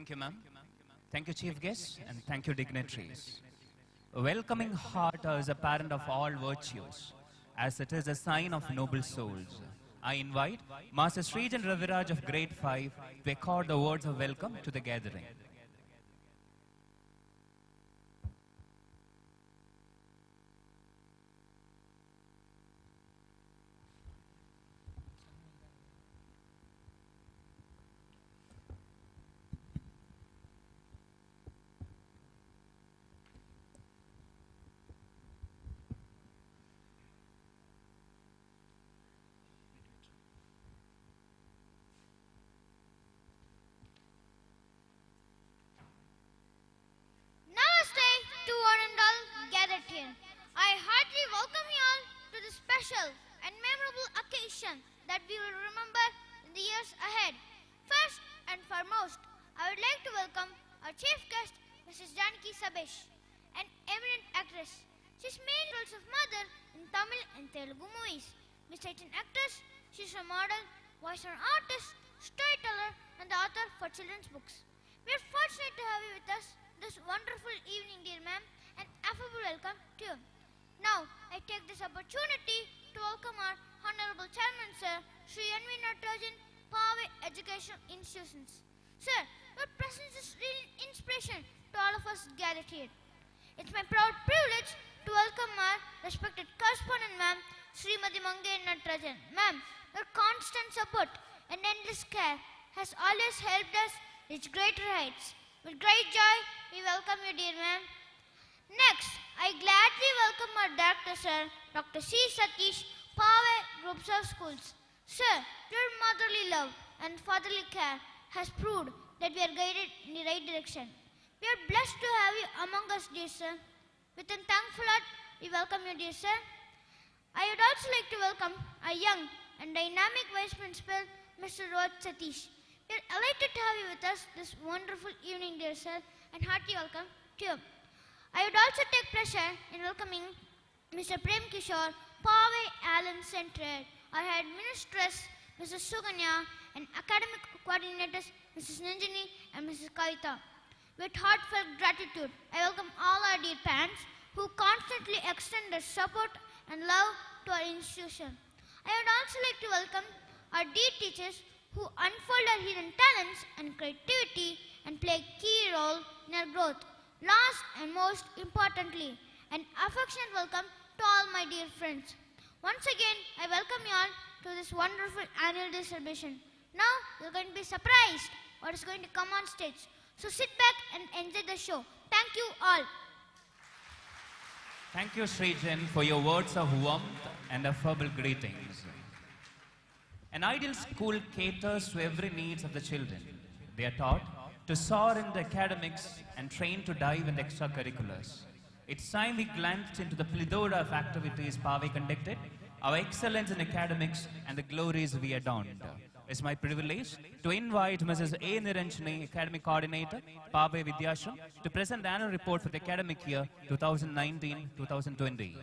Thank you, ma'am. Thank you, chief guests, and thank you, dignitaries. A welcoming heart is a parent of all virtues, as it is a sign of noble souls. I invite Master Srijan Raviraj of Grade 5 to accord the words of welcome to the gathering. I heartily welcome you all to this special and memorable occasion that we will remember in the years ahead. First and foremost, I would like to welcome our chief guest, Mrs. Janaki Sabesh, an eminent actress. She's made roles of mother in Tamil and Telugu movies. Besides an actress, she's a model, voice-over artist, storyteller, and the author for children's books. We are fortunate to have you with us this wonderful evening, dear ma'am, and affable welcome to you. Now, I take this opportunity to welcome our Honorable Chairman, Sir, Sri N.V. Natarajan, Pave Educational Institutions. Sir, your presence is really an inspiration to all of us gathered here. It's my proud privilege to welcome our respected correspondent, ma'am, Srimati Mangai Natarajan. Ma'am, your constant support and endless care has always helped us reach greater heights. With great joy, we welcome you, dear ma'am. Next, I gladly welcome our Director, Sir, Dr. C. Satish, Pave Groups of Schools. Sir, your motherly love and fatherly care has proved that we are guided in the right direction. We are blessed to have you among us, dear sir. With a thankful heart, we welcome you, dear sir. I would also like to welcome our young and dynamic Vice Principal, Mr. Rohit Satish. We are elated to have you with us this wonderful evening, dear sir, and hearty welcome to you. I would also take pleasure in welcoming Mr. Prem Kishore, Pave Allen Center, our head mistress, Mrs. Suganya, and academic coordinators, Mrs. Nanjini and Mrs. Kavita. With heartfelt gratitude, I welcome all our dear parents who constantly extend their support and love to our institution. I would also like to welcome our dear teachers who unfold our hidden talents and creativity and play a key role in our growth. Last and most importantly, an affectionate welcome to all my dear friends. Once again, I welcome you all to this wonderful annual day celebration. Now, you're going to be surprised what is going to come on stage. So sit back and enjoy the show. Thank you all. Thank you, Srijan, for your words of warmth and affable greetings. An ideal school caters to every needs of the children. They are taught to soar in the academics and trained to dive in the extracurriculars. It's time we glanced into the plethora of activities Pave conducted, our excellence in academics, and the glories we adorned. It's my privilege to invite Mrs. A. Niranjani, Academic Coordinator, Pave Vidyashram, to present the annual report for the academic year 2019-2020.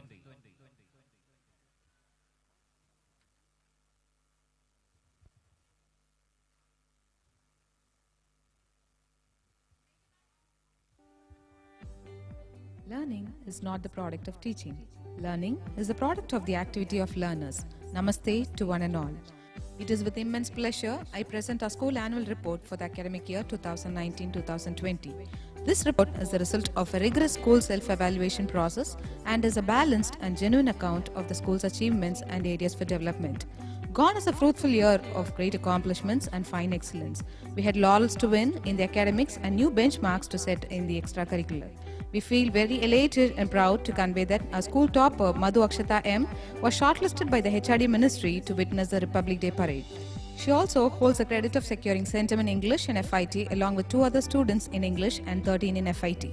Learning is not the product of teaching. Learning is the product of the activity of learners. Namaste to one and all. It is with immense pleasure I present our school annual report for the academic year 2019-2020. This report is the result of a rigorous school self-evaluation process and is a balanced and genuine account of the school's achievements and areas for development. Gone is a fruitful year of great accomplishments and fine excellence. We had laurels to win in the academics and new benchmarks to set in the extracurricular. We feel very elated and proud to convey that our school topper, Madhu Akshata M, was shortlisted by the HRD Ministry to witness the Republic Day parade. She also holds the credit of securing centum in English and FIT along with 2 other students in English and 13 in FIT.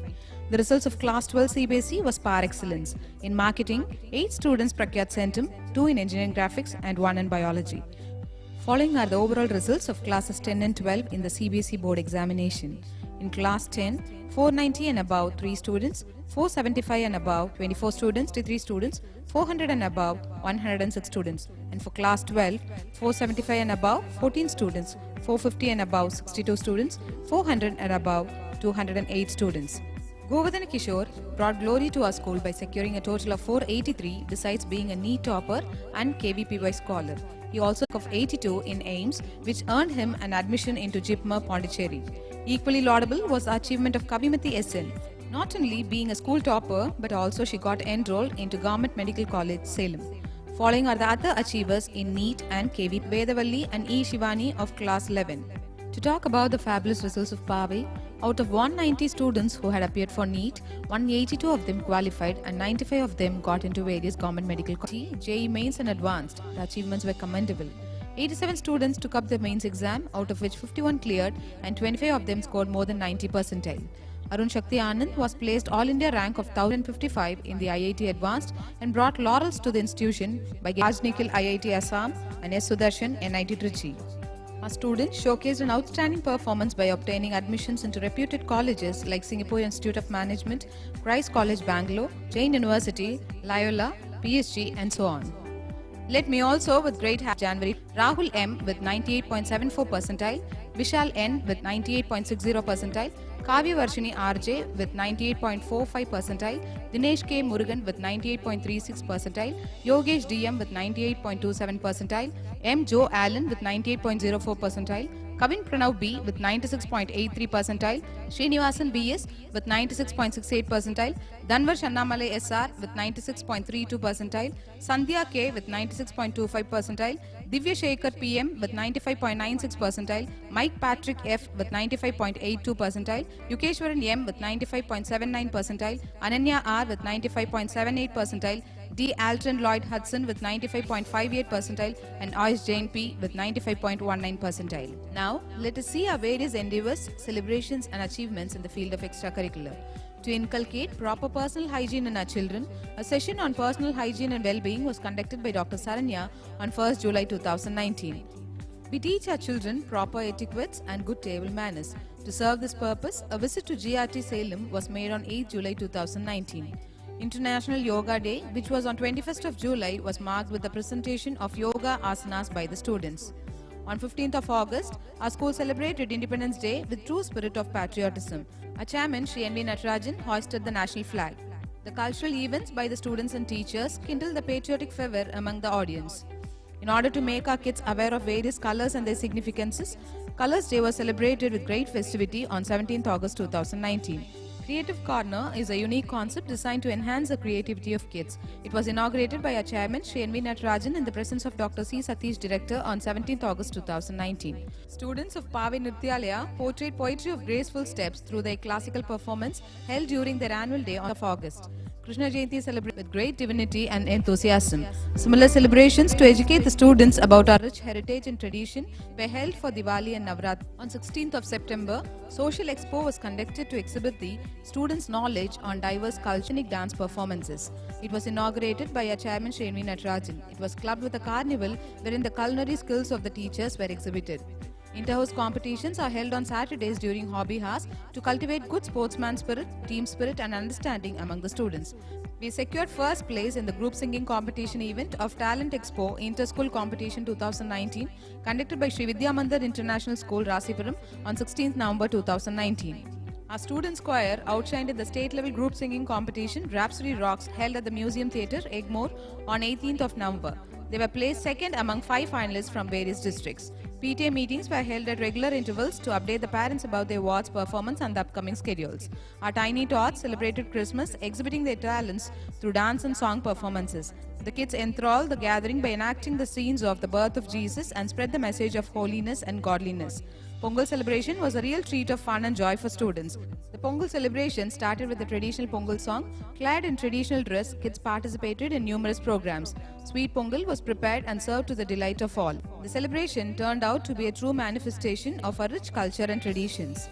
The results of Class 12 CBSE was par excellence. In marketing, 8 students procured centum, 2 in engineering graphics and 1 in biology. Following are the overall results of classes 10 and 12 in the CBSE board examination. In class 10, 490 and above 3 students, 475 and above 24 students to 3 students, 400 and above 106 students. And for class 12, 475 and above 14 students, 450 and above 62 students, 400 and above 208 students. Govardhan Kishore brought glory to our school by securing a total of 483 besides being a NEET topper and KVPY scholar. He also took 82 in AIMS, which earned him an admission into JIPMER Pondicherry. Equally laudable was the achievement of Kavimati SN, not only being a school topper but also she got enrolled into Government Medical College, Salem. Following are the other achievers in NEET and KV, Vedavalli and E. Shivani of class 11. To talk about the fabulous results of Pave, out of 190 students who had appeared for NEET, 182 of them qualified and 95 of them got into various government medical colleges, JEE Mains and Advanced. The achievements were commendable. 87 students took up the mains exam, out of which 51 cleared and 25 of them scored more than 90 percentile. Arun Shakti Anand was placed All India rank of 1055 in the IIT Advanced and brought laurels to the institution by Raj Nikhil IIT Assam and S. Sudarshan NIT Trichy. Our students showcased an outstanding performance by obtaining admissions into reputed colleges like Singapore Institute of Management, Christ College Bangalore, Jain University, Loyola, PSG and so on. Let me also with great January, Rahul M with 98.74 percentile, Vishal N with 98.60 percentile, Kavya Varshini RJ with 98.45 percentile, Dinesh K. Murugan with 98.36 percentile, Yogesh DM with 98.27 percentile, M. Joe Allen with 98.04 percentile, Kavin Pranav B with 96.83 percentile, Srinivasan BS with 96.68 percentile, Danvar Shannamalai SR with 96.32 percentile, Sandhya K with 96.25 percentile, Divya Shekhar PM with 95.96 percentile, Mike Patrick F with 95.82 percentile, Yukeshwaran M with 95.79 percentile, Ananya R with 95.78 percentile, D. Alton Lloyd Hudson with 95.58 percentile and Ayush Jain P with 95.19 percentile. Now, let us see our various endeavors, celebrations and achievements in the field of extracurricular. To inculcate proper personal hygiene in our children, a session on personal hygiene and well-being was conducted by Dr. Saranya on 1st July 2019. We teach our children proper etiquettes and good table manners. To serve this purpose, a visit to GRT Salem was made on 8th July 2019. International Yoga Day, which was on 21st of July, was marked with the presentation of yoga asanas by the students. On 15th of August, our school celebrated Independence Day with true spirit of patriotism. Our chairman, Shri N.V. Natarajan, hoisted the national flag. The cultural events by the students and teachers kindled the patriotic fervor among the audience. In order to make our kids aware of various colors and their significances, Colors Day was celebrated with great festivity on 17th August 2019. Creative Corner is a unique concept designed to enhance the creativity of kids. It was inaugurated by our chairman, Shri N.V. Natarajan, in the presence of Dr. C. Satish, director, on 17th August 2019. Students of Pave Nrityalaya portrayed poetry of graceful steps through their classical performance held during their annual day on August. Krishna Jayanti celebrated with great divinity and enthusiasm. Similar celebrations to educate the students about our rich heritage and tradition were held for Diwali and Navratri. On 16th of September, Social Expo was conducted to exhibit the students' knowledge on diverse cultural dance performances. It was inaugurated by our chairman Shri N.V. Natarajan. It was clubbed with a carnival wherein the culinary skills of the teachers were exhibited. Inter-house competitions are held on Saturdays during hobby hours to cultivate good sportsman spirit, team spirit and understanding among the students. We secured first place in the group singing competition event of Talent Expo Inter-School Competition 2019 conducted by Sri Vidya Mandir International School, Rasipuram on 16th November 2019. Our students' choir outshined in the state-level group singing competition Rhapsody Rocks held at the Museum Theatre, Egmore on 18th of November. They were placed second among 5 finalists from various districts. PTA meetings were held at regular intervals to update the parents about their ward's performance and the upcoming schedules. Our tiny tots celebrated Christmas, exhibiting their talents through dance and song performances. The kids enthralled the gathering by enacting the scenes of the birth of Jesus and spread the message of holiness and godliness. Pongal celebration was a real treat of fun and joy for students. The Pongal celebration started with the traditional Pongal song. Clad in traditional dress, kids participated in numerous programs. Sweet Pongal was prepared and served to the delight of all. The celebration turned out to be a true manifestation of our rich culture and traditions.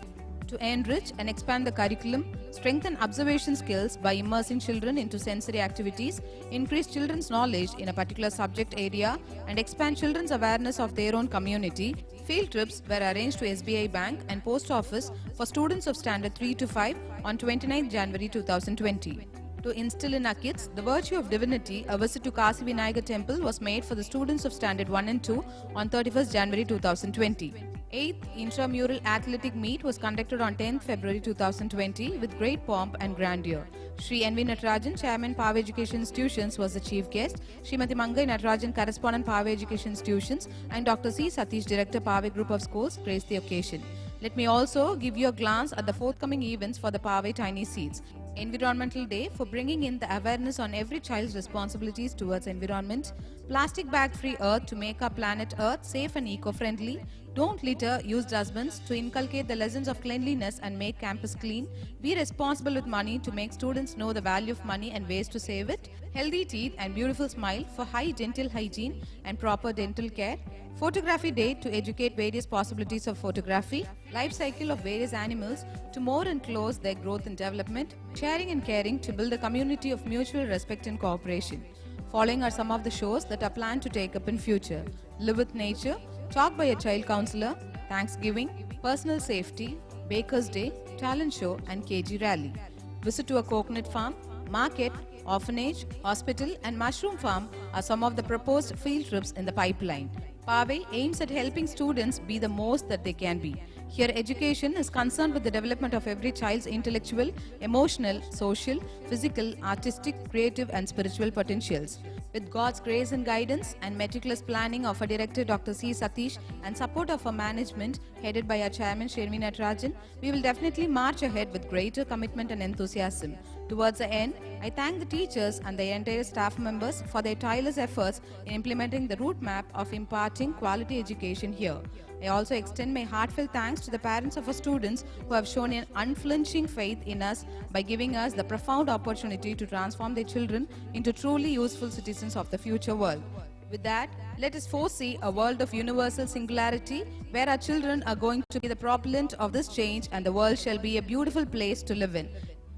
To enrich and expand the curriculum, strengthen observation skills by immersing children into sensory activities, increase children's knowledge in a particular subject area, and expand children's awareness of their own community, field trips were arranged to SBI Bank and Post Office for students of Standard 3 to 5 on 29 January 2020. To instill in our kids the virtue of divinity, a visit to Kasi Vinayagar temple was made for the students of Standard 1 and 2 on 31st January 2020. 8th Intramural Athletic Meet was conducted on 10th February 2020 with great pomp and grandeur. Shri N.V. Natarajan, Chairman Power Education Institutions, was the chief guest. Srimati Mangai Natarajan, Correspondent Power Education Institutions, and Dr. C. Satish, Director Pave Group of Schools, graced the occasion. Let me also give you a glance at the forthcoming events for the Pave Tiny Seeds. Environmental Day for bringing in the awareness on every child's responsibilities towards environment. Plastic bag-free Earth to make our planet Earth safe and eco-friendly. Don't litter, use dustbins to inculcate the lessons of cleanliness and make campus clean. Be responsible with money to make students know the value of money and ways to save it. Healthy teeth and beautiful smile for high dental hygiene and proper dental care. Photography Day to educate various possibilities of photography. Life cycle of various animals to more and close their growth and development. Sharing and caring to build a community of mutual respect and cooperation. Following are some of the shows that are planned to take up in future. Live with Nature, Talk by a Child Counselor, Thanksgiving, Personal Safety, Baker's Day, Talent Show and KG Rally. Visit to a coconut farm, market, orphanage, hospital and mushroom farm are some of the proposed field trips in the pipeline. Pave aims at helping students be the most that they can be. Here, education is concerned with the development of every child's intellectual, emotional, social, physical, artistic, creative and spiritual potentials. With God's grace and guidance and meticulous planning of our director Dr. C. Satish and support of our management headed by our chairman Shri N.V. Natarajan, we will definitely march ahead with greater commitment and enthusiasm. Towards the end, I thank the teachers and the entire staff members for their tireless efforts in implementing the route map of imparting quality education here. I also extend my heartfelt thanks to the parents of our students who have shown an unflinching faith in us by giving us the profound opportunity to transform their children into truly useful citizens of the future world. With that, let us foresee a world of universal singularity where our children are going to be the propellant of this change and the world shall be a beautiful place to live in.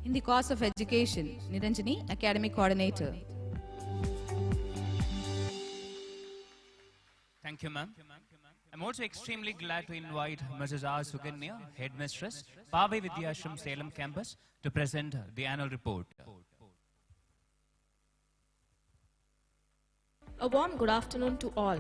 In the cause of education, Niranjani, Academic Coordinator. Thank you, ma'am. I'm also extremely glad to invite Mrs. R. Suganya, Headmistress, Pave Vidyashram Salem Campus, to present the annual report. A warm good afternoon to all.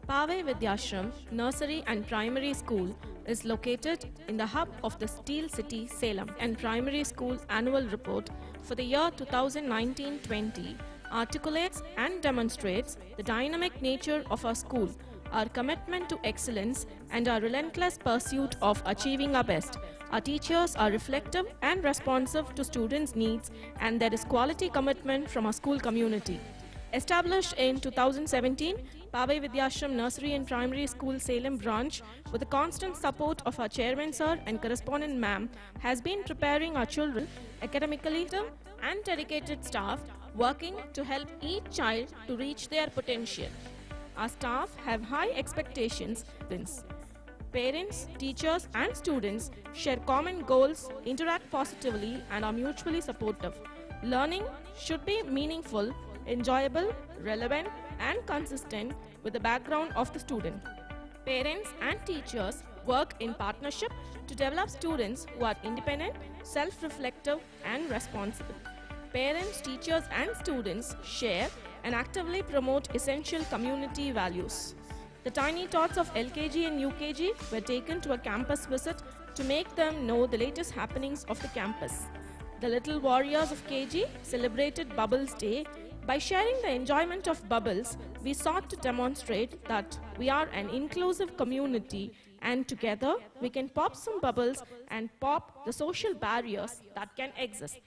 Pave Vidyashram Nursery and Primary School is located in the hub of the Steel City, Salem, and Primary School Annual Report for the year 2019-20 articulates and demonstrates the dynamic nature of our school, our commitment to excellence, and our relentless pursuit of achieving our best. Our teachers are reflective and responsive to students' needs, and there is quality commitment from our school community. Established in 2017, Pave Vidyashram Nursery and Primary School Salem branch, with the constant support of our chairman sir and correspondent ma'am, has been preparing our children academically and dedicated staff working to help each child to reach their potential. Our staff have high expectations. Parents, teachers and students share common goals, interact positively and are mutually supportive. Learning should be meaningful, enjoyable, relevant and consistent with the background of the student. Parents and teachers work in partnership to develop students who are independent, self-reflective and responsible. Parents, teachers and students share and actively promote essential community values. The tiny tots of LKG and UKG were taken to a campus visit to make them know the latest happenings of the campus. The little warriors of KG celebrated Bubbles Day. By sharing the enjoyment of bubbles, we sought to demonstrate that we are an inclusive community and together we can pop some bubbles and pop the social barriers that can exist.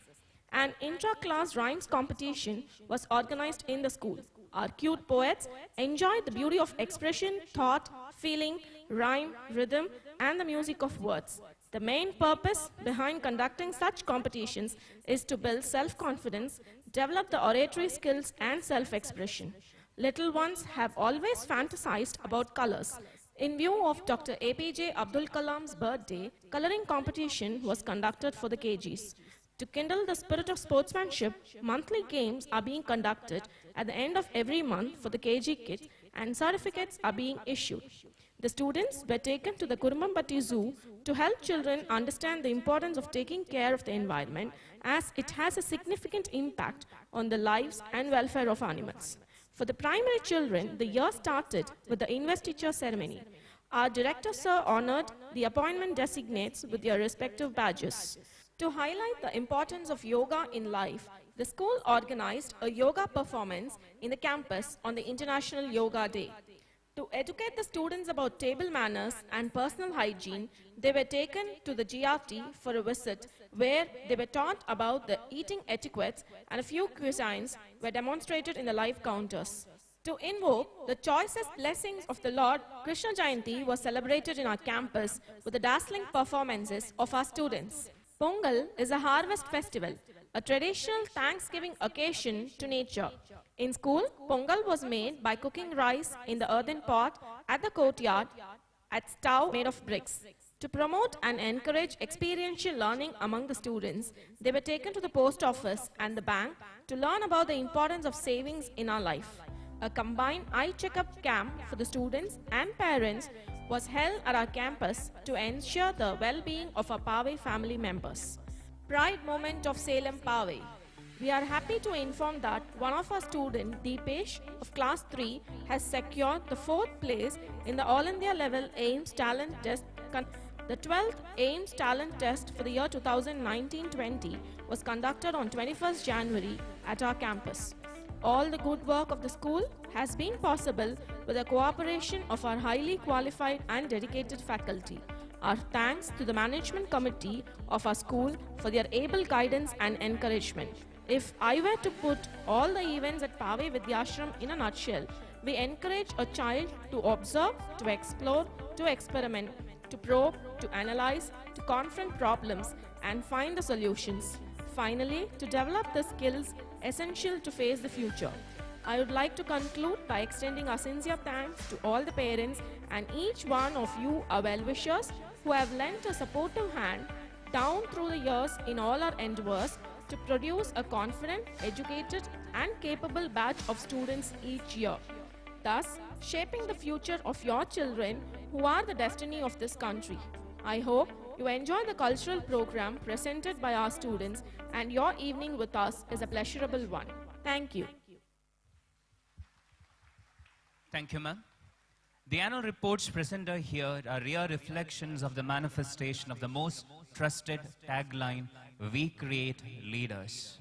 An intra-class rhymes competition was organized in the school. Our cute poets enjoyed the beauty of expression, thought, feeling, rhyme, rhythm, and the music of words. The main purpose behind conducting such competitions is to build self-confidence, develop the oratory skills and self-expression. Little ones have always fantasized about colors. In view of Dr. APJ Abdul Kalam's birthday, coloring competition was conducted for the KGs. To kindle the spirit of sportsmanship, monthly games are being conducted at the end of every month for the KG kids and certificates are being issued. The students were taken to the Kurumbambatti Zoo to help children understand the importance of taking care of the environment as it has a significant impact on the lives and welfare of animals. For the primary children, the year started with the investiture ceremony. Our director sir honored the appointment designates with their respective badges. To highlight the importance of yoga in life, the school organized a yoga performance in the campus on the International Yoga Day. To educate the students about table manners and personal hygiene, they were taken to the GRT for a visit where they were taught about the eating etiquettes and a few cuisines were demonstrated in the live counters. To invoke the choicest blessings of the Lord, Krishna Jayanti was celebrated in our campus with the dazzling performances of our students. Pongal is a harvest festival, a traditional Thanksgiving occasion to nature. In school, Pongal was made by cooking rice in the earthen pot at the courtyard at stove made of bricks. To promote and encourage experiential learning among the students, they were taken to the post office and the bank to learn about the importance of savings in our life. A combined eye checkup camp for the students and parents was held at our campus to ensure the well-being of our Pave family members. Pride moment of Salem Pave. We are happy to inform that one of our students, Deepesh, of class 3, has secured the 4th place in the All India level AIMS Talent Test. The 12th AIMS Talent Test for the year 2019-20 was conducted on 21st January at our campus. All the good work of the school has been possible with the cooperation of our highly qualified and dedicated faculty. Our thanks to the management committee of our school for their able guidance and encouragement. If I were to put all the events at Pave Vidyashram in a nutshell, we encourage a child to observe, to explore, to experiment, to probe, to analyze, to confront problems and find the solutions. Finally, to develop the skills essential to face the future. I would like to conclude by extending our sincere thanks to all the parents and each one of you, our well-wishers, who have lent a supportive hand down through the years in all our endeavors to produce a confident, educated and capable batch of students each year, thus shaping the future of your children who are the destiny of this country. I hope you enjoy the cultural program presented by our students and your evening with us is a pleasurable one. Thank you. Thank you, ma'am. The annual reports presented here are real reflections of the manifestation of the most trusted tagline, "We create leaders."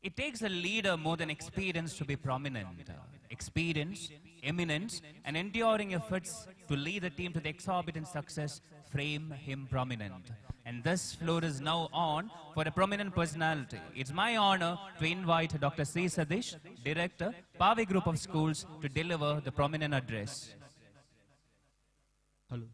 It takes a leader more than experience to be prominent. Experience, eminence, and enduring efforts to lead the team to the exorbitant success frame him prominent. And this floor is now on for a prominent personality. It's my honor to invite Dr. C. Sadish, Director, Pave Group of Schools, to deliver the prominent address. Hello.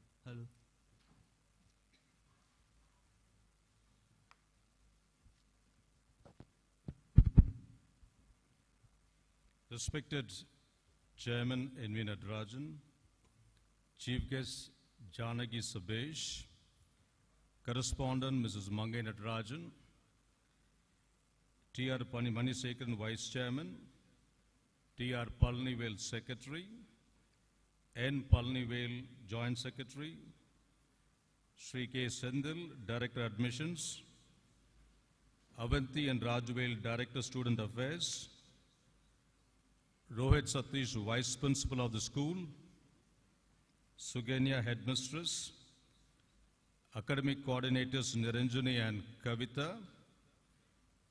Respected Chairman N.V. Natarajan, Chief Guest Janaki Sabesh, Correspondent Mrs. Mangai Natarajan, T.R. Manisekharan Vice Chairman, T.R. Palnivel Secretary, N. Palnivel Joint Secretary, Sri K. Sendil, Director Admissions, Avanti and Rajvel, Director Student Affairs, Rohit Satish, Vice Principal of the school, Sugenya, Headmistress, Academic Coordinators Niranjani and Kavita,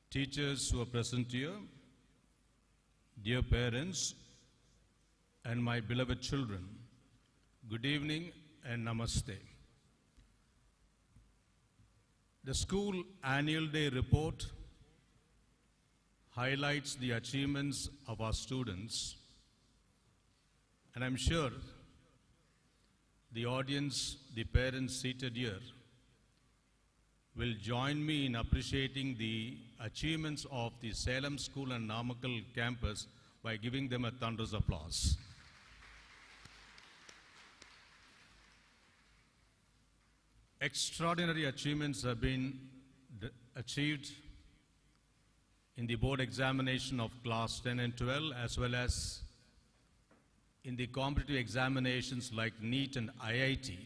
teachers who are present here, dear parents, and my beloved children, good evening and namaste. The school annual day report highlights the achievements of our students, and I'm sure the audience, the parents seated here, will join me in appreciating the achievements of the Salem School and Namakkal campus by giving them a thunderous applause. extraordinary achievements have been achieved in the board examination of class 10 and 12, as well as in the competitive examinations like NEET and IIT.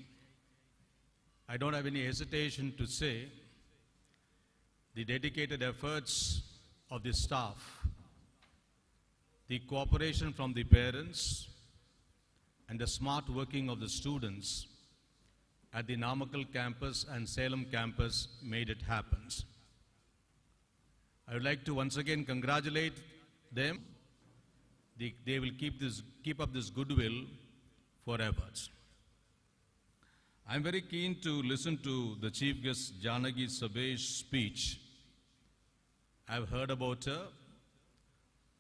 I don't have any hesitation to say the dedicated efforts of the staff, the cooperation from the parents, and the smart working of the students at the Namakkal campus and Salem campus made it happen. I would like to once again congratulate them. They will keep up this goodwill forever. I'm very keen to listen to the Chief Guest Janagi Sabesh's speech. I've heard about her,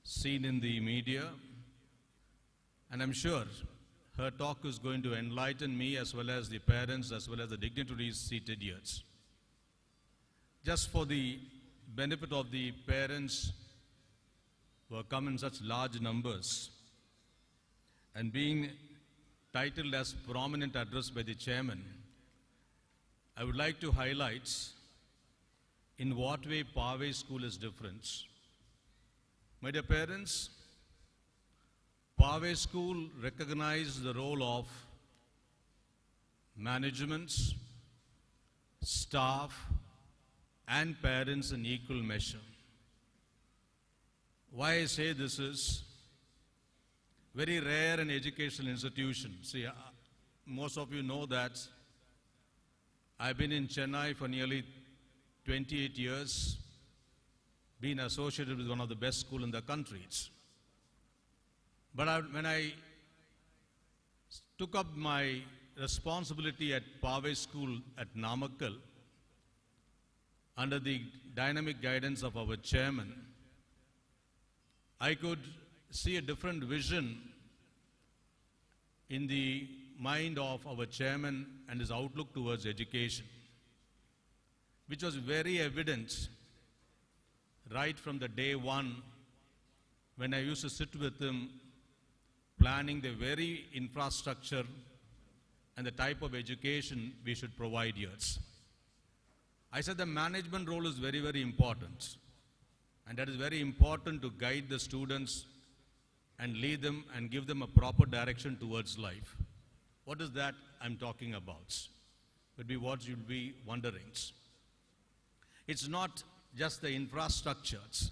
seen in the media, and I'm sure her talk is going to enlighten me as well as the parents as well as the dignitaries seated here. Just for the benefit of the parents who have come in such large numbers and being titled as prominent address by the chairman, I would like to highlight in what way Pave School is different. My dear parents, Pave School recognizes the role of management, staff, and parents in equal measure. Why I say this is very rare in educational institutions. See, most of you know that I've been in Chennai for nearly 28 years, been associated with one of the best schools in the country. But when I took up my responsibility at Pave School at Namakkal, under the dynamic guidance of our chairman, I could see a different vision in the mind of our chairman and his outlook towards education, which was very evident right from the day one when I used to sit with him planning the very infrastructure and the type of education we should provide here. I said the management role is very, very important. And that is very important to guide the students and lead them and give them a proper direction towards life. What is that I'm talking about? Would be what you'll be wondering. It's not just the infrastructures.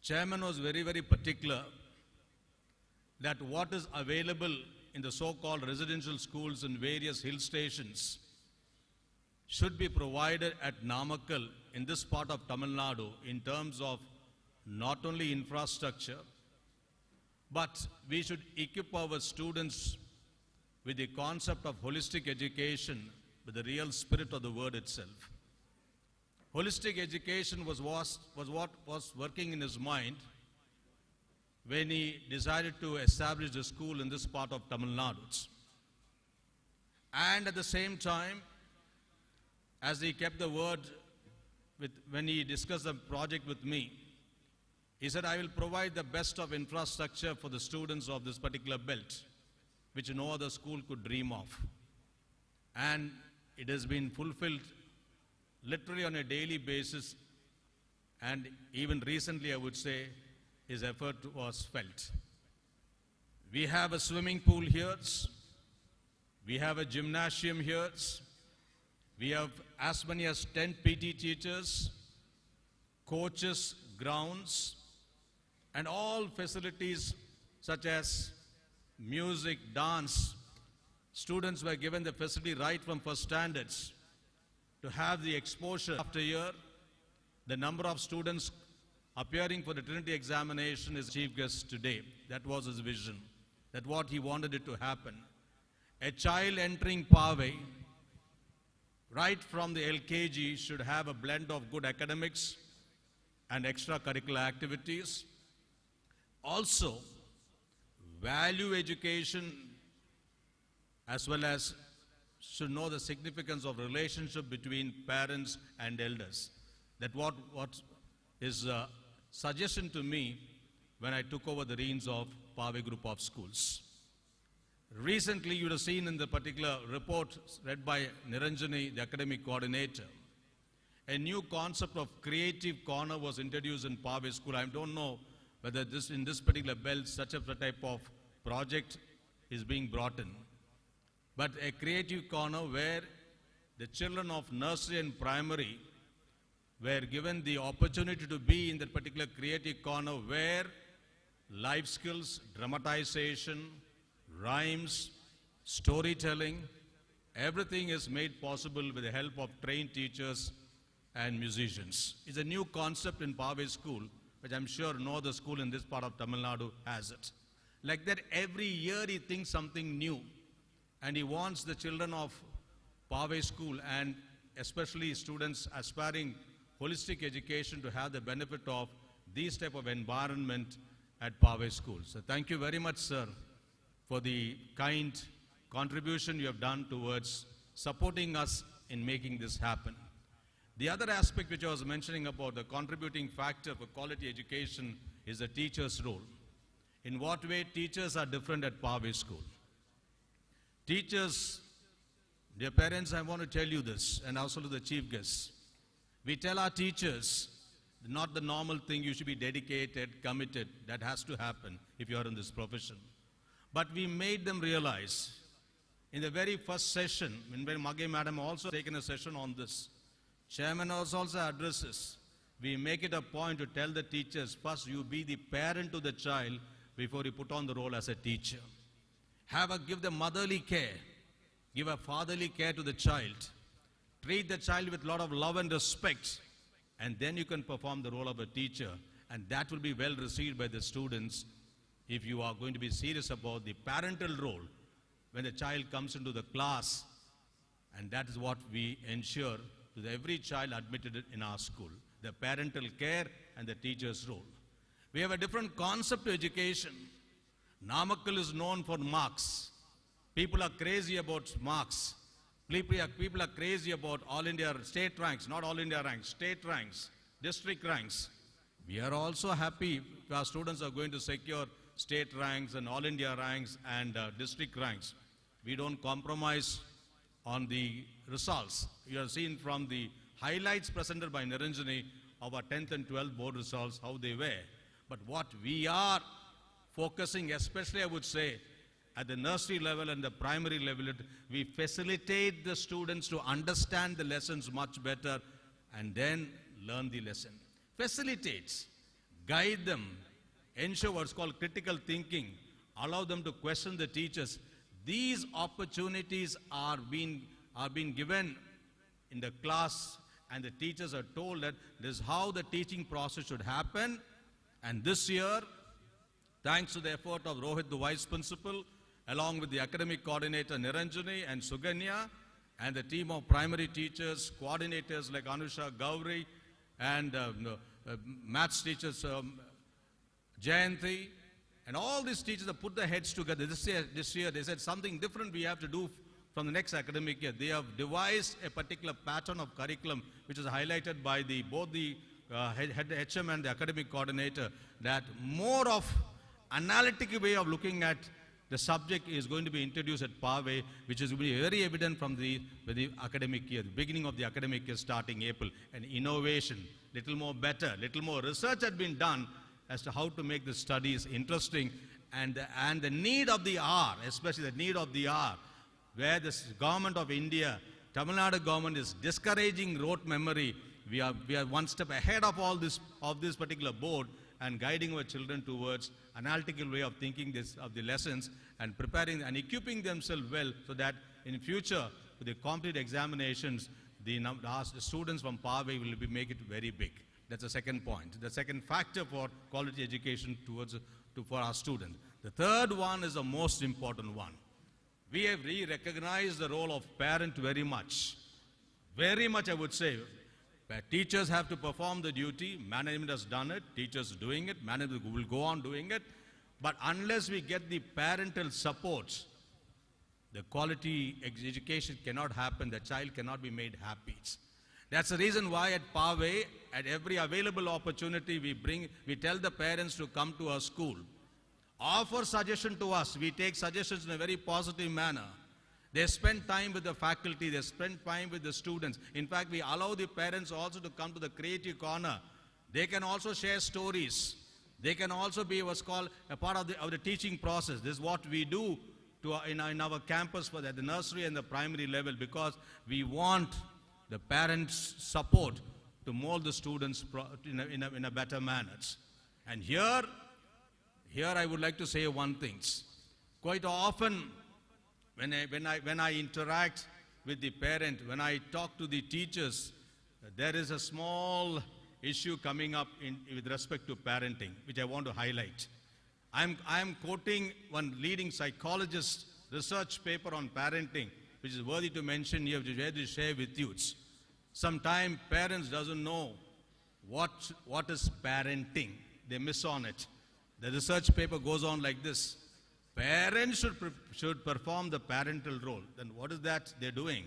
Chairman was very, very particular that what is available in the so-called residential schools in various hill stations should be provided at Namakkal in this part of Tamil Nadu in terms of not only infrastructure, but we should equip our students with the concept of holistic education with the real spirit of the word itself. Holistic education was what was working in his mind when he decided to establish the school in this part of Tamil Nadu. And at the same time, as he kept the word when he discussed the project with me, he said, I will provide the best of infrastructure for the students of this particular belt, which no other school could dream of. And it has been fulfilled literally on a daily basis. And even recently, I would say, his effort was felt. We have a swimming pool here. We have a gymnasium here. We have as many as 10 PT teachers, coaches, grounds, and all facilities such as music, dance. Students were given the facility right from first standards to have the exposure. After year, the number of students appearing for the Trinity examination is chief guest today. That was his vision. That's what he wanted it to happen. A child entering Pave, right from the LKG, should have a blend of good academics and extracurricular activities. Also, value education as well as should know the significance of relationship between parents and elders. That what is a suggestion to me when I took over the reins of Pave Group of Schools. Recently, you would have seen in the particular report read by Niranjani, the academic coordinator, a new concept of creative corner was introduced in Pave School. I don't know whether in this particular belt such a type of project is being brought in. But a creative corner where the children of nursery and primary were given the opportunity to be in that particular creative corner where life skills, dramatization, rhymes, storytelling, everything is made possible with the help of trained teachers and musicians. It's a new concept in Pave School, which I'm sure no other school in this part of Tamil Nadu has it. Like that, every year he thinks something new, and he wants the children of Pave School and especially students aspiring holistic education to have the benefit of this type of environment at Pave School. So thank you very much, sir, for the kind contribution you have done towards supporting us in making this happen. The other aspect which I was mentioning about the contributing factor for quality education is the teacher's role. In what way teachers are different at Pave School? Teachers, dear parents, I want to tell you this, and also to the chief guests. We tell our teachers, not the normal thing, you should be dedicated, committed. That has to happen if you are in this profession. But we made them realize, in the very first session, when Maggie Madam also taken a session on this, Chairman also addresses, we make it a point to tell the teachers, first you be the parent to the child before you put on the role as a teacher. Give the motherly care, give a fatherly care to the child, treat the child with a lot of love and respect, and then you can perform the role of a teacher, and that will be well received by the students if you are going to be serious about the parental role when the child comes into the class, and that is what we ensure to every child admitted in our school, the parental care and the teacher's role. We have a different concept to education. Namakkal is known for marks. People are crazy about marks. People are crazy about all India state ranks, not all India ranks, state ranks, district ranks. We are also happy if our students are going to secure state ranks and all India ranks and district ranks. We don't compromise on the results. You have seen from the highlights presented by Niranjani of our 10th and 12th board results, how they were. But what we are focusing, especially I would say, at the nursery level and the primary level, we facilitate the students to understand the lessons much better and then learn the lesson. Facilitates, guide them, ensure what's called critical thinking, allow them to question the teachers. These opportunities are being given in the class, and the teachers are told that this is how the teaching process should happen. And this year, thanks to the effort of Rohit, the vice principal, along with the academic coordinator Niranjani and Suganya, and the team of primary teachers, coordinators like Anusha, Gauri, and maths teachers Jayanti, and all these teachers have put their heads together. This year they said something different we have to do from the next academic year. They have devised a particular pattern of curriculum which is highlighted by both the head HM and the academic coordinator, that more of analytic way of looking at the subject is going to be introduced at Pave, which is going to be very evident from the academic year, the beginning of the academic year starting April. And innovation, little more better, little more research had been done as to how to make the studies interesting, and the need of the hour, especially the need of the hour, where the government of India, Tamil Nadu government is discouraging rote memory. We are one step ahead of all this particular board and guiding our children towards analytical way of thinking of the lessons and preparing and equipping themselves well, so that in future with the competitive examinations, the students from Pave will make it very big. That's the second point. The second factor for quality education for our students. The third one is the most important one. We have recognized the role of parent very much. Very much, I would say. Where teachers have to perform the duty, management has done it, teachers doing it, management will go on doing it. But unless we get the parental support, the quality education cannot happen, the child cannot be made happy. That's the reason why at Pave, at every available opportunity we tell the parents to come to our school. offer suggestion to us. We take suggestions in a very positive manner. They spend time with the faculty, they spend time with the students. In fact, we allow the parents also to come to the creative corner. They can also share stories. They can also be what's called a part of the teaching process. This is what we do in our campus for the nursery and the primary level, because we want the parents' support to mold the students in a better manner. And here I would like to say one thing. Quite often, when I interact with the parent, when I talk to the teachers, there is a small issue coming up with respect to parenting, which I want to highlight. I am quoting one leading psychologist research paper on parenting, which is worthy to mention here, which is worthy to share with you. Sometimes parents doesn't know what is parenting. They miss on it. The research paper goes on like this. Parents should perform the parental role. Then what is that they're doing?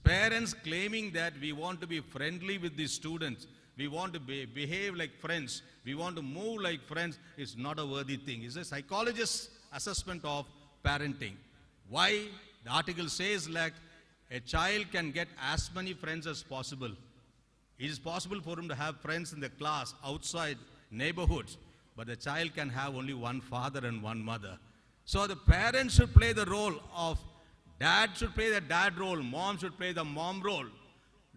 Parents claiming that we want to be friendly with the students, we want to behave like friends, we want to move like friends, is not a worthy thing. It's a psychologist's assessment of parenting. Why? The article says like a child can get as many friends as possible. It is possible for him to have friends in the class, outside, neighborhoods, but the child can have only one father and one mother. So the parents should play the role of, dad should play the dad role, mom should play the mom role,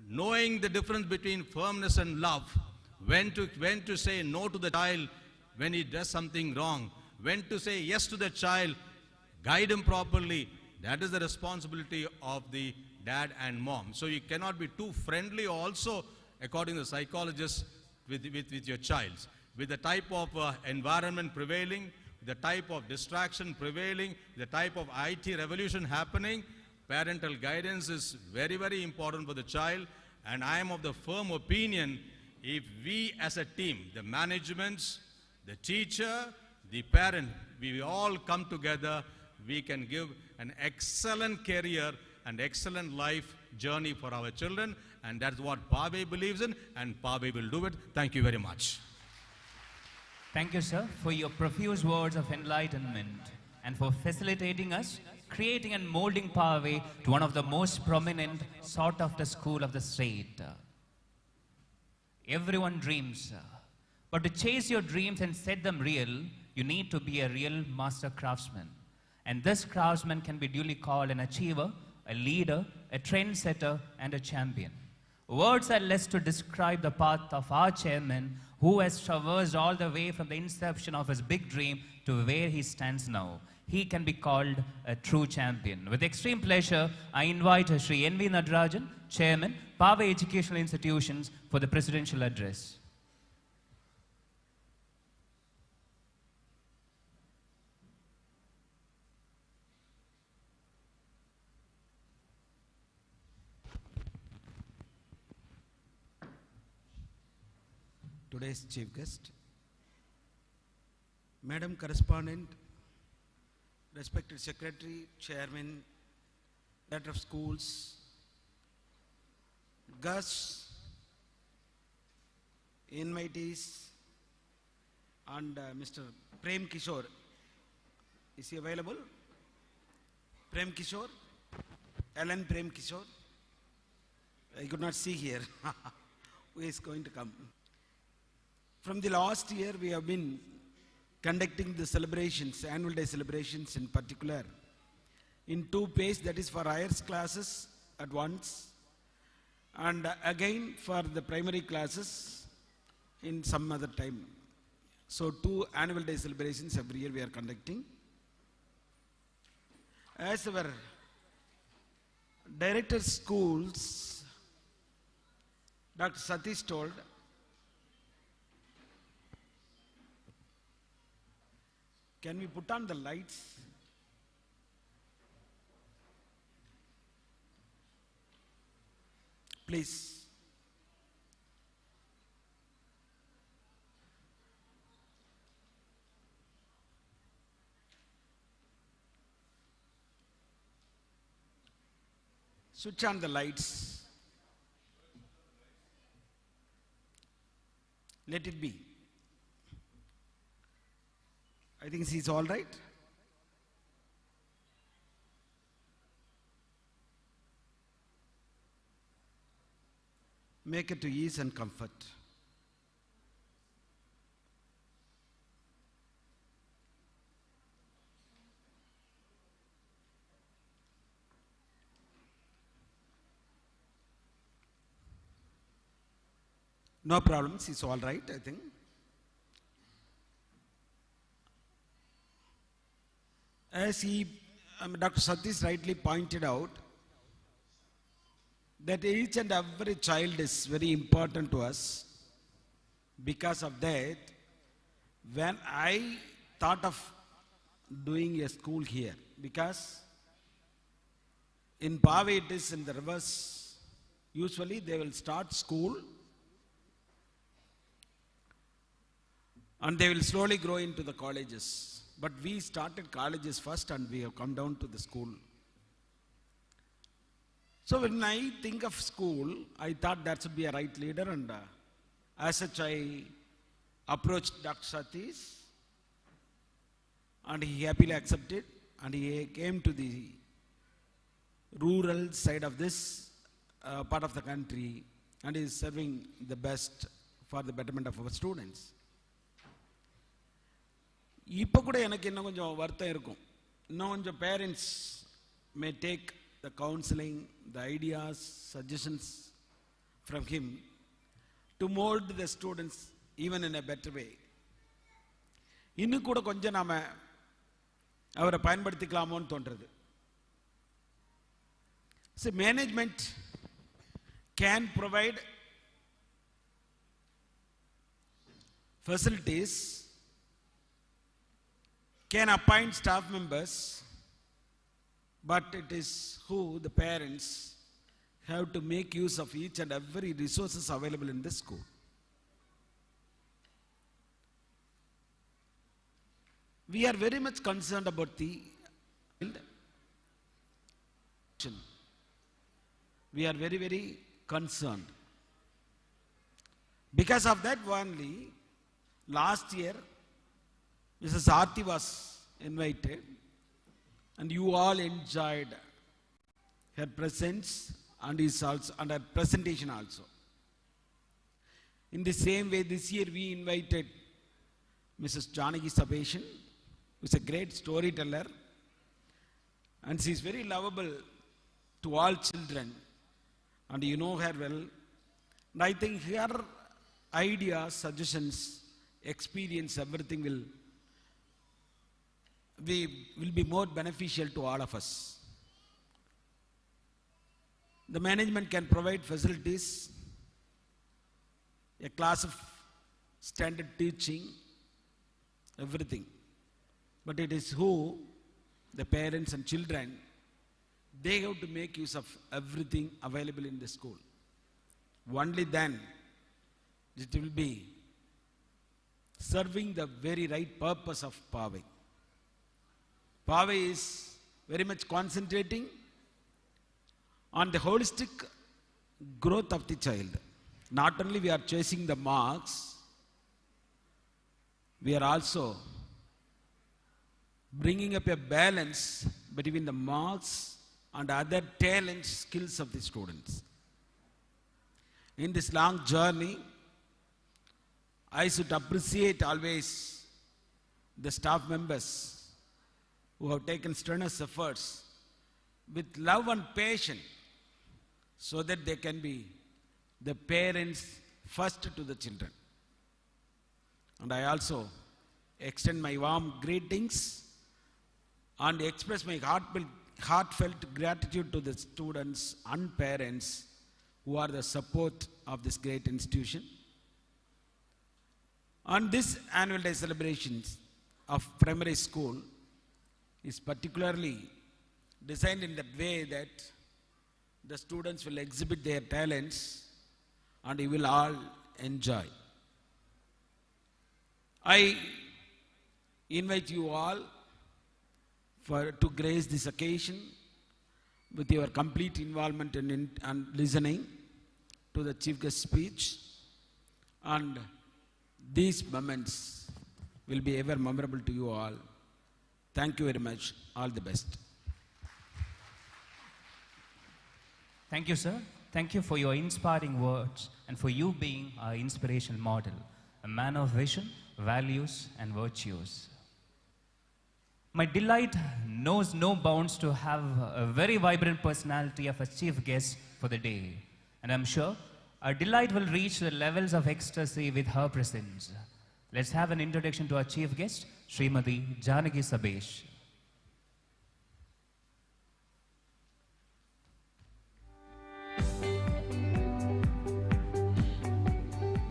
knowing the difference between firmness and love, when to say no to the child when he does something wrong, when to say yes to the child, guide him properly. That is the responsibility of the dad and mom. So you cannot be too friendly also, according to the psychologists, with your child. With the type of environment prevailing, the type of distraction prevailing, the type of IT revolution happening, parental guidance is very, very important for the child. And I am of the firm opinion, if we as a team, the management, the teacher, the parent, we all come together, we can give an excellent career and excellent life journey for our children. And that's what Pave believes in, and Pave will do it. Thank you very much. Thank you, sir, for your profuse words of enlightenment and for facilitating us, creating and molding Pave to one of the most prominent sought-after school of the state. Everyone dreams, but to chase your dreams and set them real, you need to be a real master craftsman. And this craftsman can be duly called an achiever, a leader, a trendsetter, and a champion. Words are less to describe the path of our chairman, who has traversed all the way from the inception of his big dream to where he stands now. He can be called a true champion. With extreme pleasure, I invite Sri N.V. Nadarajan, Chairman, Pave Educational Institutions, for the Presidential Address. Today's chief guest, Madam Correspondent, respected Secretary, Chairman, Director of Schools, guests, invitees, and Mr. Prem Kishore. Is he available? Prem Kishore? Alan Prem Kishore? I could not see here. Who is going to come? From the last year, we have been conducting the celebrations, annual day celebrations in particular, in two pace, that is for higher classes at once, and again for the primary classes in some other time. So 2 annual day celebrations every year we are conducting. As our Director of Schools, Dr. Satish told, can we put on the lights? Please. Switch on the lights. Let it be. I think she's all right. Make it to ease and comfort. No problem, she's all right, I think. As Dr. Satish rightly pointed out, that each and every child is very important to us. Because of that, when I thought of doing a school here, because in Pave it is in the reverse. Usually they will start school and they will slowly grow into the colleges. But we started colleges first and we have come down to the school. So when I think of school, I thought that should be a right leader, and as such I approached Dr. Satish and he happily accepted, and he came to the rural side of this part of the country and is serving the best for the betterment of our students. இப்போ கூட எனக்கு இன்னும் கொஞ்சம் வருத்தம் இருக்கும். இன்னும் கொஞ்சம் parents may take the counseling, the ideas, suggestions from him to mold the students even in a better way. இன்னும் கூட கொஞ்சம் நாம அவரை பயன்படுத்திக்கலாமோன்னு தோன்றது. So management can provide facilities, can appoint staff members, but it is who the parents have to make use of each and every resources available in the school. We are very much concerned about the we are very, very concerned. Because of that only, last year, Mrs. Aarti was invited, and you all enjoyed her presence and her presentation also. In the same way, this year we invited Mrs. Janaki Sabeshan, who is a great storyteller, and she is very lovable to all children, and you know her well. And I think her ideas, suggestions, experience, everything will be more beneficial to all of us. The management can provide facilities, a class of standard teaching, everything. But it is who, the parents and children, they have to make use of everything available in the school. Only then it will be serving the very right purpose of Pave. Pave is very much concentrating on the holistic growth of the child. Not only we are chasing the marks, we are also bringing up a balance between the marks and other talent skills of the students. In this long journey, I should appreciate always the staff members who have taken strenuous efforts with love and passion so that they can be the parents first to the children. And I also extend my warm greetings and express my heartfelt gratitude to the students and parents who are the support of this great institution. On this annual day celebrations of primary school is particularly designed in that way that the students will exhibit their talents and you will all enjoy. I invite you all to grace this occasion with your complete involvement and listening to the chief guest speech, and these moments will be ever memorable to you all. Thank you very much. All the best. Thank you, sir. Thank you for your inspiring words and for you being our inspirational model, a man of vision, values, and virtues. My delight knows no bounds to have a very vibrant personality of a chief guest for the day. And I'm sure our delight will reach the levels of ecstasy with her presence. Let's have an introduction to our chief guest, Srimati Janaki Sabesh.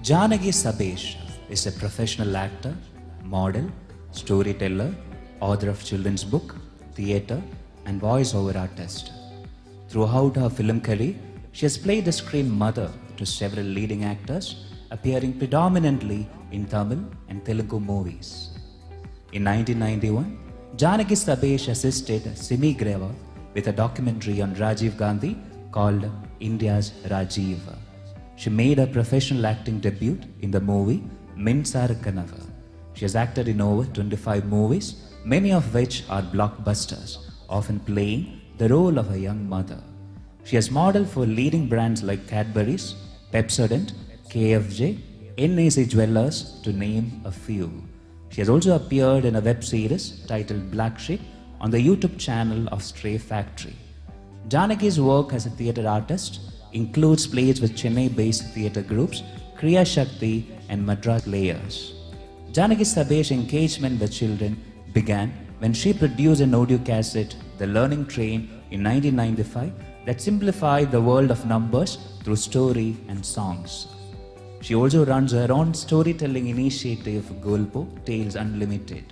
Janaki Sabesh is a professional actor, model, storyteller, author of children's book, theatre, and voice-over artist. Throughout her film career, she has played the screen mother to several leading actors, appearing predominantly in Tamil and Telugu movies. In 1991, Janaki Sabesh assisted Simi Greva with a documentary on Rajiv Gandhi called India's Rajiv. She made her professional acting debut in the movie Minsara Kanava. She has acted in over 25 movies, many of which are blockbusters, often playing the role of a young mother. She has modeled for leading brands like Cadbury's, Pepsodent, KFJ, NAC Jewelers, to name a few. She has also appeared in a web series titled Black Sheep on the YouTube channel of Stray Factory. Janaki's work as a theatre artist includes plays with Chennai-based theatre groups Kriya Shakti and Madras Players. Janaki Sabesh's engagement with children began when she produced an audio cassette, The Learning Train, in 1995 that simplified the world of numbers through story and songs. She also runs her own storytelling initiative, Golpo Tales Unlimited.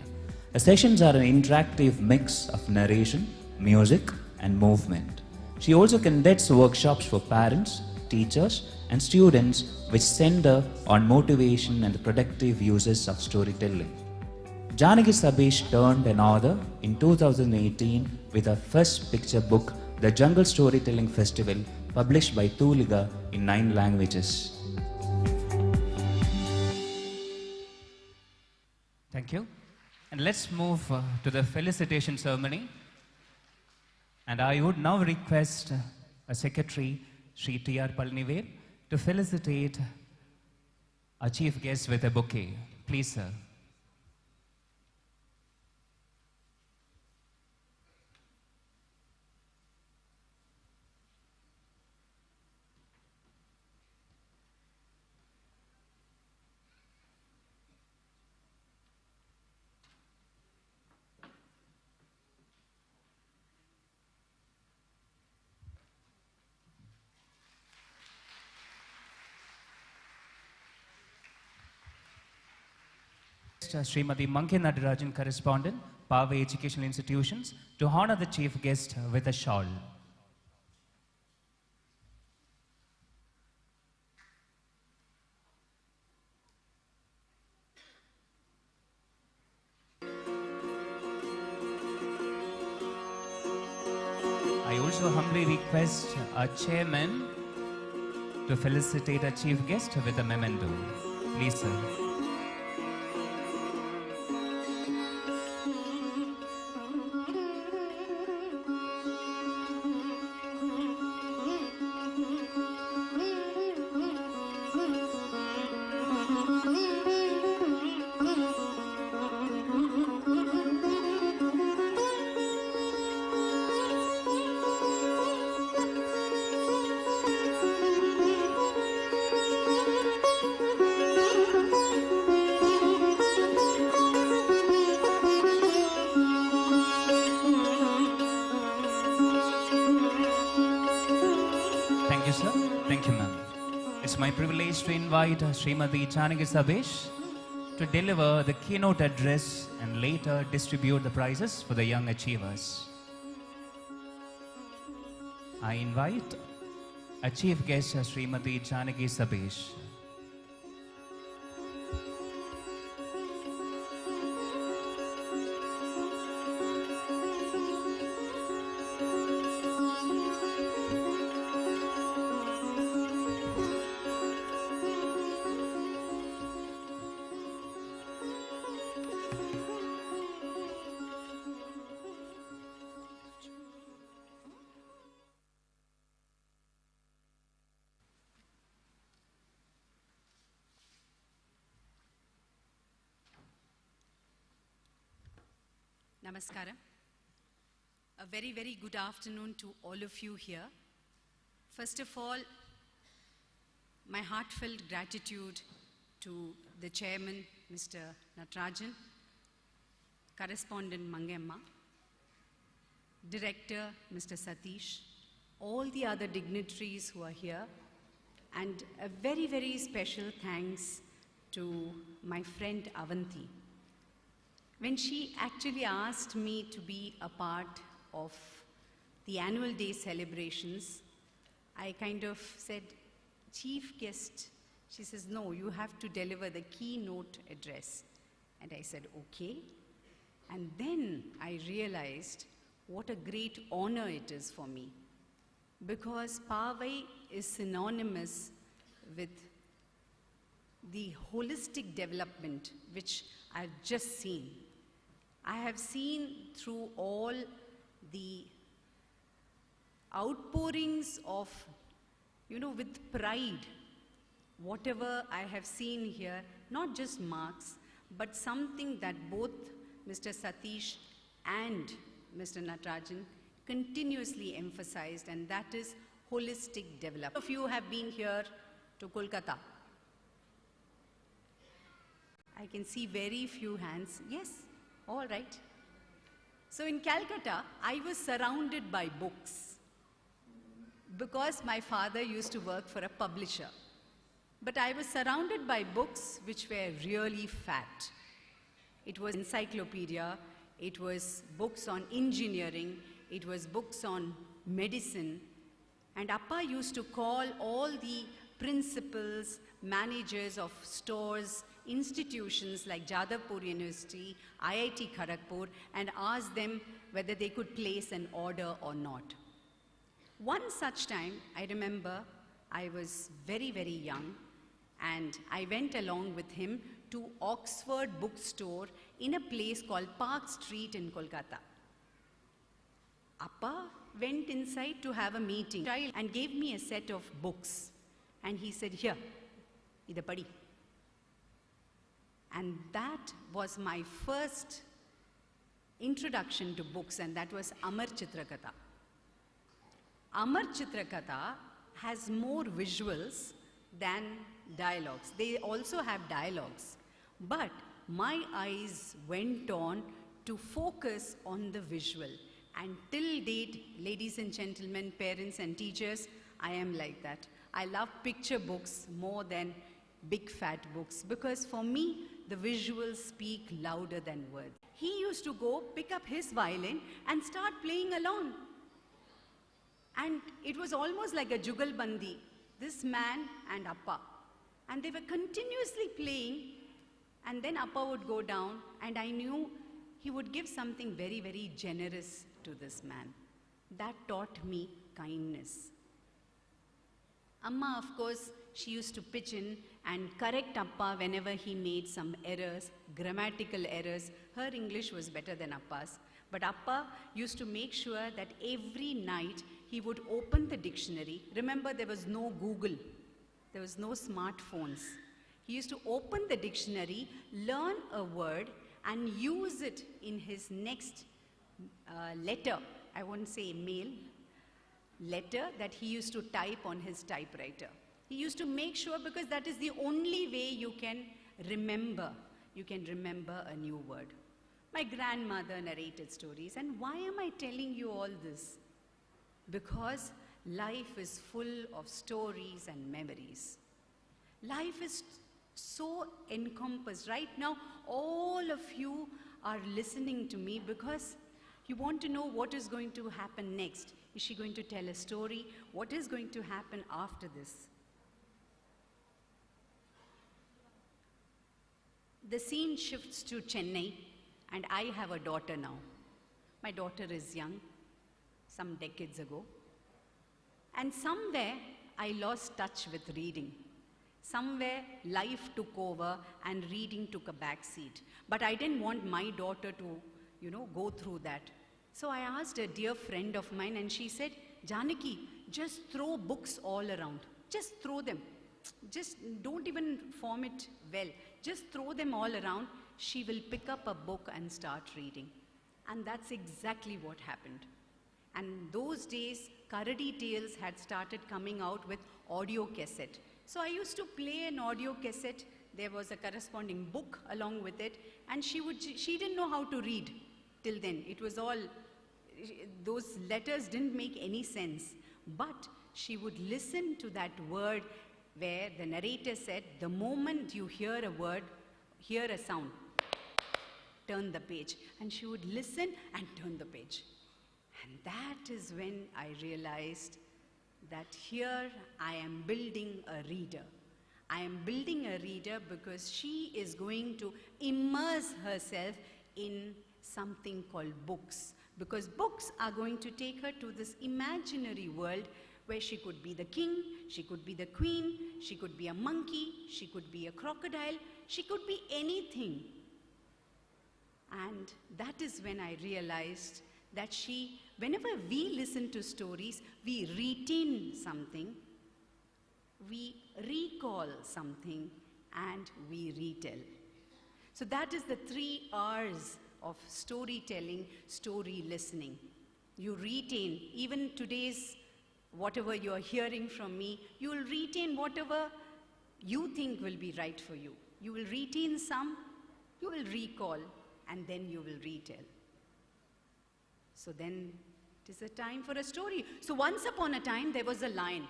Her sessions are an interactive mix of narration, music, and movement. She also conducts workshops for parents, teachers, and students which center on motivation and the productive uses of storytelling. Janaki Sabesh turned an author in 2018 with her first picture book, The Jungle Storytelling Festival, published by Tuliga in 9 languages. Thank you. And let's move to the felicitation ceremony. And I would now request a secretary, Sri T.R. Palnivel, to felicitate our chief guest with a bouquet. Please, sir. Srimati Manki Nadarajan, correspondent, Pave Educational Institutions, to honor the chief guest with a shawl. I also humbly request our chairman to felicitate our chief guest with a memento. Please, sir. To invite Srimati Janaki Sabesh to deliver the keynote address and later distribute the prizes for the young achievers. I invite a chief guest, Srimati Janaki Sabesh. Namaskaram. A very, very good afternoon to all of you here. First of all, my heartfelt gratitude to the chairman, Mr. Natarajan, correspondent Mangemma, director, Mr. Satish, all the other dignitaries who are here, and a very, very special thanks to my friend Avanti. When she actually asked me to be a part of the annual day celebrations, I kind of said, chief guest. She says, no, you have to deliver the keynote address. And I said, okay. And then I realized what a great honor it is for me, because Pavai is synonymous with the holistic development which I've just seen. I have seen through all the outpourings of, with pride, whatever I have seen here, not just marks, but something that both Mr. Satish and Mr. Natarajan continuously emphasized, and that is holistic development. Some of you have been here to Kolkata. I can see very few hands. Yes, all right. So in Calcutta, I was surrounded by books because my father used to work for a publisher. But I was surrounded by books which were really fat. It was encyclopedia, it was books on engineering, it was books on medicine. And Appa used to call all the principals, managers of stores, institutions like Jadavpur University, IIT Kharagpur, and ask them whether they could place an order or not. One such time, I remember I was very, very young, and I went along with him to Oxford bookstore in a place called Park Street in Kolkata. Appa went inside to have a meeting and gave me a set of books. And he said, here, ida padi. And that was my first introduction to books, and that was Amar Chitrakatha. Amar Chitrakatha has more visuals than dialogues. They also have dialogues. But my eyes went on to focus on the visual. And till date, ladies and gentlemen, parents and teachers, I am like that. I love picture books more than big fat books, because for me, the visuals speak louder than words. He used to go pick up his violin and start playing along. And it was almost like a jugalbandi, this man and Appa. And they were continuously playing, and then Appa would go down, and I knew he would give something very, very generous to this man. That taught me kindness. Amma, of course, she used to pitch in and correct Appa whenever he made some errors, grammatical errors. Her English was better than Appa's. But Appa used to make sure that every night he would open the dictionary. Remember, there was no Google. There was no smartphones. He used to open the dictionary, learn a word, and use it in his next letter. I won't say mail. Letter that he used to type on his typewriter. He used to make sure, because that is the only way you can remember. You can remember a new word. My grandmother narrated stories. And why am I telling you all this? Because life is full of stories and memories. Life is so encompassed. Right now, all of you are listening to me because you want to know what is going to happen next. Is she going to tell a story? What is going to happen after this? The scene shifts to Chennai, and I have a daughter now. My daughter is young, some decades ago. And somewhere I lost touch with reading. Somewhere life took over and reading took a back seat. But I didn't want my daughter to, go through that. So I asked a dear friend of mine, and she said, Janaki, just throw books all around. Just throw them. Just don't even form it well. Just throw them all around. She will pick up a book and start reading. And that's exactly what happened. And those days, Karadi Tales had started coming out with audio cassette. So I used to play an audio cassette. There was a corresponding book along with it. And she didn't know how to read till then. It was all, those letters didn't make any sense. But she would listen to that word where the narrator said, the moment you hear a word, hear a sound, turn the page. And she would listen and turn the page. And that is when I realized that here I am building a reader. I am building a reader because she is going to immerse herself in something called books. Because books are going to take her to this imaginary world where she could be the king, she could be the queen, she could be a monkey, she could be a crocodile, she could be anything. And that is when I realized that whenever we listen to stories, we retain something, we recall something, and we retell. So that is the 3 R's of storytelling, story listening. You retain, even today's, whatever you are hearing from me, you will retain whatever you think will be right for you. You will retain some, you will recall, and then you will retell. So then it is a time for a story. So once upon a time, there was a lion.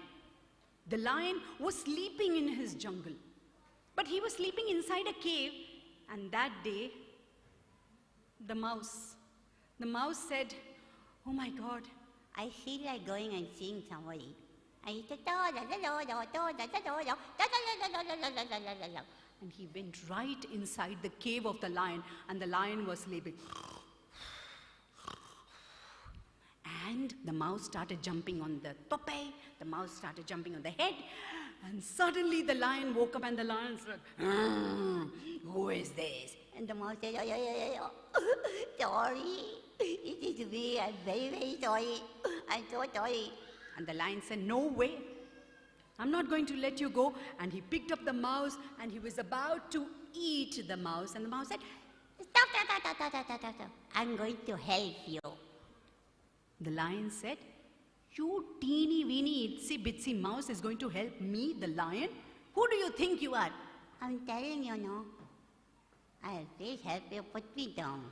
The lion was sleeping in his jungle. But he was sleeping inside a cave. And that day, the mouse said, oh my God, I feel like going and seeing somebody. and he went right inside the cave of the lion, and the lion was sleeping. And the mouse started jumping on the tope, the mouse started jumping on the head, and suddenly the lion woke up and the lion said, who is this? And the mouse said, sorry, it is me, I'm very, very sorry. I'm so sorry. And the lion said, no way, I'm not going to let you go. And he picked up the mouse and he was about to eat the mouse. And the mouse said, Stop. I'm going to help you. The lion said, you teeny weeny itsy bitsy mouse is going to help me, the lion? Who do you think you are? I'm telling you, no. I'll please help you put me down.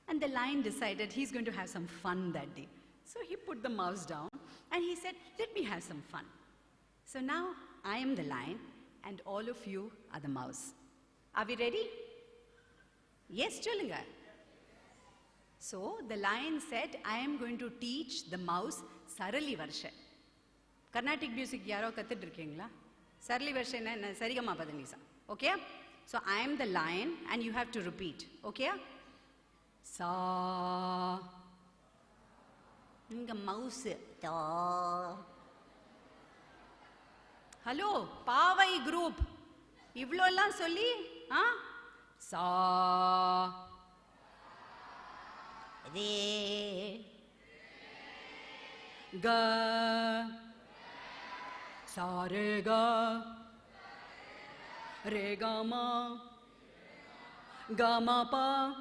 And the lion decided he's going to have some fun that day. So he put the mouse down and he said, let me have some fun. So now I am the lion and all of you are the mouse. Are we ready? Yes, Cholunga. So the lion said, I am going to teach the mouse Sarali Varsha. Carnatic music yaro kathidrikengla. Sarali Varsha na sarigama padanisa. Okay? So I am the lion and you have to repeat. Okay? Sa. Inga mouse. Da. Hello, Pavai group. Ivlo ellam solli? Sa. Re. Ga. Sa re ga. Re ga ma. Ga ma pa.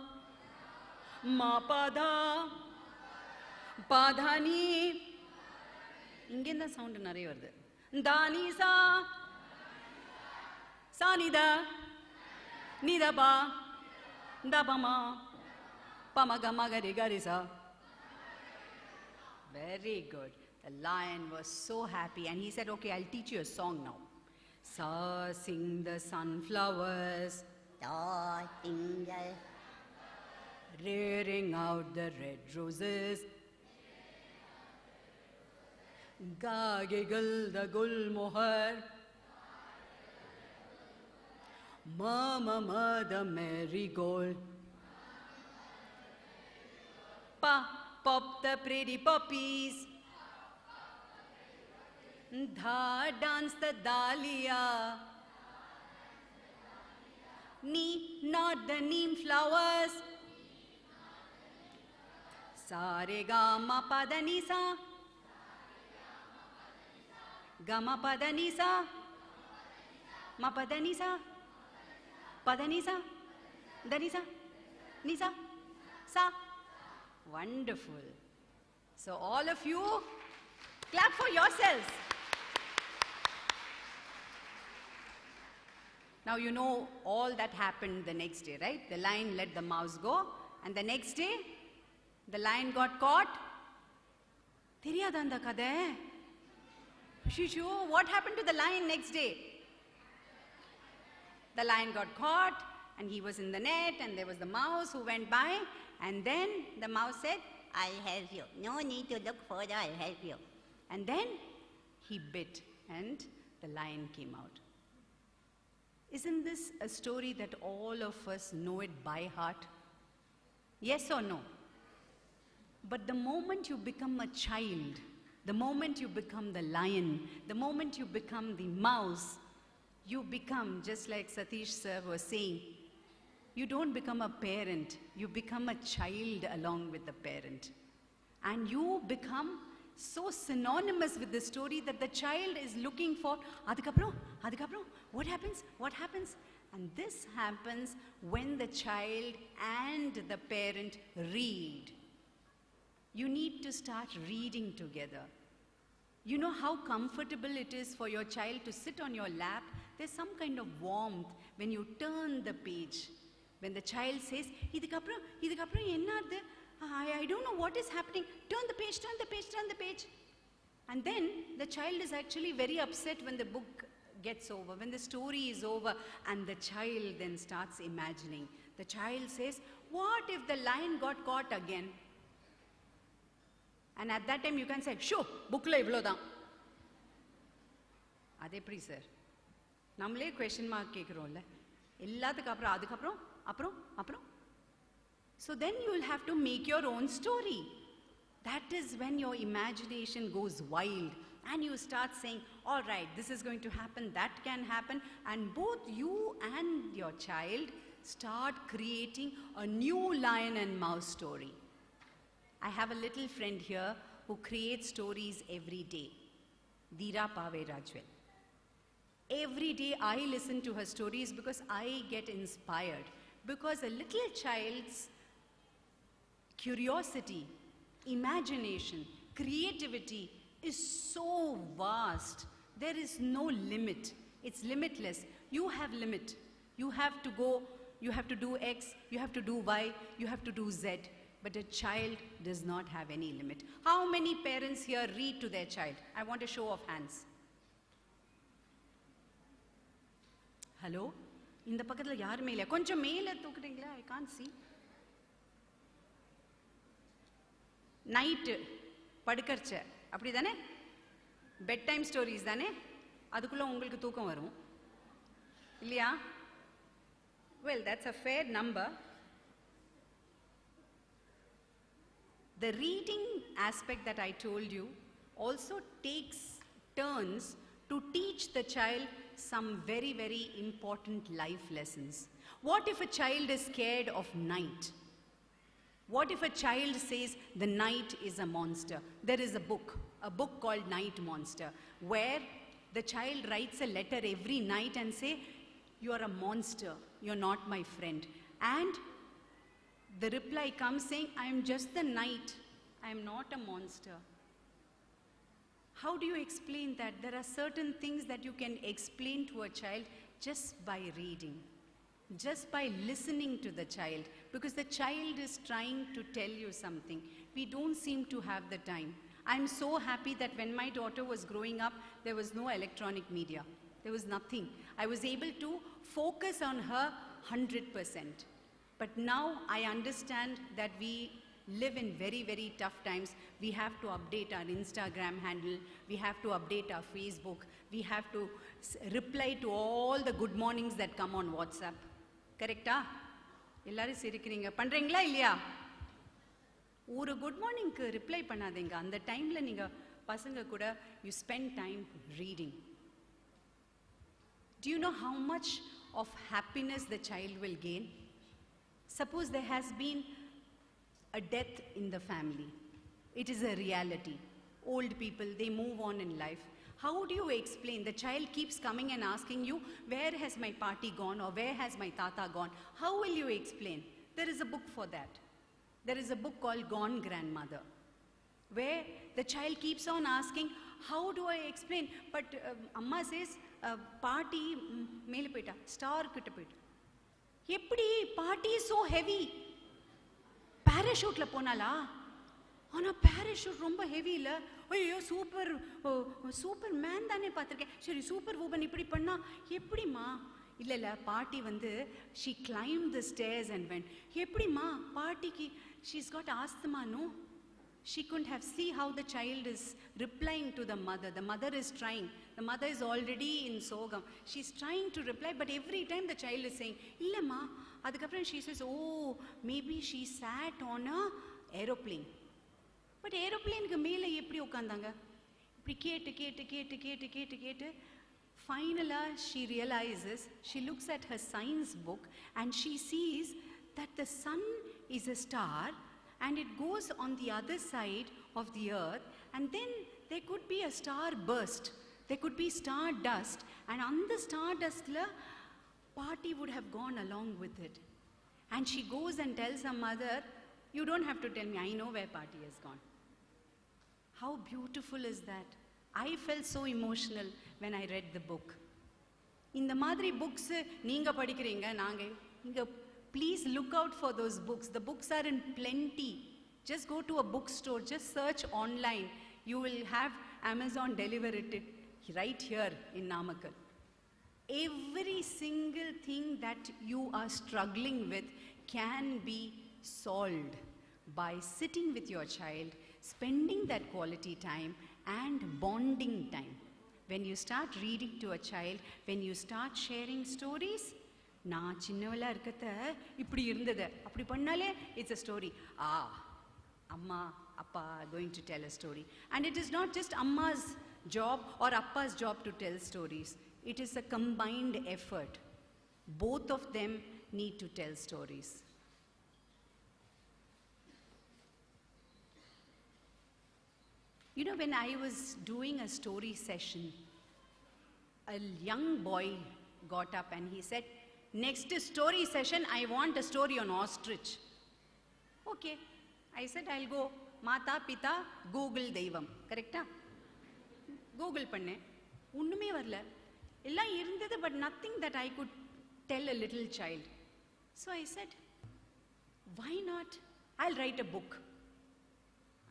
Ma pa da. Pa dha ni. Inge sound nare varudhu. Da ni sa. Sa ni da. Ni da ba. Da ba ma. Pa ma ga ma ga re ga re sa. Very good. The lion was so happy and he said, okay, I'll teach you a song now. Sa sing the sunflowers. Da sing the. Rearing out the red roses. Ga giggle the gul mohar. Ma ma ma the marigold. Pa pop the pretty poppies. Dha dance the dahlia. Ni nod the neem flowers. Sa re ga ma pa da ni sa. Ga ma pa da ni sa. Ma pa da ni sa. Pa da ni sa. Da ni sa. Ni sa. Sa. Wonderful. So all of you, clap for yourselves. Now you know all that happened the next day, right? The lion let the mouse go, and the next day, the lion got caught. Theriyada andha kadai? Shishu, what happened to the lion next day? The lion got caught, and he was in the net, and there was the mouse who went by, and then the mouse said, I'll help you. No need to look further, I'll help you. and then he bit, and the lion came out. Isn't this a story that all of us know it by heart? Yes or no? But the moment you become a child, the moment you become the lion, the moment you become the mouse, you become, just like Satish sir was saying, you don't become a parent, you become a child along with the parent. And you become so synonymous with the story that the child is looking for, adukapro, what happens, what happens? And this happens when the child and the parent read. You need to start reading together. You know how comfortable it is for your child to sit on your lap? There's some kind of warmth when you turn the page. When the child says, idukapro ennadhu? I don't know what is happening. Turn the page, turn the page, turn the page. And then the child is actually very upset when the book gets over, when the story is over, and the child then starts imagining. The child says, what if the lion got caught again? And at that time you can say, sure, book la ivlo dhaan. Adhe pri sir. Namle question mark kekrolla. Elladhukku apro. So then you will have to make your own story. That is when your imagination goes wild and you start saying, all right, this is going to happen, that can happen, and both you and your child start creating a new lion and mouse story. I have a little friend here who creates stories every day, Dira Pave Rajwell. Every day I listen to her stories because I get inspired, because a little child's curiosity, imagination, creativity is so vast. There is no limit. It's limitless. You have limit. You have to go, you have to do X, you have to do Y, you have to do Z. But a child does not have any limit. How many parents here read to their child? I want a show of hands. Hello? In the pakkathula yarume illa. Konjam mele thookuringla, I can't see. Night படுக்கறச்ச அப்படிதானே? Bed time stories தானே? அதுக்குள்ள உங்களுக்கு தூக்கம் வரும் இல்லையா? Well, that's a fair number. The reading aspect that I told you also takes turns to teach the child some very, very important life lessons. What if a child is scared of night? What if a child says the night is a monster? There is a book called Night Monster, where the child writes a letter every night and say, you are a monster, you're not my friend. And the reply comes saying, I am just the night, I am not a monster. How do you explain that? There are certain things that you can explain to a child just by reading, just by listening to the child, because the child is trying to tell you something. We don't seem to have the time. I'm so happy that when my daughter was growing up, there was no electronic media. There was nothing. I was able to focus on her 100%. But now I understand that we live in very, very tough times. We have to update our Instagram handle. We have to update our Facebook. We have to reply to all the good mornings that come on WhatsApp. Correcta? எல்லாரும் சிரிக்கிறீங்க. பண்றீங்களா இல்லையா? ஒரு good மார்னிங்க்கு reply பண்ணாதீங்க. அந்த டைம்ல நீங்க பசங்க கூட you spend time reading. Do you know how much of happiness the child will gain? Suppose there has been a death in the family. It is a reality. Old people, they move on in life. How do you explain? The child keeps coming and asking you, where has my party gone or where has my tata gone? How will you explain? There is a book for that. There is a book called Gone Grandmother, where the child keeps on asking, how do I explain? But Amma says, party mele poita, star kitta poita. Eppadi, party is so heavy. Parachute la ponala. ஆனா parachute ரொம்ப heavy இல்ல. ஐயோ super man தானே பார்த்திருக்கேன். சரி super Woman இப்படி பண்ணா எப்படிமா? இல்ல பாட்டி வந்து she climbed the stairs and went. எப்படிமா பாட்டிக்கு she's got asthma, no? She couldn't have see how the child is replying to the mother. The mother is trying. The mother is already in sogam. She's trying to reply, but every time the child is saying, இல்லம்மா. அதுக்கப்புறம் she says, oh, maybe she sat on a aeroplane. But aeroplane மேலே எப்படி உட்கார்ந்தாங்க? இப்படி கேட்டு finally she realizes, she looks at her science book and she sees that the sun is a star and it goes on the other side of the earth, and then there could be a star burst, there could be star dust, and on the star dust la party would have gone along with it. And she goes and tells her mother, you don't have to tell me, I know where party has gone. How beautiful is that? I felt so emotional when I read the book. இந்த மாதிரி books நீங்க படிக்கிறீங்க, நாங்க இங்க please look out for those books. The books are in plenty. Just go to a bookstore, just search online. You will have Amazon deliver it right here in Namakkal. Every single thing that you are struggling with can be solved by sitting with your child, spending that quality time and bonding time. When you start reading to a child, when you start sharing stories, நான் சின்னவளா இருக்கத இப்படி இருந்தது அப்படி பண்ணாலே it's a story. Amma, Appa are going to tell a story. And it is not just Amma's job or Appa's job to tell stories. It is a combined effort. Both of them need to tell stories. You know, when I was doing a story session, a young boy got up and he said, next story session, I want a story on ostrich. Okay. I said, I'll go Mata, Pita, Google Devam. Correct? Google panne. Unnume varla. Ella irundhathu, but nothing that I could tell a little child. So I said, why not? I'll write a book.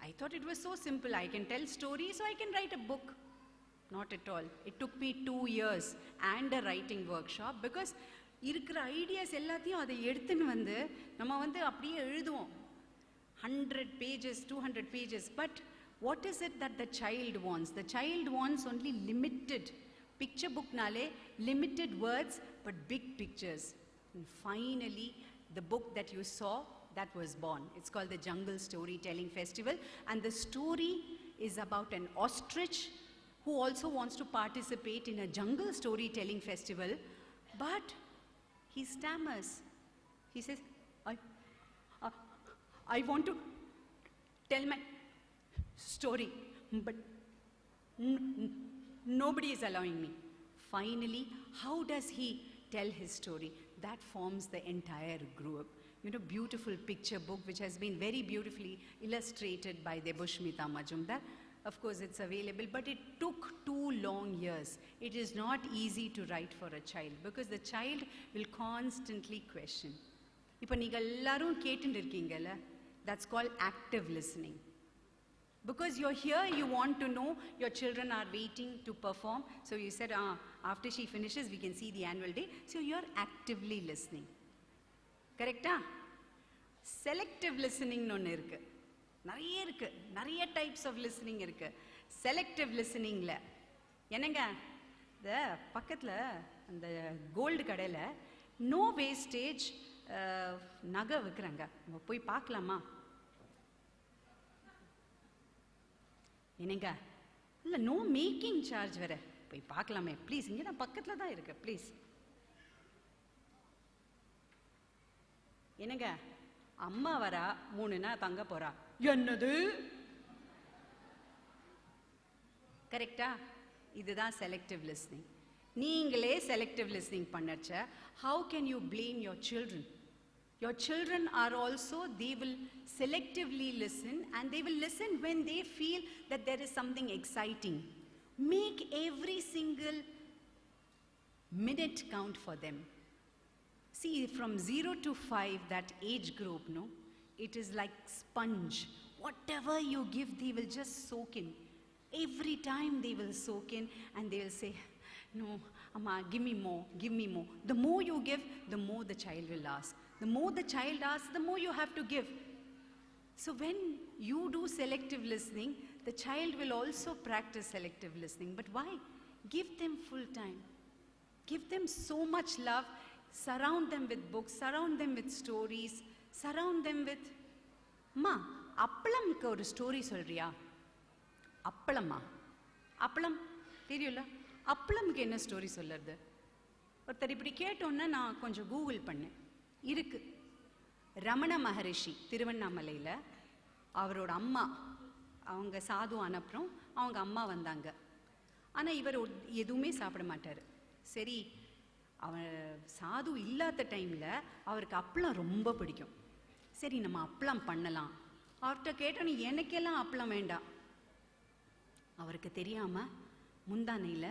I thought it was so simple. I can tell stories, so I can write a book. Not at all. It took me 2 years and a writing workshop, because இருக்கிற ideas எல்லாத்தையும் அதை எடுத்துன்னு வந்து நம்ம வந்து அப்படியே எழுதுவோம். 100 pages, 200 pages. But what is it that the child wants? The child wants only limited. Picture book nale, limited words, but big pictures. And finally, the book that you saw, that was born. It's called the Jungle Storytelling Festival. And the story is about an ostrich who also wants to participate in a jungle storytelling festival. But he stammers. He says, I want to tell my story, but nobody is allowing me. Finally, how does he tell his story? That forms the entire group. You know, beautiful picture book which has been very beautifully illustrated by Debushmita Majumdar. Of course, it's available, but it took 2 long years. It is not easy to write for a child, because the child will constantly question. இப்போ நீங்க எல்லாரும் கேட்டுட்டு இருக்கீங்கல்ல, that's called active listening. Because you're here, you want to know, your children are waiting to perform. So you said, after she finishes, we can see the annual day. So you're actively listening. Correct? Selective listening no irukku. நிறைய இருக்கு, நிறைய types of listening இருக்கு. Selective லிசனிங்ல என்னங்க, இந்த பக்கத்தில் அந்த gold கடையில் no wastage நகை விற்கிறாங்க, போய் பார்க்கலாமா? என்னங்க, இல்லை நோ மேக்கிங் சார்ஜ் வேற, போய் பார்க்கலாமே ப்ளீஸ், இங்கே தான் பக்கத்தில் தான் இருக்கு ப்ளீஸ். என்னங்க, அம்மா வரா 3 நாள் தங்க போறா. என்னது? கரெக்டா? இதுதான் செலக்டிவ் லிஸ்னிங். நீங்களே செலக்டிவ் லிஸ்னிங் பண்ணச்ச how can you blame your children? Your children are also, they will selectively listen, and they will listen when they feel that there is something exciting. Make every single minute count for them. See, from 0 to 5, that age group, no, it is like sponge. Whatever you give, they will just soak in. Every time they will soak in, and they will say, no, Amma, give me more, give me more. The more you give, the more the child will ask. The more the child asks, the more you have to give. So when you do selective listening, the child will also practice selective listening. But why? Give them full time. Give them so much love. Surround them with books, surround them with stories, surround them with, Ma, appalamku oru story solriya? Appalama. Appalam, theriyula? Appalamku enna story sollardu? ஒருத்தர் இப்படி கேட்டோன்னா நான் கொஞ்சம் Google பண்ணேன். இருக்கு. ரமண மகரிஷி திருவண்ணாமலையில் அவரோட அம்மா, அவங்க சாது ஆனப்புறம் அவங்க அம்மா வந்தாங்க. ஆனால் இவர் எதுவுமே சாப்பிட மாட்டார். சரி, அவன் சாது இல்லாத டைமில் அவருக்கு அப்பளம் ரொம்ப பிடிக்கும். சரி, நம்ம அப்பளம் பண்ணலாம். அவர்கிட்ட கேட்டோன்னு எனக்கெல்லாம் அப்பளம் வேண்டாம். அவருக்கு தெரியாமல் முந்தானையில்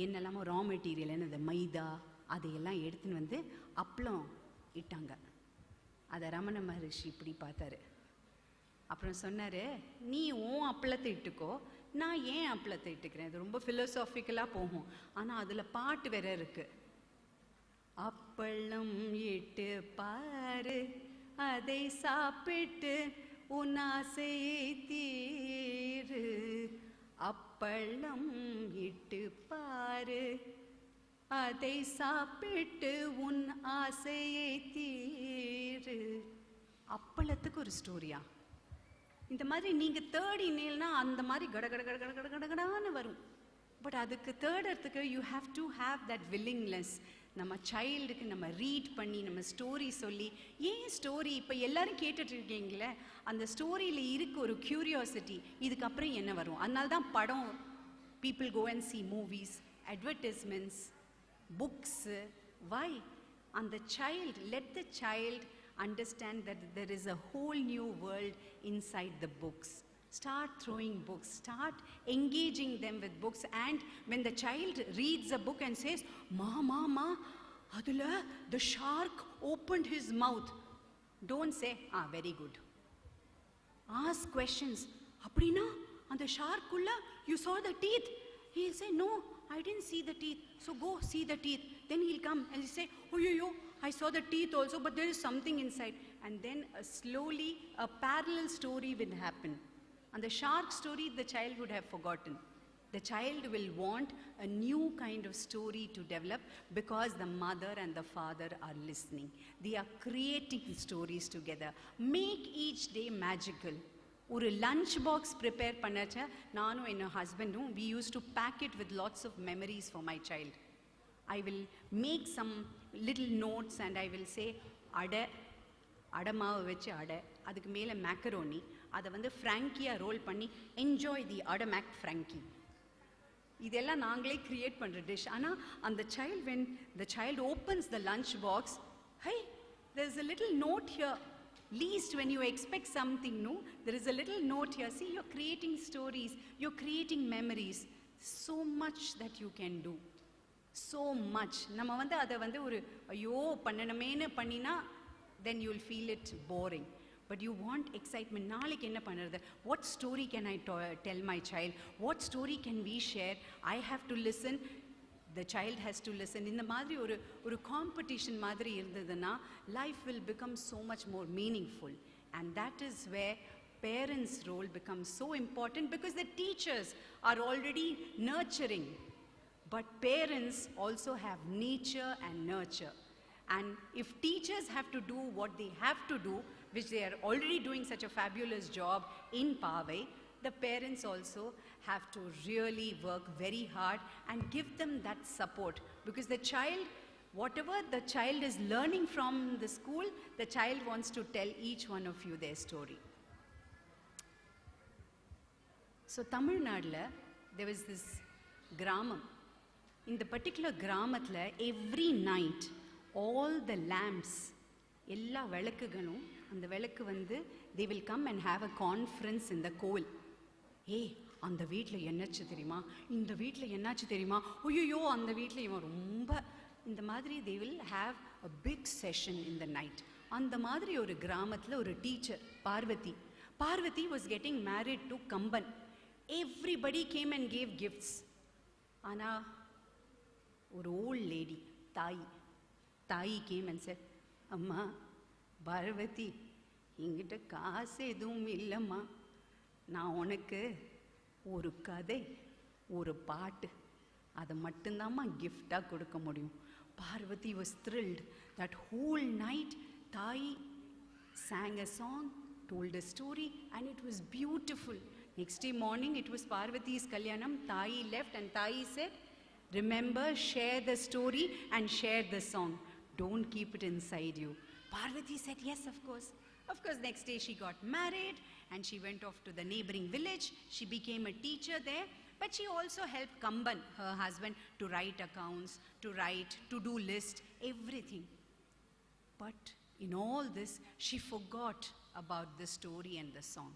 என்னெல்லாமோ ரா மெட்டீரியல், என்னது மைதா, அதையெல்லாம் எடுத்துன்னு வந்து அப்பளம் இட்டாங்க. அதை ரமண மகரிஷி இப்படி பார்த்தாரு. அப்புறம் சொன்னார், நீ உன் அப்பளத்தை இட்டுக்கோ, நான் ஏன் அப்பளத்தை இட்டுக்கிறேன். இது ரொம்ப ஃபிலோசாஃபிக்கலாக போகும். ஆனால் அதில் பாட்டு வேற இருக்கு. அப்பளம் இட்டு பாரு, அதை சாப்பிட்டு உன் ஆசையை தீரு. அப்பளம் இட்டு பாரு, அதை சாப்பிட்டு உன் ஆசையை தீரு. அப்பளத்துக்கு ஒரு ஸ்டோரியா? இந்த மாதிரி நீங்க தேடினீங்கன்னா அந்த மாதிரி கட கட கட கட கட கடகடான்னு வரும். பட் அதுக்கு தேடுறதுக்கு you have to have that willingness. நம்ம சைல்டுக்கு நம்ம ரீட் பண்ணி நம்ம ஸ்டோரி சொல்லி, ஏன் ஸ்டோரி இப்போ எல்லாரும் கேட்டுட்டு இருக்கீங்களே, அந்த ஸ்டோரியில் இருக்கு ஒரு கியூரியாசிட்டி, இதுக்கப்புறம் என்ன வரும். அதனால தான் படம், people go and see movies, advertisements, books. Why? அந்த child, let the child understand that there is a whole new world inside the books. Start throwing books, start engaging them with books. And when the child reads a book and says, ma ma ma, adula the shark opened his mouth, don't say, ah, very good. Ask questions. Appadina and the shark kulla you saw the teeth? He'll say, no, I didn't see the teeth. So go see the teeth. Then he'll come and he'll say, oh yo, I saw the teeth also, but there is something inside. And then slowly a parallel story will happen. And the shark story the child would have forgotten. The child will want a new kind of story to develop because the mother and the father are listening. They are creating stories together. Make each day magical. ஒரு lunch box prepare பண்ணச்ச நானும் என் ஹஸ்பண்டும் we used to pack it with lots of memories for my child. I will make some little notes and I will say, அடை மாவு வச்சு அடை, அதுக்கு மேலே macaroni, அதை வந்து ஃப்ராங்கியாக ரோல் பண்ணி என்ஜாய் தி அடமேக் ஃப்ராங்கி. இதெல்லாம் நாங்களே கிரியேட் பண்ணுற டிஷ். ஆனால் அந்த child, when the child opens the lunch box, hey, there is a little note here. Least when you expect something new, there is a little note here. See, you're creating stories, you're creating memories. So much that you can do. So much. நம்ம வந்து அதை வந்து ஒரு ஐயோ பண்ணணுமேனு பண்ணினா then you'll feel it boring. But you want excitement. நாளைக்கு என்ன பண்ணுறது? What story can I tell my child? What story can we share? I have to listen. The child has to listen. இந்த மாதிரி ஒரு காம்படிஷன் மாதிரி இருந்ததுன்னா life will become so much more meaningful. And that is where parents' role becomes so important, because the teachers are already nurturing. But parents also have nature and nurture. And if teachers have to do what they have to do, which they are already doing such a fabulous job in Pavai, the parents also have to really work very hard and give them that support. Because the child, whatever the child is learning from the school, the child wants to tell each one of you their story. So Tamil Nadu, there was this Gramam. In the particular Gramathla, every night, all the lamps எல்லா விளக்குகளும் அந்த விளக்கு வந்து they will come and have a conference in the கோவில். ஏய் அந்த வீட்டில் என்னாச்சு தெரியுமா, இந்த வீட்டில் என்னாச்சு தெரியுமா, ஐயோ அந்த வீட்டில் இவன் ரொம்ப இந்த மாதிரி they will have a big session in the night. அந்த மாதிரி ஒரு கிராமத்தில் ஒரு teacher Parvathi was getting married to Kamban. Everybody came and gave gifts. ஆனால் ஒரு old lady தாய் came and said, அம்மா பார்வதி என்கிட்ட காசு எதுவும் இல்லைம்மா, நான் உனக்கு ஒரு கதை ஒரு பாட்டு அதை மட்டும்தாம்மா கிஃப்டாக கொடுக்க முடியும். Parvati was thrilled. That whole night தாய் sang a song, told a story, and it was beautiful. Next day morning it was Parvati's Kalyanam. Thai left and Thai said, remember, share the story and share the song. Don't keep it inside you. Parvati said, yes, of course. Of course, next day she got married and she went off to the neighboring village. She became a teacher there. But she also helped Kamban, her husband, to write accounts, to write, to do list, everything. But in all this, she forgot about the story and the song.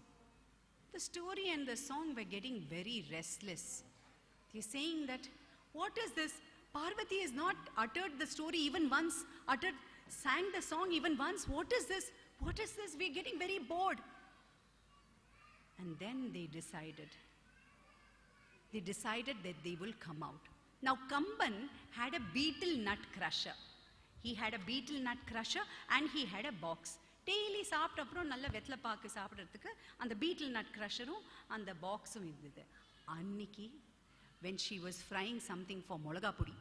The story and the song were getting very restless. They're saying that, what is this? Parvati has not uttered the story even once, sang the song even once. What is this? What is this? We're getting very bored. And then they decided that they will come out. Now, Kamban had a beetle nut crusher. He had a beetle nut crusher and he had a box. Daily சாப்பிட்ட அப்புறம் நல்ல வெத்தலை பாக்கு சாப்பிட்றதுக்கு அந்த பீட்டில் nut க்ரஷரும் அந்த பாக்ஸும் இருந்தது. அன்னைக்கு when she was frying something for மிளகா பொடி,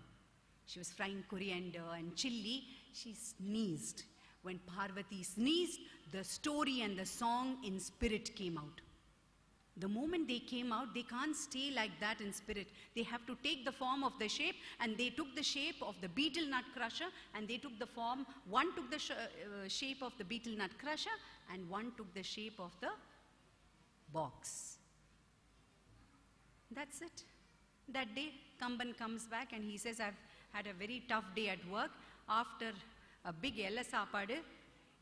she was frying coriander and chilli, she sneezed. When Parvati sneezed, the story and the song in spirit came out. The moment they came out, they can't stay like that in spirit. They have to take the form of the shape, and they took the shape of the beetle nut crusher, and they took the form, one took the shape of the beetle nut crusher, and one took the shape of the box. That's it. That day, Kamban comes back and he says, I've had a very tough day at work. After a big ella saapadu,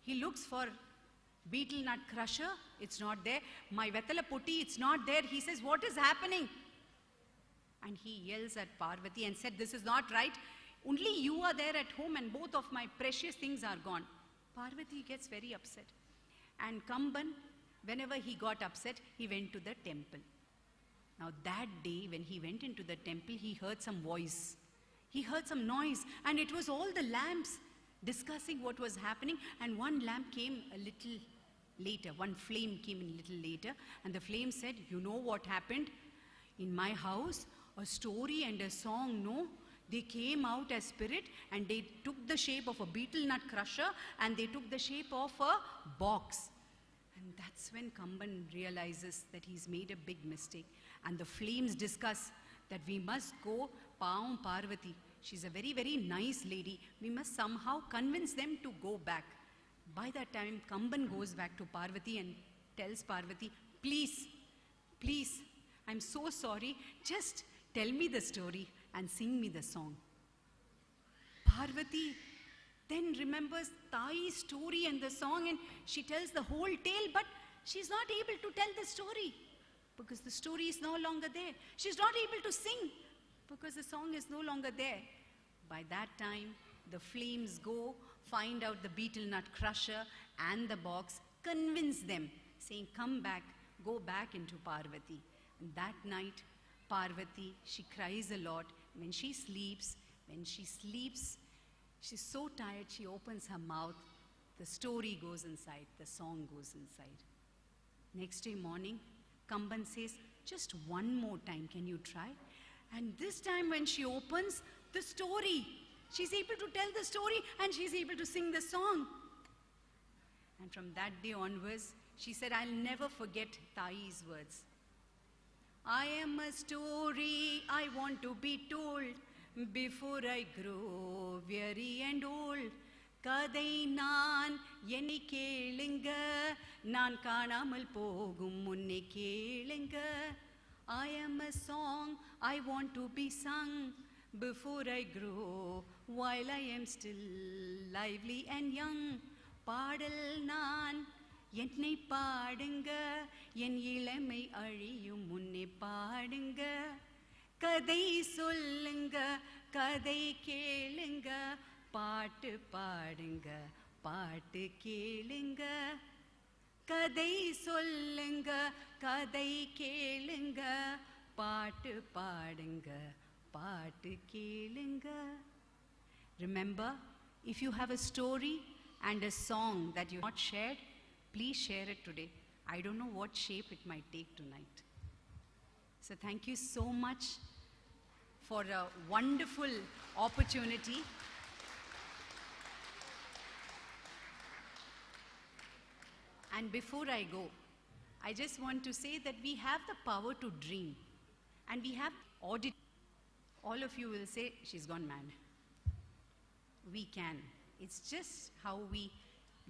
he looks for beetle nut crusher, it's not there. My vetala putti, it's not there. He says, what is happening? And he yells at Parvati and said, this is not right. Only you are there at home and both of my precious things are gone. Parvati gets very upset. And Kamban, whenever he got upset, he went to the temple. Now that day, when he went into the temple, he heard some voice. He heard some noise, and it was all the lamps discussing what was happening, and one lamp came a little later, one flame came in a little later, and the flame said, you know what happened? In my house, a story and a song, no? They came out as spirit, and they took the shape of a beetle nut crusher, and they took the shape of a box. And that's when Kamban realizes that he's made a big mistake. And the flames discuss that we must go, Paum Parvati, she's a very, very nice lady. We must somehow convince them to go back. By that time, Kamban goes back to Parvati and tells Parvati, please, I'm so sorry. Just tell me the story and sing me the song. Parvati then remembers Tai's story and the song, and she tells the whole tale, but she's not able to tell the story because the story is no longer there. She's not able to sing because the song is no longer there. By that time, the flames go, find out the beetle nut crusher and the box, convince them, saying, come back, go back into Parvati. And that night, Parvati, she cries a lot. When she sleeps, she's so tired, she opens her mouth, the story goes inside, the song goes inside. Next day morning, Kamban says, just one more time, can you try? And this time when she opens the story, she's able to tell the story and she's able to sing the song. And from that day onwards, she said, I'll never forget Tai's words. I am a story I want to be told before I grow weary and old. கதை நான் என்னை கேளுங்க, நான் காணாமல் போகும் முன்னே கேளுங்க. I am a song I want to be sung before I grow, while I am still lively and young. பாடல் நான் என்னை பாடுங்க என் இளமை அழியும் முன்னே பாடுங்க கதை சொல்லுங்க கதை கேளுங்க பாட்டு பாடுங்க பாட்டு கேளுங்க கதை சொல்லுங்க கதை கேளுங்க பாட்டு பாடுங்க பாட்டு கேளுங்க. Remember, if you have a story and a song that you have not shared, please share it today. I don't know what shape it might take tonight. So thank you so much for a wonderful opportunity. And before I go, I just want to say that we have the power to dream. And we have audit. All of you will say, she's gone mad. We can. It's just how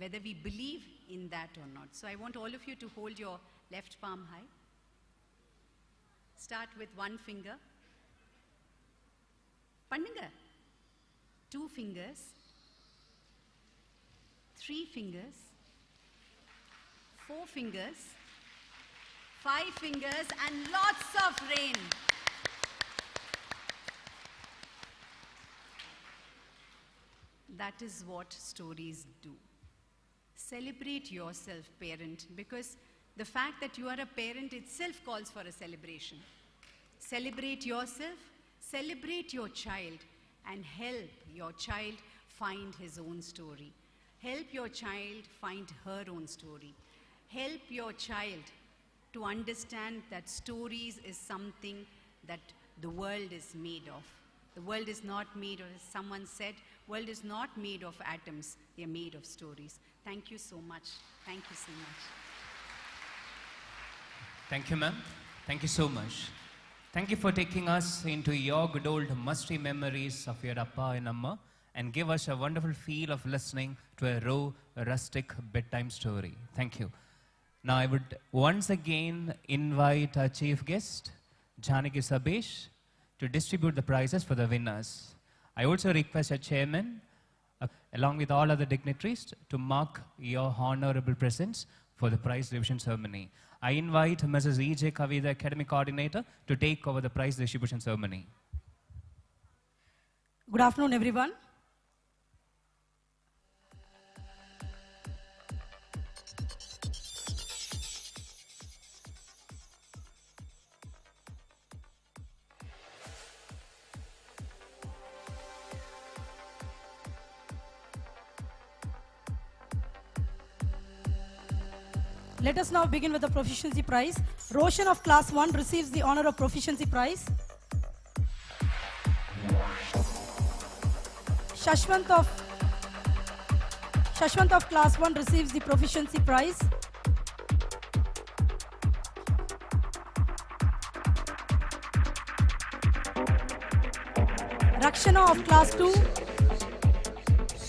whether we believe in that or not. So I want all of you to hold your left palm high. Start with one finger. Pannunga. 2 fingers. 3 fingers. 4 fingers. 5 fingers and lots of rain. That is what stories do. Celebrate yourself, parent, because the fact that you are a parent itself calls for a celebration. Celebrate yourself, celebrate your child, and help your child find his own story. Help your child find her own story. Help your child to understand that stories is something that the world is made of. The world is not made of, as someone said, world is not made of atoms, they are made of stories. Thank you so much. Thank you so much. Thank you, ma'am. Thank you so much. Thank you for taking us into your good old musty memories of your Appa and Amma and give us a wonderful feel of listening to a raw, rustic bedtime story. Thank you. Now I would once again invite our chief guest, Janaki Sabesh, to distribute the prizes for the winners. I also request our chairman, along with all other dignitaries, to mark your honorable presence for the prize distribution ceremony. I invite Mrs. E.J. Kavi, the academic coordinator, to take over the prize distribution ceremony. Good afternoon, everyone. Let us now begin with the Proficiency Prize. Roshan of Class 1 receives the honor of Proficiency Prize. Shashwant of Class 1 receives the Proficiency Prize. Rakshana of Class 2.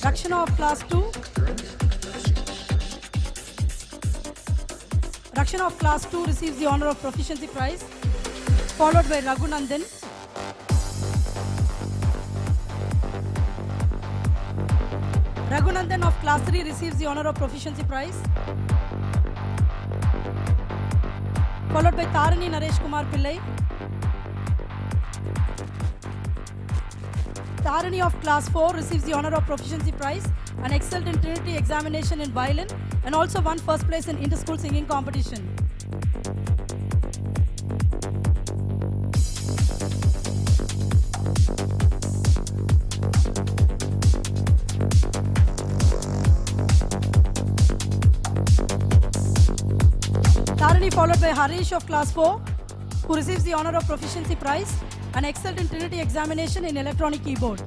Rakshana of Class 2. Rakshana of Class 2 receives the honor of Proficiency Prize, followed by Raghunandan. Raghunandan of Class 3 receives the honor of Proficiency Prize, followed by Tarini Naresh Kumar Pillai. Tarini of Class 4 receives the honor of Proficiency Prize and excelled in Trinity examination in violin and also won first place in inter-school singing competition. Tarini followed by Harish of Class 4, who receives the honor of Proficiency Prize and excelled in Trinity examination in electronic keyboard.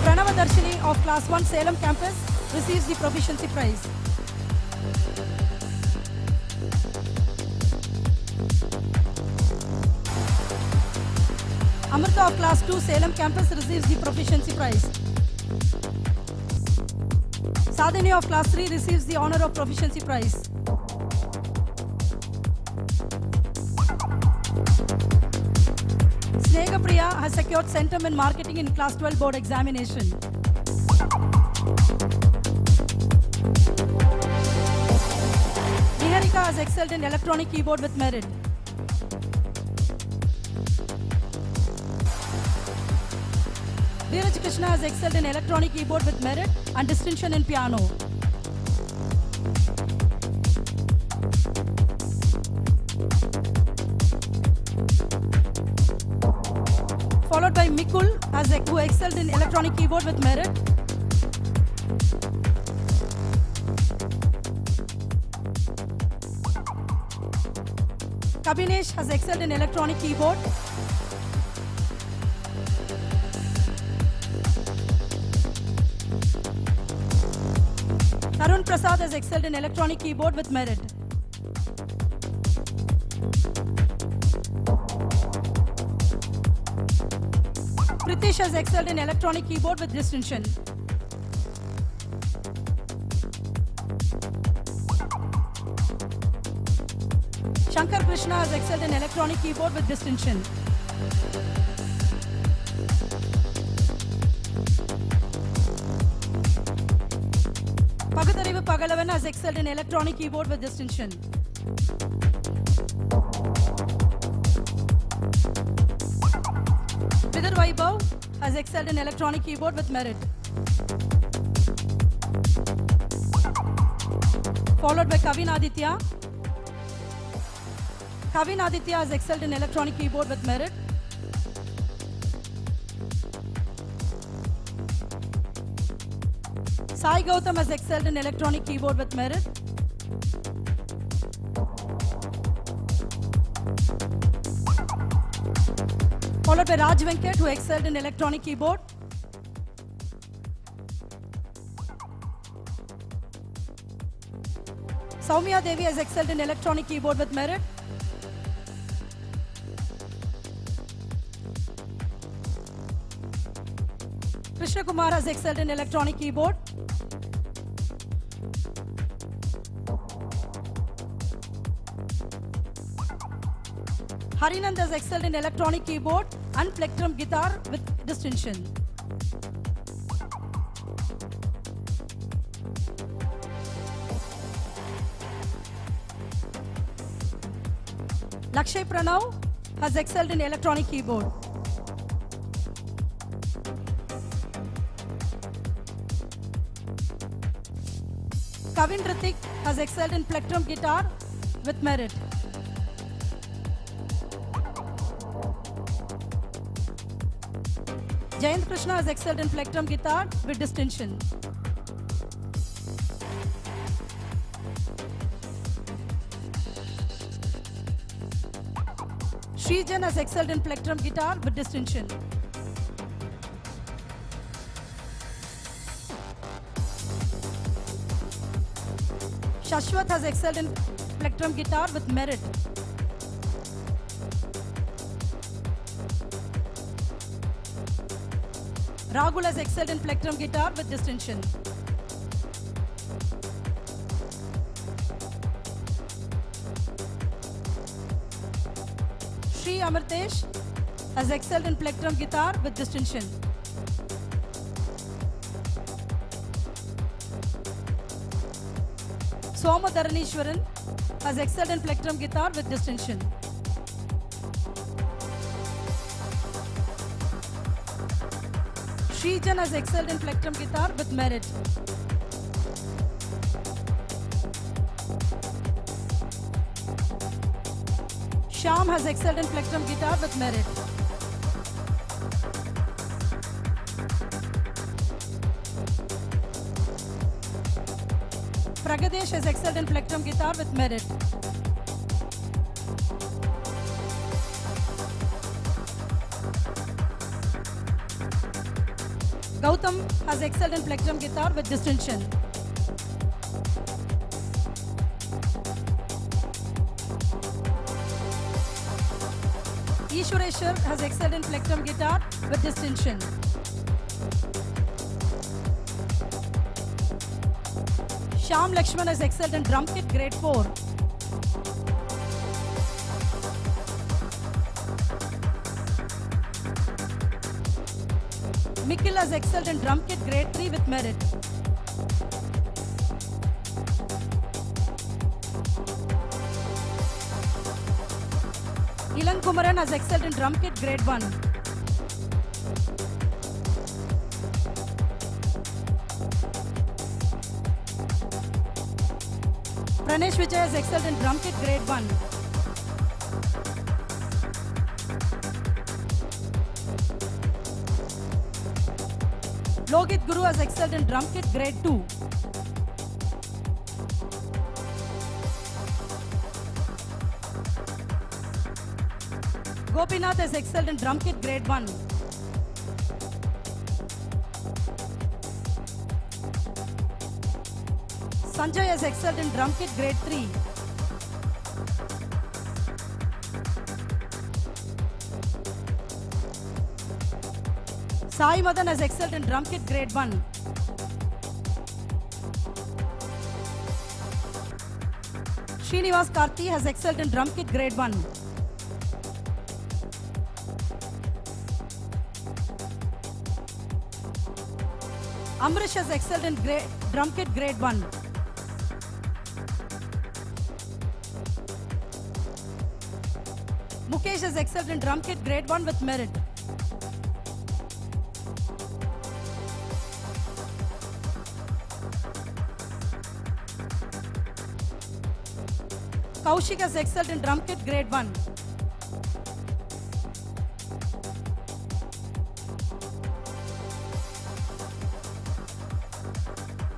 Pranava Darshini of Class 1 Salem campus receives the Proficiency Prize. Amrita of Class 2 Salem campus receives the Proficiency Prize. Sadhini of Class 3 receives the honor of Proficiency Prize. Sneha Priya Priya has secured centum in marketing in class 12 board examination. Niharika has excelled in electronic keyboard with merit. Dheeraj Krishna has excelled in electronic keyboard with merit and distinction in piano. Followed by Mikul, who excelled in electronic keyboard with merit. Kabinesh has excelled in electronic keyboard. Tarun Prasad has excelled in electronic keyboard with merit. Pritish has excelled in electronic keyboard with distinction. Shankar Krishna has excelled in electronic keyboard with distinction. Pagatarivu Pagalavan has excelled in electronic keyboard with distinction. Vidar Vaibhav has excelled in electronic keyboard with merit. Followed by Kavin Aditya. Kavin Aditya has excelled in electronic keyboard with merit. Sai Gautam has excelled in electronic keyboard with merit. Followed by Raj Venkat, who excelled in electronic keyboard. Soumya Devi has excelled in electronic keyboard with merit. Krishna Kumar has excelled in electronic keyboard. Harinand has excelled in electronic keyboard and plectrum guitar with distinction. Lakshay Pranav has excelled in electronic keyboard. Kavin Ritik has excelled in plectrum guitar with merit. Jayant Krishna has excelled in plectrum guitar with distinction. Srijan has excelled in plectrum guitar with distinction. Shashwat has excelled in plectrum guitar with merit. Rahul has excelled in plectrum guitar with distinction. Sri Amartesh has excelled in plectrum guitar with distinction. Soma Dharanishwaran has excelled in plectrum guitar with distinction. Srijan has excelled in plectrum guitar with merit. Shyam has excelled in plectrum guitar with merit. Pragadesh has excelled in plectrum guitar with merit. Gautam has excelled in plectrum guitar with distinction. Ishwareshwar has excelled in plectrum guitar with distinction. Shyam Lakshman has excelled in drum kit grade 4. Mikil has excelled in drum kit grade 3 with merit. Ilan Kumaran has excelled in drum kit grade 1. Pranesh Vijay has excelled in drum kit grade 1. Logit Guru has excelled in drum kit grade 2. Gopinath has excelled in drum kit grade 1. Sanjay has excelled in drum kit grade 3. Sai Madan has excelled in drum kit grade 1. Srinivas Karthi has excelled in drum kit grade 1. Amrish has excelled in drum kit grade 1. Mukesh has excelled in drum kit grade 1 with merit. Kaushik has excelled in drum kit grade 1.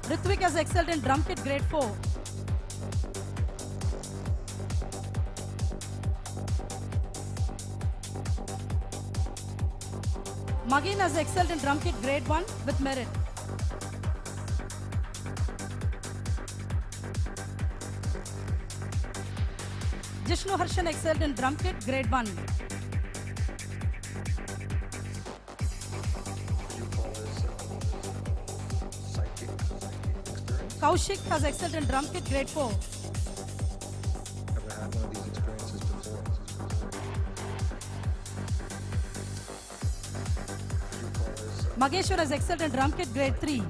Ritvik has excelled in drum kit grade 4. Magin has excelled in drum kit grade 1 with merit. Jishnu Harshan excelled in drum kit grade 1. Kaushik has excelled in drum kit grade 4. Mageshwar has excelled in drum kit grade 3.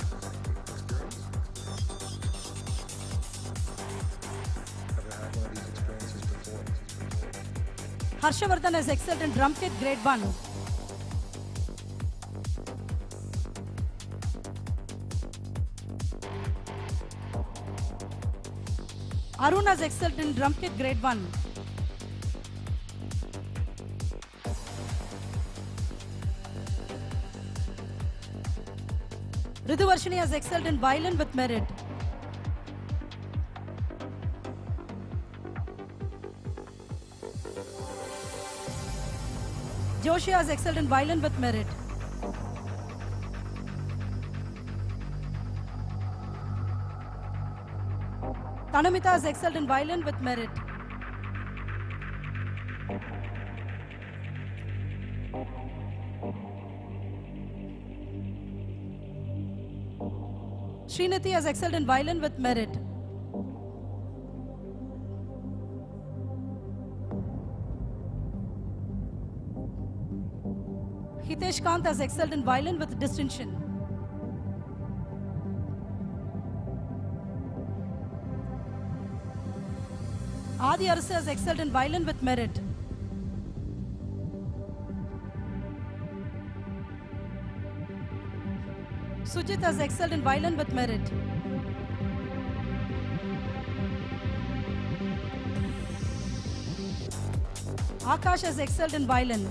Harshavardhan has excelled in drum kit grade 1. Arun has excelled in drum kit grade 1. Riduvarshini has excelled in violin with merit. Joshi has excelled in violin with merit. Tanamita has excelled in violin with merit. Sriniti has excelled in violin with merit. Hitesh Kant has excelled in violin with distinction. Adi Arsa has excelled in violin with merit. Sujit has excelled in violin with merit. Akash has excelled in violin.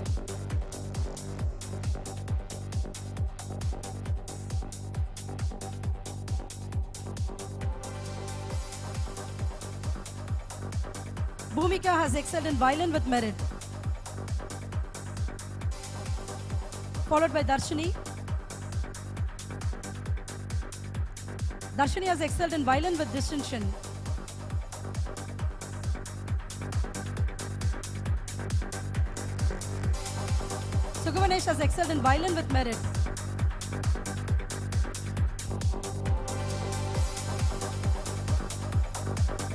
Bhumika has excelled in violin with merit. Followed by Darshini. Darshini has excelled in violin with distinction. Sugavanesh has excelled in violin with merit.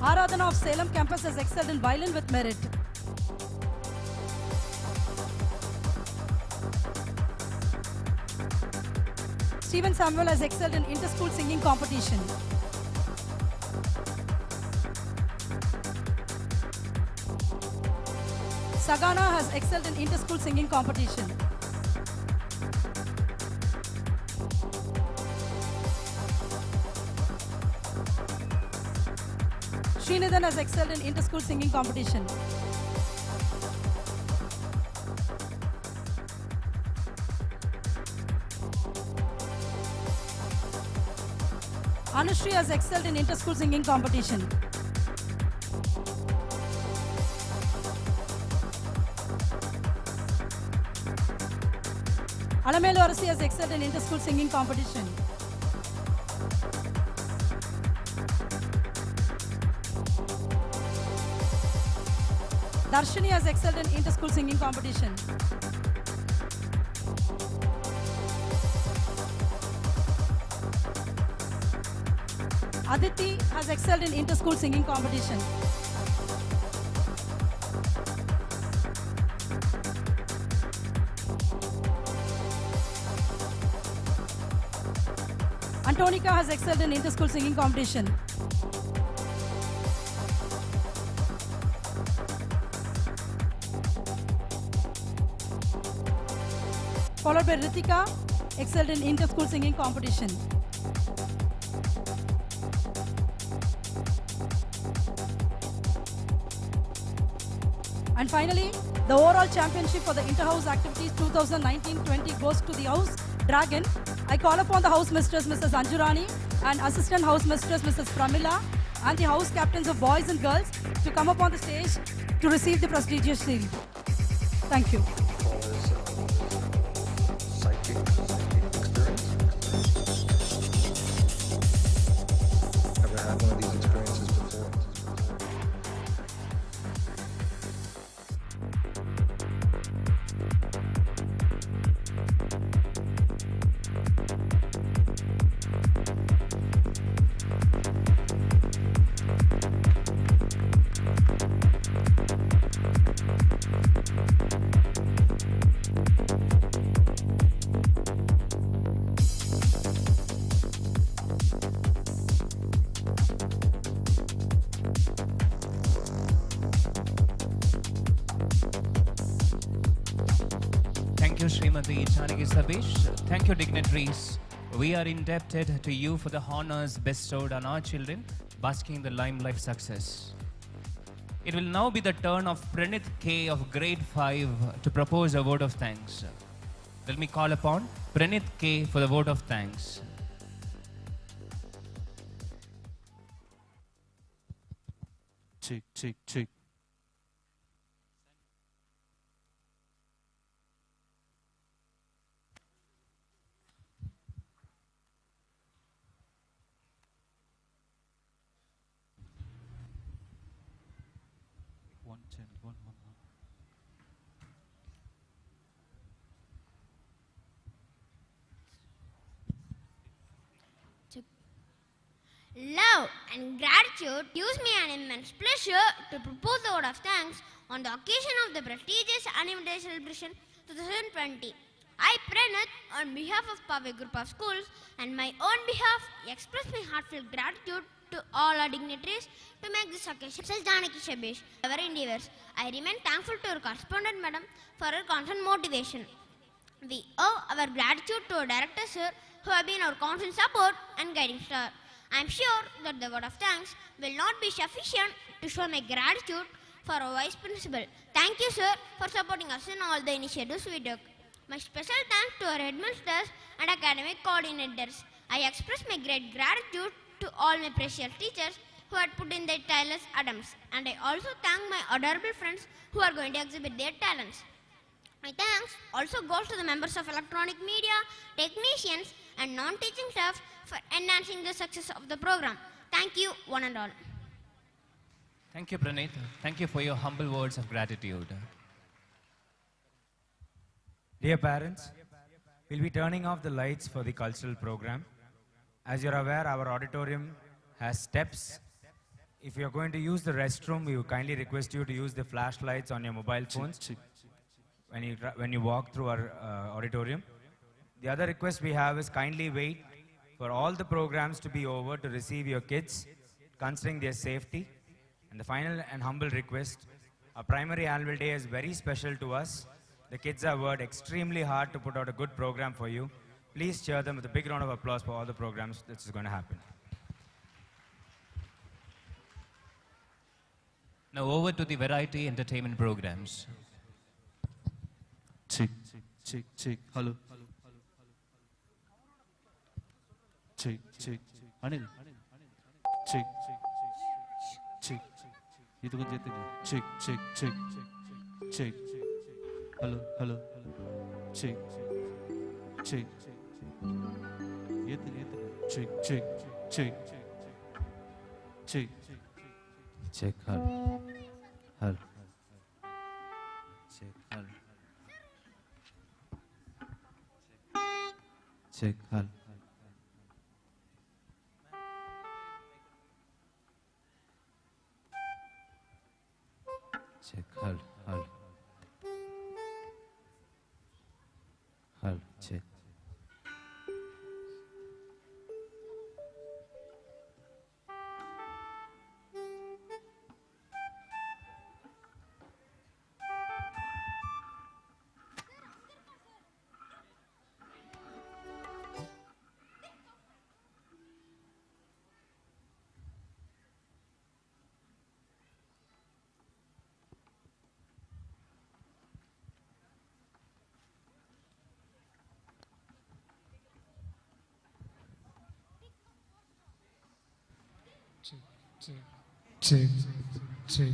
Aradhana of Salem campus has excelled in violin with merit. Stephen Samuel has excelled in inter-school singing competition. Sagana has excelled in inter-school singing competition. Srinidhan has excelled in inter-school singing competition. Anushri has excelled in inter-school singing competition. Alamelu Arasi has excelled in inter-school singing competition. Darshini has excelled in inter-school singing competition. Aditi has excelled in inter-school singing competition. Antonika has excelled in inter-school singing competition. Followed by Ritika, excelled in inter-school singing competition. And finally, the overall championship for the Inter-House Activities 2019-20 goes to the House Dragon. I call upon the House Mistress, Mrs. Anjurani, and Assistant House Mistress, Mrs. Pramila, and the House Captains of Boys and Girls to come up on the stage to receive the prestigious shield. Thank you. Ever had one of these experiences before? Thank you, Srimati Chanaki Sabish. Thank you, dignitaries. We are indebted to you for the honors bestowed on our children, basking in the limelight success. It will now be the turn of Pranith K of grade 5 to propose a vote of thanks. Let me call upon Pranith K for the vote of thanks. Check, check, check. One ten, one, one, one. Love and gratitude gives me an immense pleasure to propose the word of thanks on the occasion of the prestigious anniversary celebration 2020. I, Pranith, on behalf of Pave Group of Schools and my own behalf, express my heartfelt gratitude to all our dignitaries to make this occasion. Mrs. Janaki Shabesh, our endeavors. I remain thankful to our correspondent madam for her constant motivation. We owe our gratitude to our director sir who have been our constant support and guiding star. I am sure that the word of thanks will not be sufficient to show my gratitude for our vice principal. Thank you sir for supporting us in all the initiatives we took. My special thanks to our headmasters and academic coordinators. I express my great gratitude to all my precious teachers who had put in their tireless attempts. And I also thank my adorable friends who are going to exhibit their talents. My thanks also goes to the members of electronic media, technicians and non-teaching staff for enhancing the success of the program. Thank you one and all. Thank you, Pranith. Thank you for your humble words of gratitude. Dear parents, we'll be turning off the lights for the cultural program. As you're aware, our auditorium has steps. If you're going to use the restroom, we would kindly request you to use the flashlights on your mobile phones when you walk through our auditorium. The other request we have is kindly wait for all the programs to be over to receive your kids, considering their safety. And the final and humble request, our primary annual day is very special to us. The kids have worked extremely hard to put out a good program for you. Please cheer them with a big round of applause for all the programs that is going to happen. Now over to the variety entertainment programs. Check, check, check. Hello. Check, check. Anil. Check, check. Itu kan jatuh ni. Check, check, check. Check. Hello, hello. Check, check. Itu ni. Check, check, check. Check. Check, hello. Hello. Check, hello. Check, hello. Check, hello, hello. Hello, check. Check, check.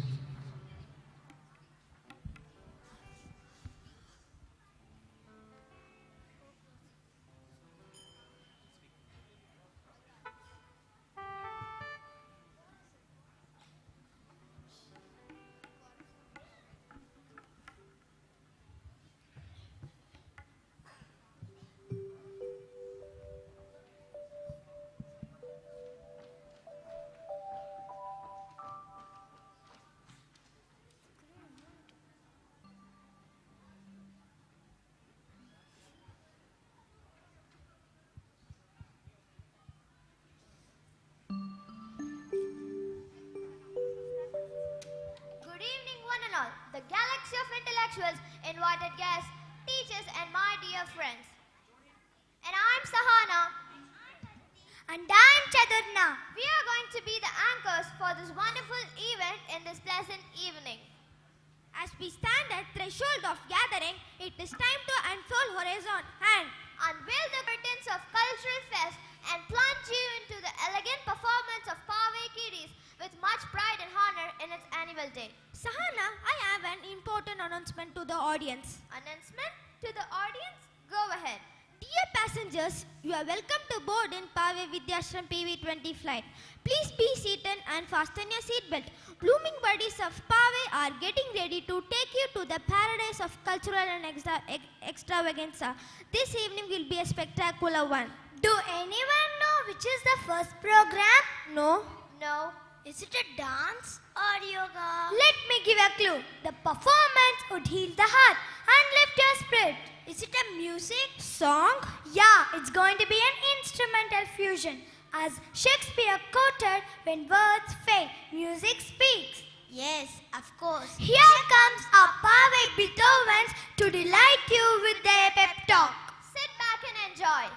Good evening, one and all. The galaxy of intellectuals, invited guests, teachers, and my dear friends. And I'm Sahana. And I'm Chadurna. We are going to be the anchors for this wonderful event in this pleasant evening. As we stand at threshold of gathering, it is time to unfold horizon and unveil the curtains of cultural fest and plunge you into the elegant performance of Pave Kiddies with much pride and honor in its annual day. Sahana, I have an important announcement to the audience. Announcement to the audience? Go ahead. Dear passengers, you are welcome to board in Pave Vidyashram PV20 flight. Please be seated and fasten your seatbelt. Blooming buddies of Pave are getting ready to take you to the paradise of cultural and extravaganza. This evening will be a spectacular one. Do anyone know which is the first program? No. No. Is it a dance or yoga? Let me give a clue. The performance would heal the heart and lift your spirit. Is it a music? Song? Yeah, it's going to be an instrumental fusion. As Shakespeare quoted, when words fail, music speaks. Yes, of course. Here comes our Pave Beethovens to delight you with their pep talk. Sit back and enjoy.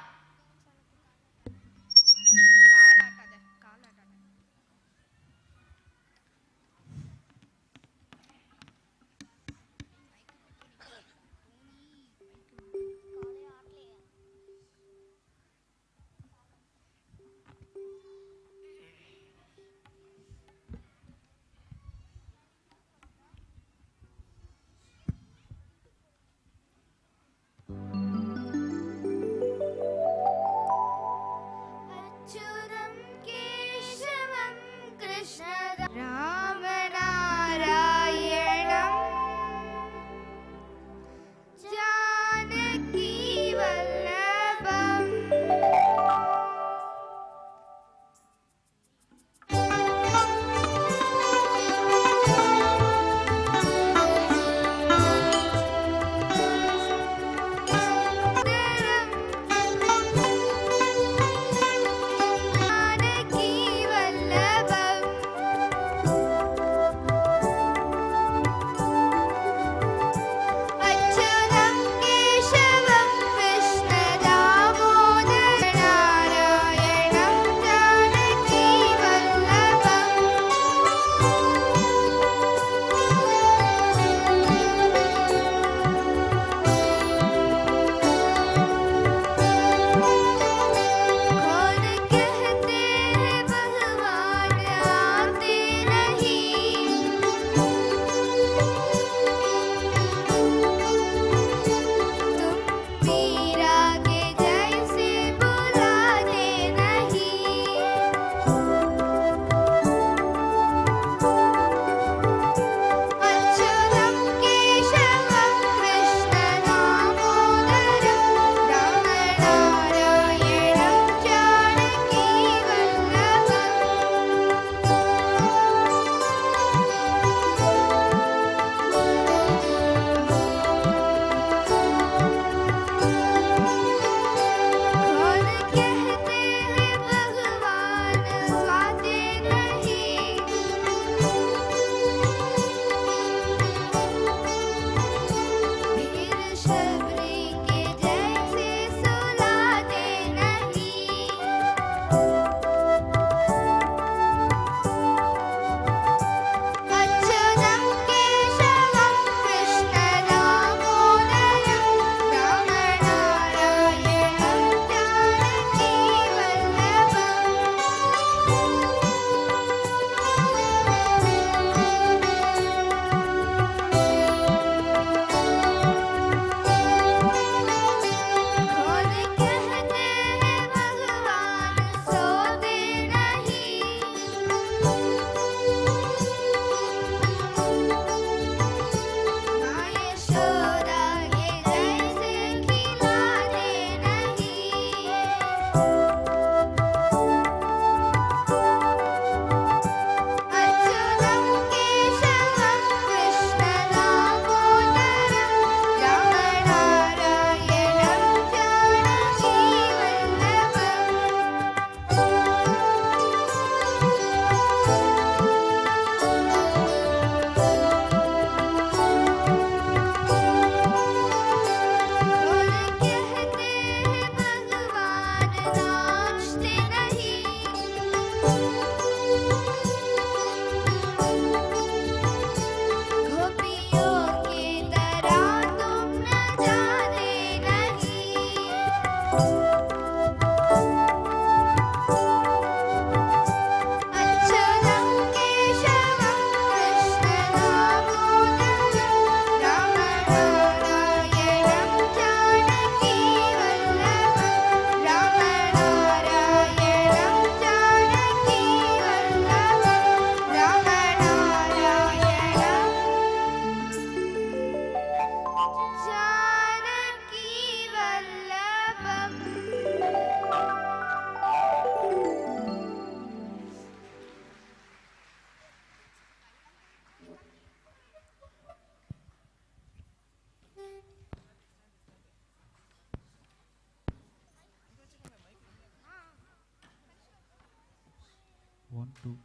1, 2.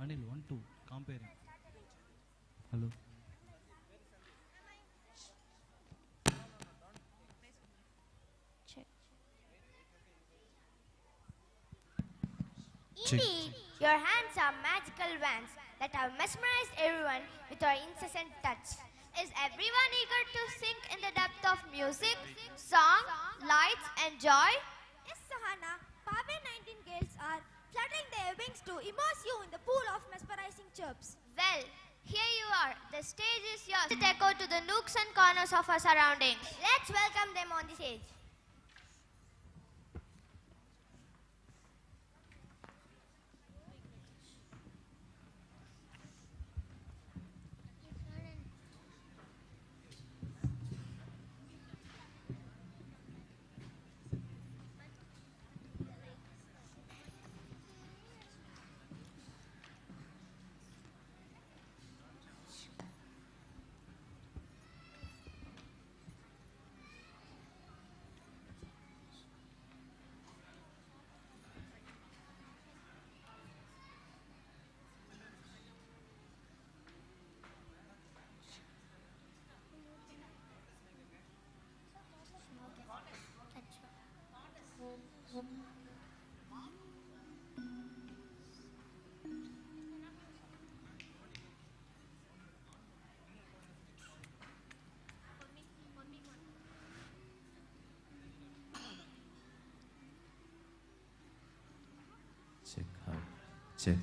Anil, 1, 2. Comparing. Hello. Indeed, your hands are magical wands that have mesmerized everyone with your incessant touch. Is everyone eager to sink in the depth of music, song, lights, and joy? Yes, Sahana. Pave nightingales are fluttering their wings to immerse you in the pool of mesmerizing chirps. Well, here you are. The stage is yours to echo to the nooks and corners of our surroundings. Let's welcome them on the stage. Check, how? Check.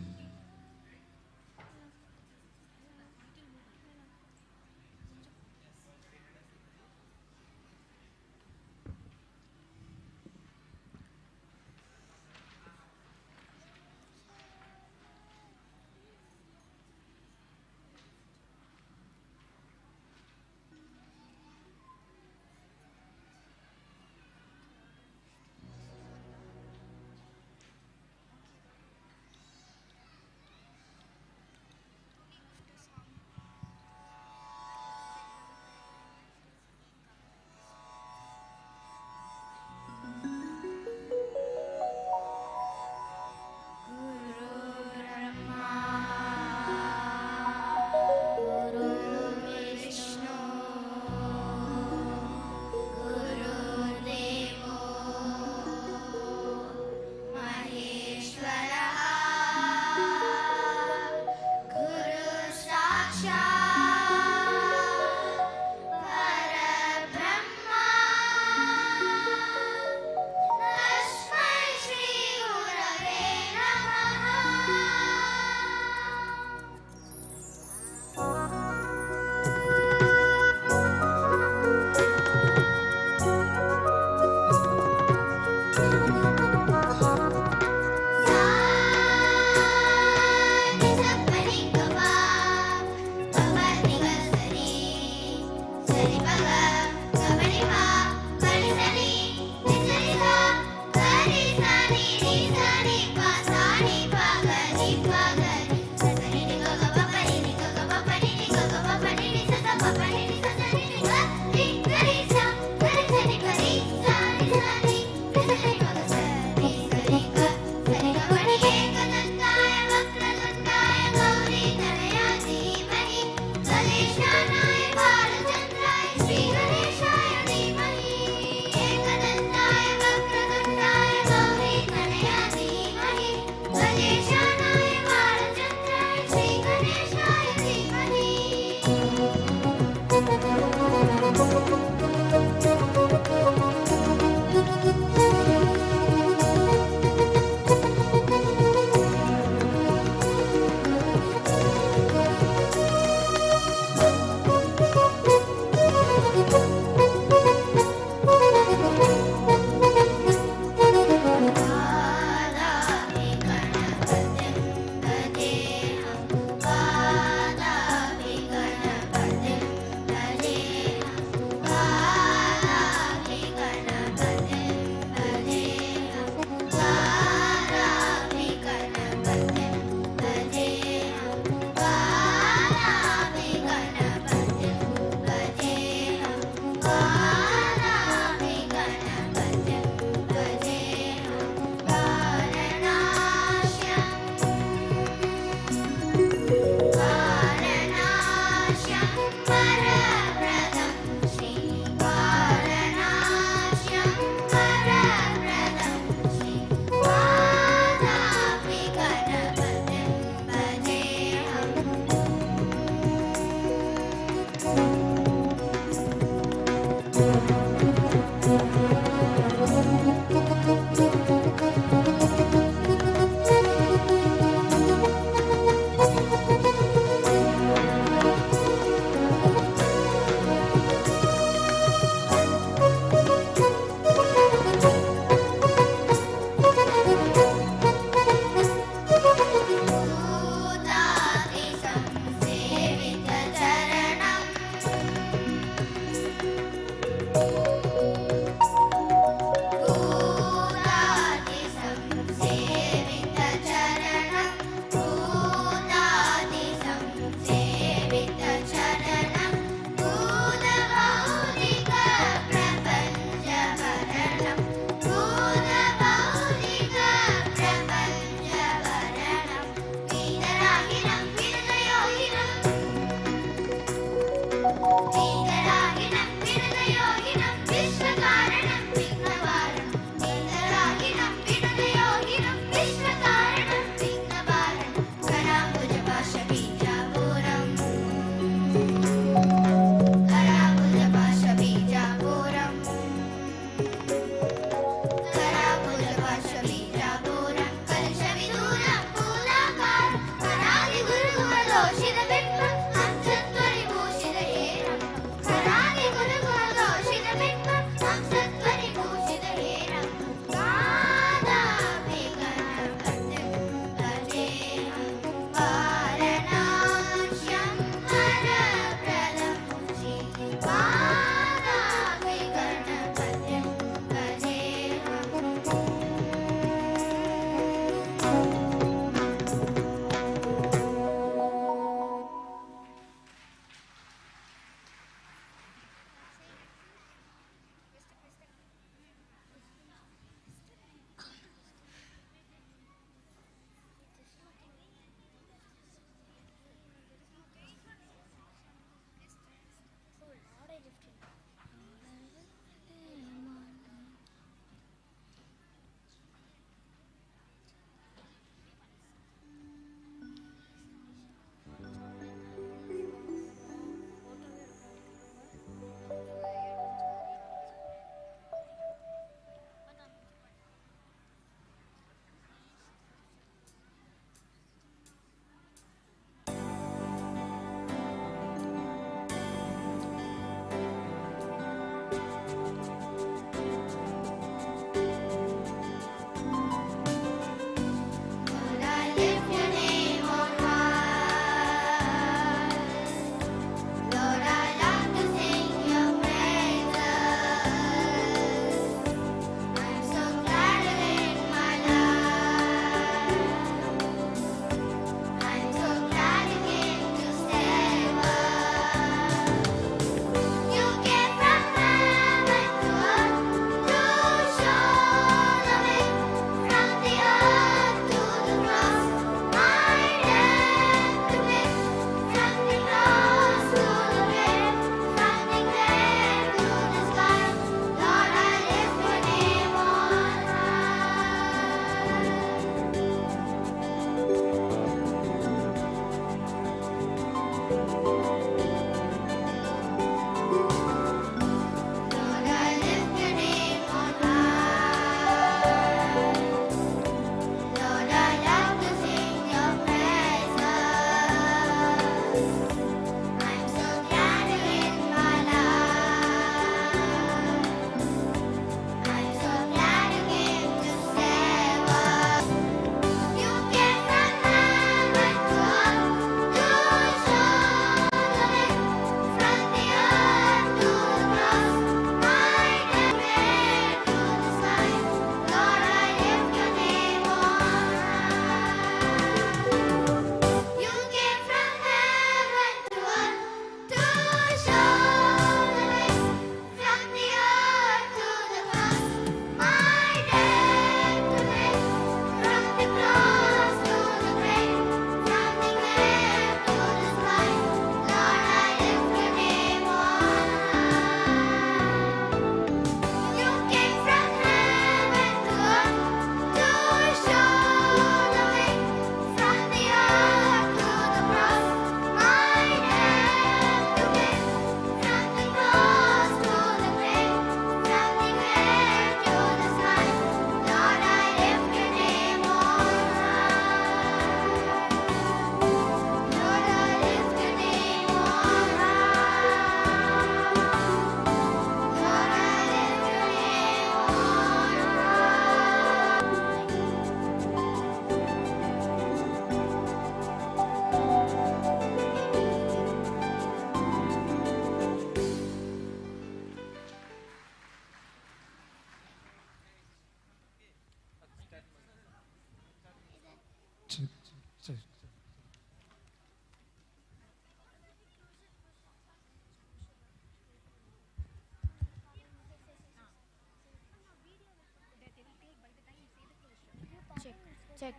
Check.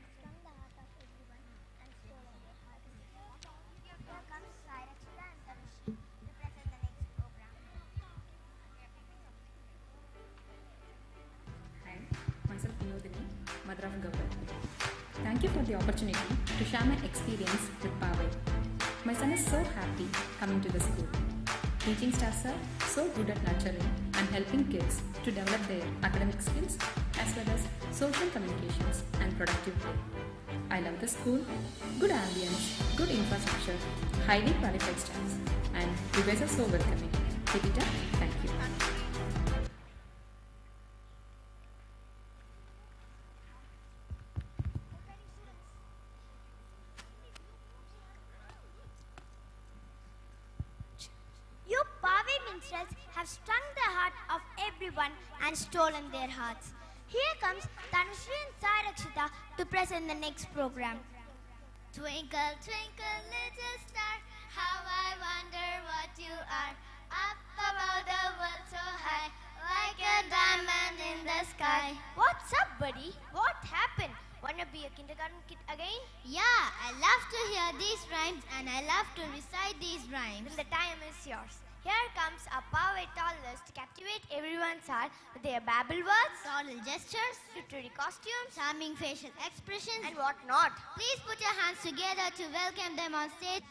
Hi, myself Vinodini, mother of Gaurav. Thank you for the opportunity to share my experience with Pavai. My son is so happy coming to the school. Teaching staffs are so good at nurturing and helping kids to develop their academic skills as well as social communications and productive play. I love the school, good ambience, good infrastructure, highly qualified staffs, and you guys are so welcoming. Keep it up. Thank you. You Pave minstrels have strung the heart of everyone and stolen their hearts. Here comes Nursery and Sai Rakshita to present the next program. Twinkle, twinkle, little star, how I wonder what you are. Up above the world so high, like a diamond in the sky. What's up, buddy? What happened? Wanna be a kindergarten kid again? Yeah, I love to hear these rhymes and I love to recite these rhymes. Then the time is yours. Here comes our Pave toddlers to captivate everyone's heart with their babble words, Toddle gestures, literary costumes, charming facial expressions, and what not. Please put your hands together to welcome them on stage.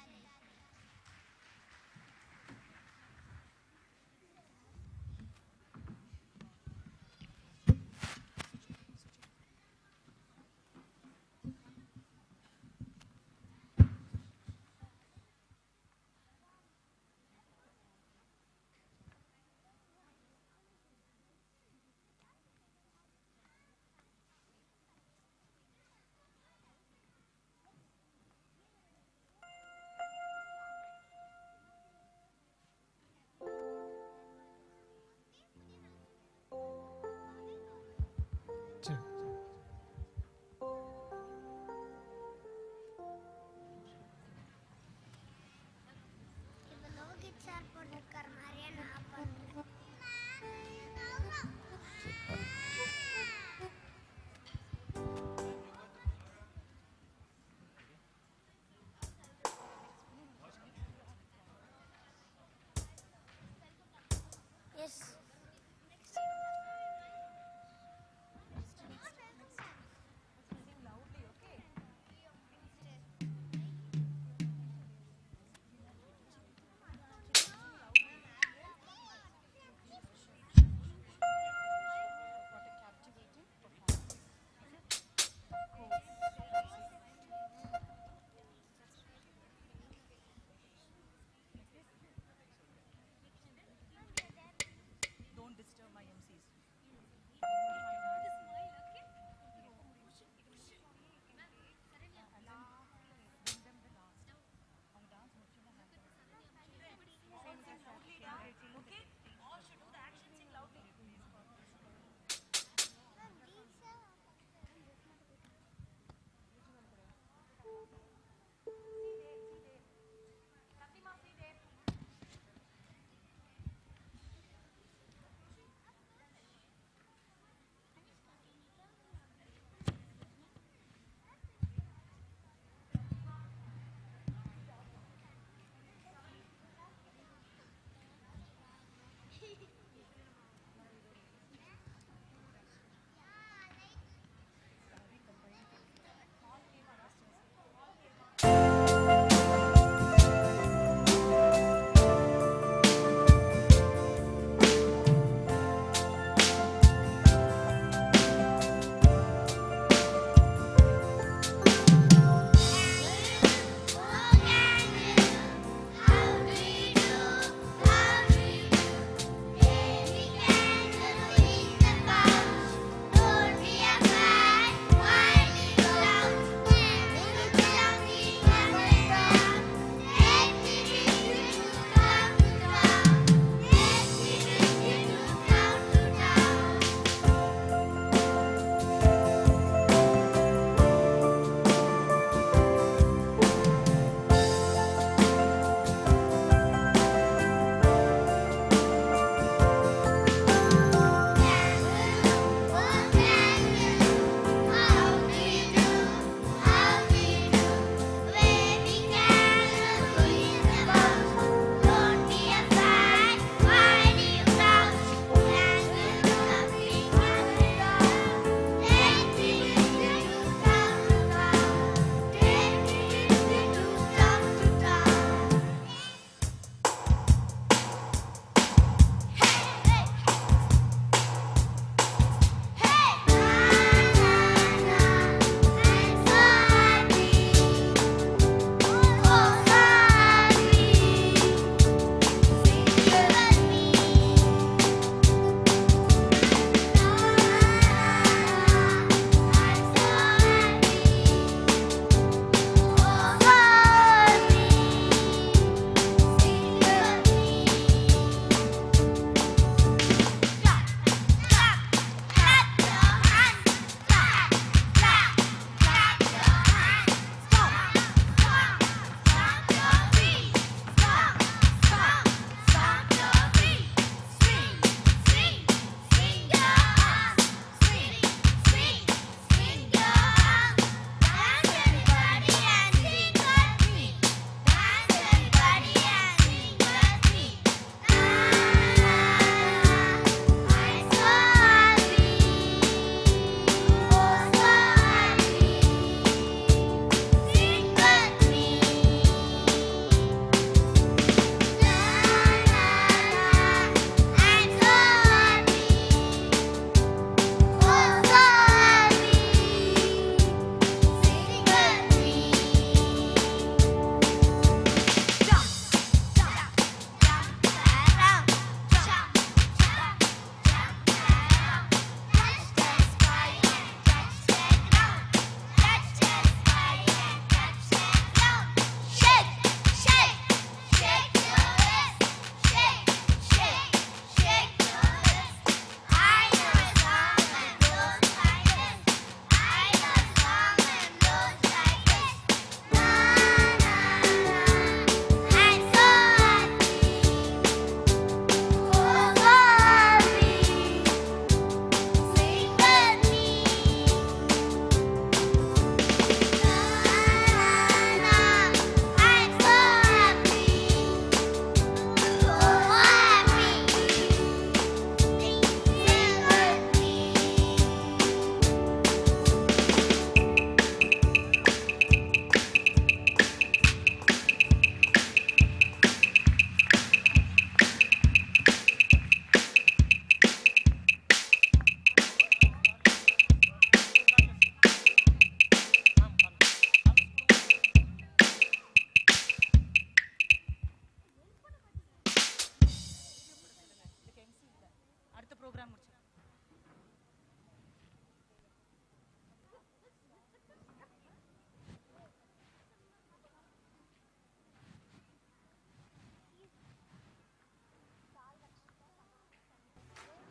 program.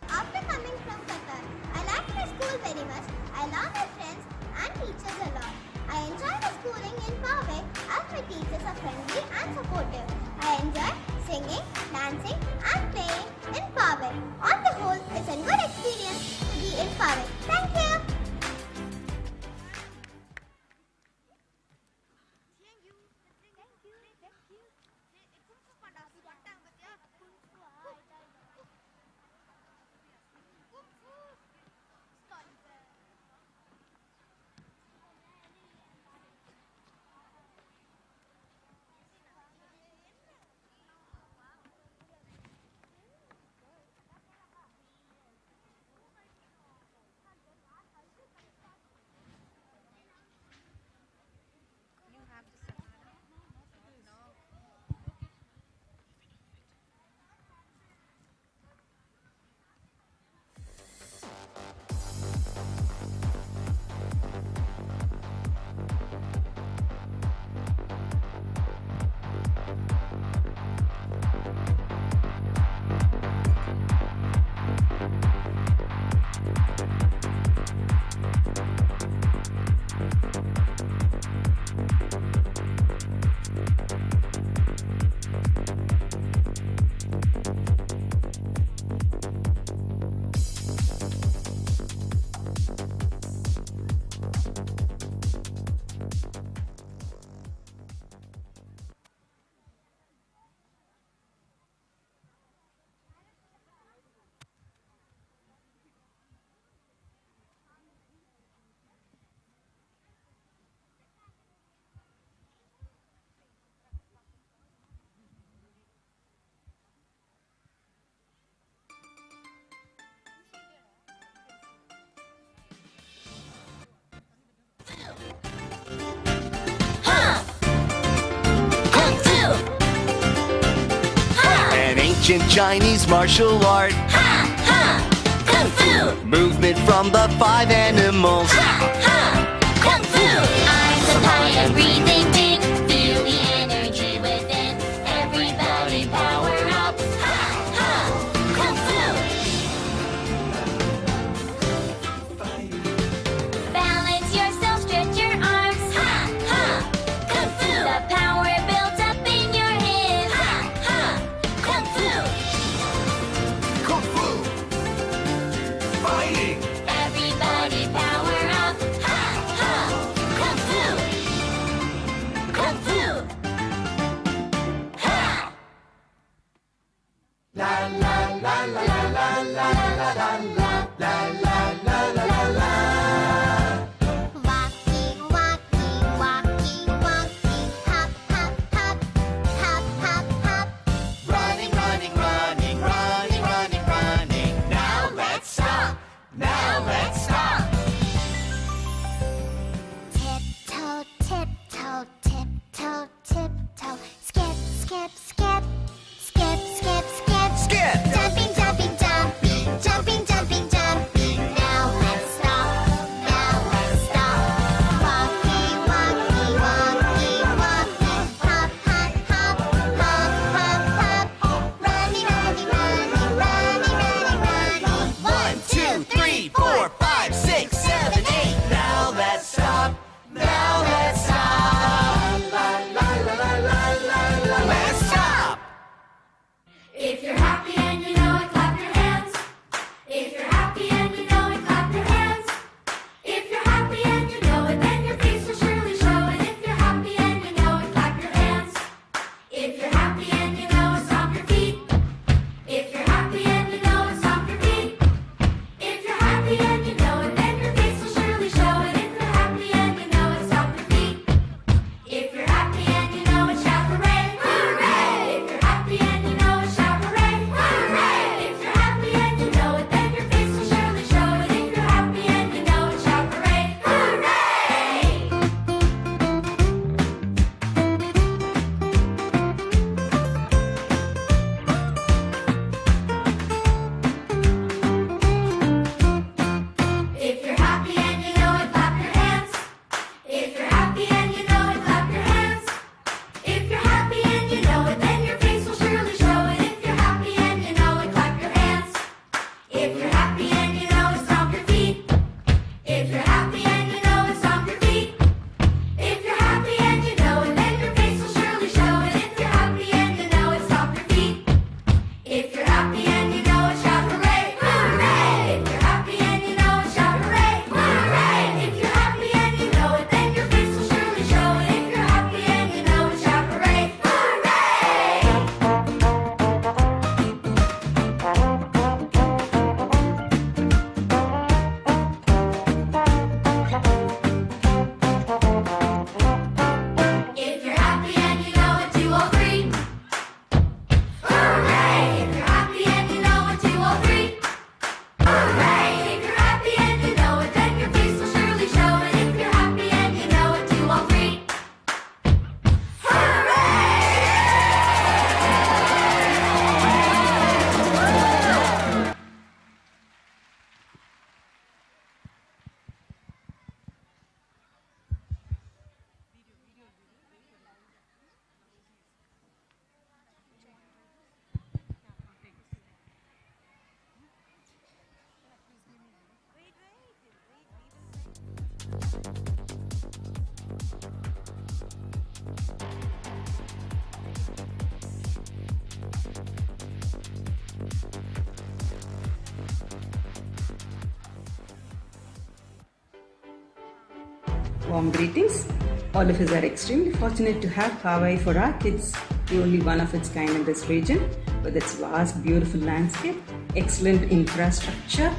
After coming from Qatar, I like my school very much. I love my friends and teachers a lot. I enjoy the schooling in Poway as my teachers are friendly and supportive. I enjoy singing, dancing and playing in Poway. On the whole, it's a good experience to be in Poway. Thank you. Ancient Chinese martial art. Ha! Ha! Kung Fu! Movement from the 5 animals. Ha! Ha! Kung Fu! Eyes of high and breathing deep. Feel the energy within. Everybody power up. Ha! Ha! Kung Fu! Balance yourself, stretch your arms. Ha! Ha! Kung Fu! The power builds up in your hips. Ha! Ha! Kung Fu! Kung Fu! Fighting! Everybody power up. Ha! Ha! Kung Fu! Kung Fu! Ha! La la la la la la la la la la la la la la. Walking, walking, walking, walking, hop, hop, hop, hop, hop, hop. Running, running, running, running, running, running. Now let's stop. Now let's stop. Tiptoe, tiptoe, tiptoe, tiptoe. Skip, skip, skip. Skip, skip, skip. Skip. Jumping, jumping, jumping. Jumping, jumping, jumping. Now let's stop. Now let's stop. Walking, walking, walking, walking. Hop, hop, hop. Hop, hop, hop. Running, running, running, running, running, running. 1, 2, 3, 4, 5, 6, 7, 8. Now let's stop. Now let's stop. La la la la la la la. Let's stop. If you're happy and you know it, clap your hands. If you're happy and you know it, clap your hands. If you're happy and you know it, then your face will surely show it. If you're happy and you know it, clap your hands. If you're happy and you know it, stomp your feet. If you're happy and you know it, stomp your feet. If you're happy and you know it, then your face will surely show it. If you're happy and you know it, stomp your feet. If you're happy and you know it, shout hooray, hooray! If you're happy and you know it, shout hooray, Warm greetings. All of us are extremely fortunate to have Powai for our kids, the only one of its kind in this region, with its vast, beautiful landscape, excellent infrastructure,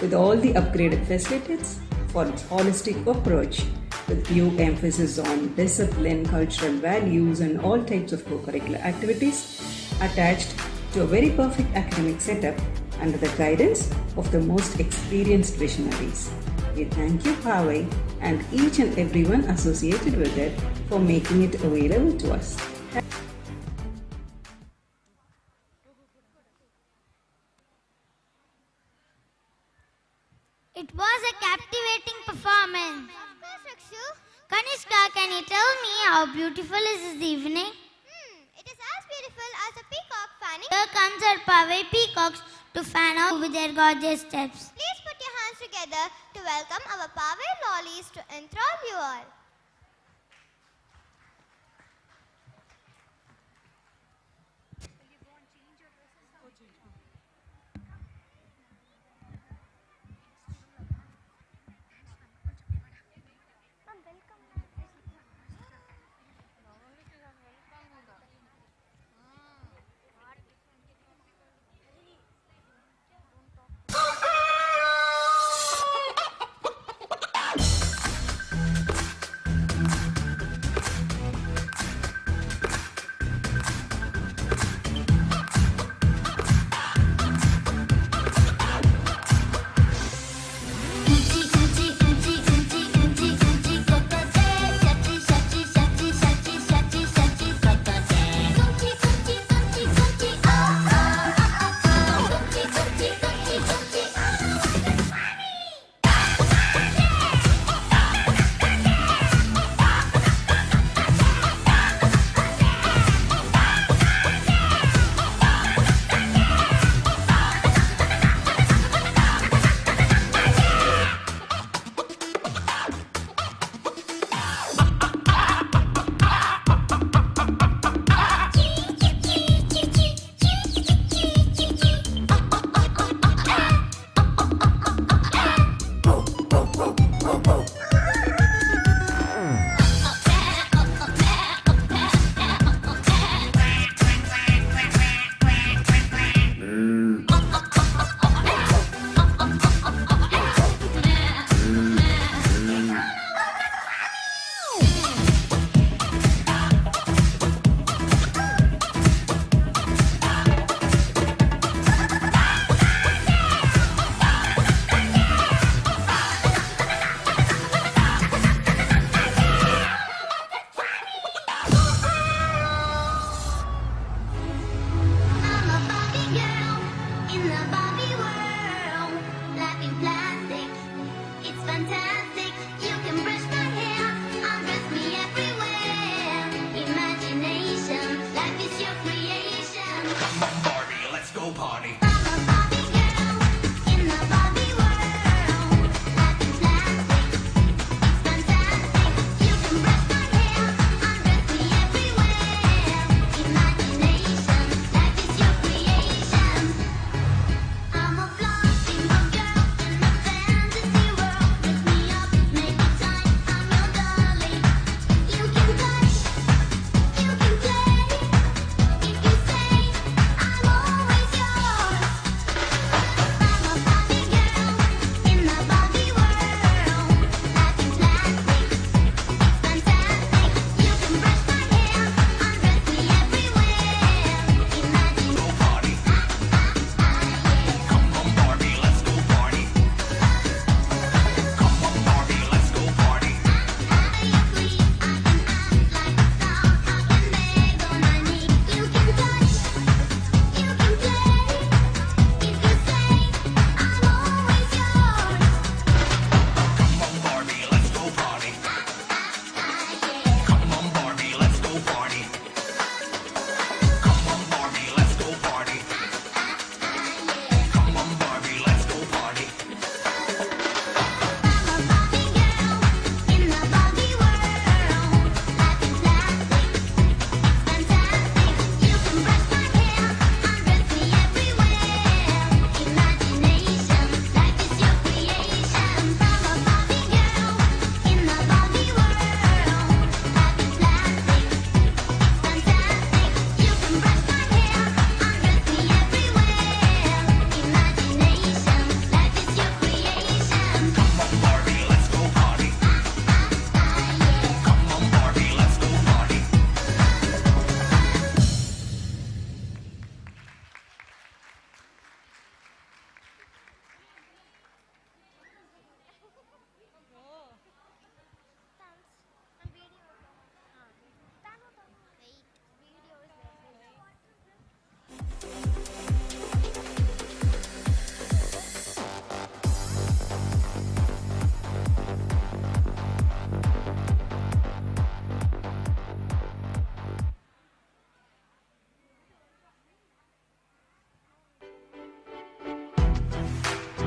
with all the upgraded facilities, for its holistic approach, with due emphasis on discipline, cultural values, and all types of co-curricular activities, attached to a very perfect academic setup under the guidance of the most experienced visionaries. We thank you, Powai, and each and everyone associated with it for making it available to us. It was a captivating performance. Of course, Rakshu. Kanishka, can you tell me how beautiful is this evening? It is as beautiful as a peacock fanning. Here comes our Powai peacocks to fan out with their gorgeous steps. Please put your hands together to welcome our Powai lollies to enthrall you all.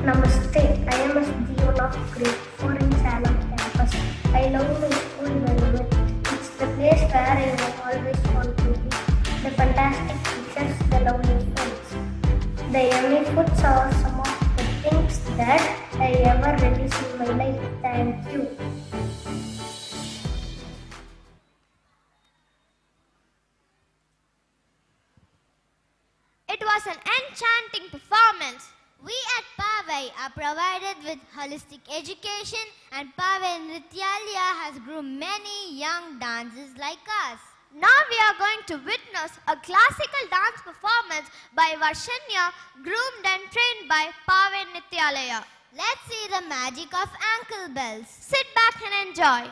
Namaste, I am a student of grade 4 in Salem campus. I love my school very much. It's the place where I always want to be. The fantastic teachers, the lovely friends. The yummy foods are some of the things that I ever relish in my life. Thank you. It was an enchanting performance. We at Pavai are provided with holistic education, and Pavai Nrityalaya has groomed many young dancers like us. Now we are going to witness a classical dance performance by Varshanya, groomed and trained by Pavai Nrityalaya. Let's see the magic of ankle bells. Sit back and enjoy.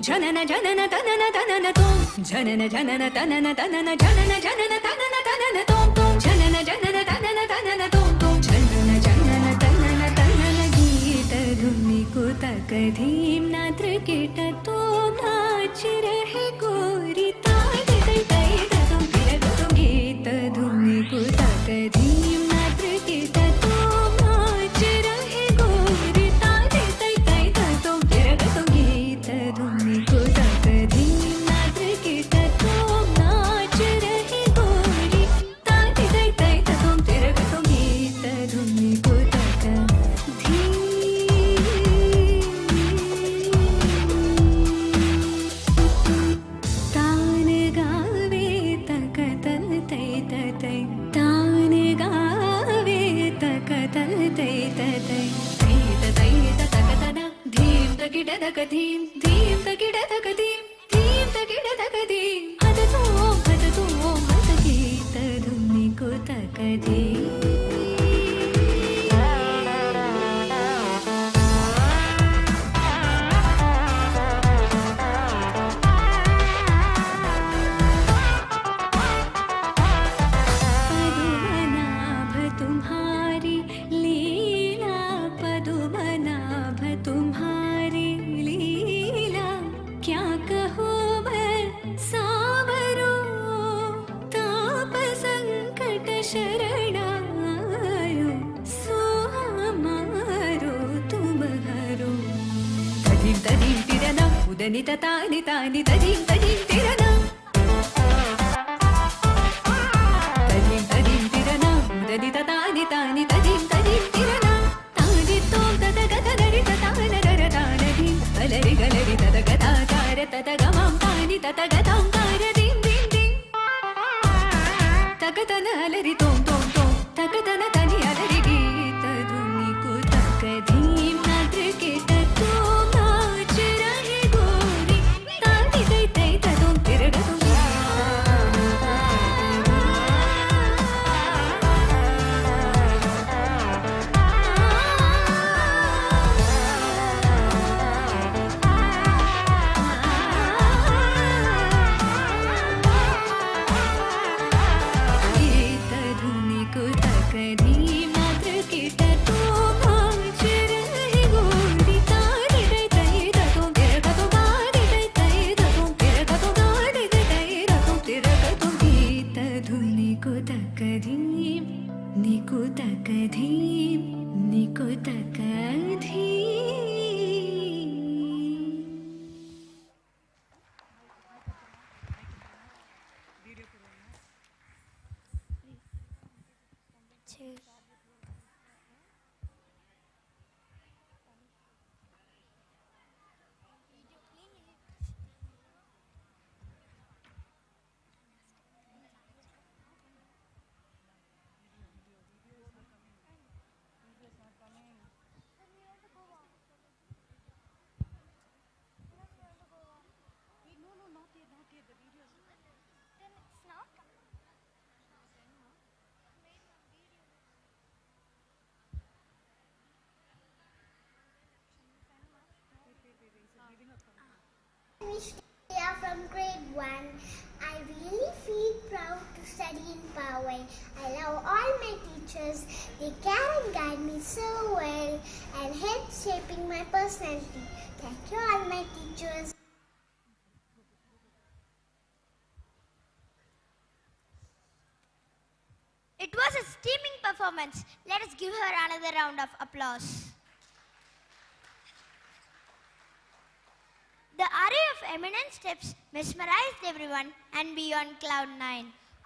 Janana janana tanana tanana tom janana janana tanana tanana janana janana tanana tanana tom tom janana janana tanana tanana tom tom janana janana tanana tanana geeta dhuni ko takadhim natra keta tom naach rahe gori taade tai tai tom piraga tom geeta dhuni ko takadhim natra keta tom naach rahe gori taade tai tai tom piraga tom geeta dhuni ko takadhim natra keta tom naach rahe gori taade tai tai tom piraga tom geeta dhuni ko धीम धीम तकिड तकदीम धीम तकिड तकदीम हदतो हदगीत धुनि को तकदीम निता तानि तानि तदीं तदीं तिरना तदीं तदीं तिरना उदनिता तानि तानि तदीं तदीं तिरना तानि तों तदगत नरित तान दर तानदीं अलरि गलरि तदगता तार तदगमां तानि तदगतां तार दीं दीं दीं तगतन अलरि तों तों तों तगतन तनि अलरि गीत धुनि को तकदीं नद्र के ततो Poway. I love all my teachers. They care and guide me so well and help shaping my personality. Thank you all my teachers. It was a steaming performance. Let us give her another round of applause. The array of eminent steps mesmerized everyone and be on cloud 9.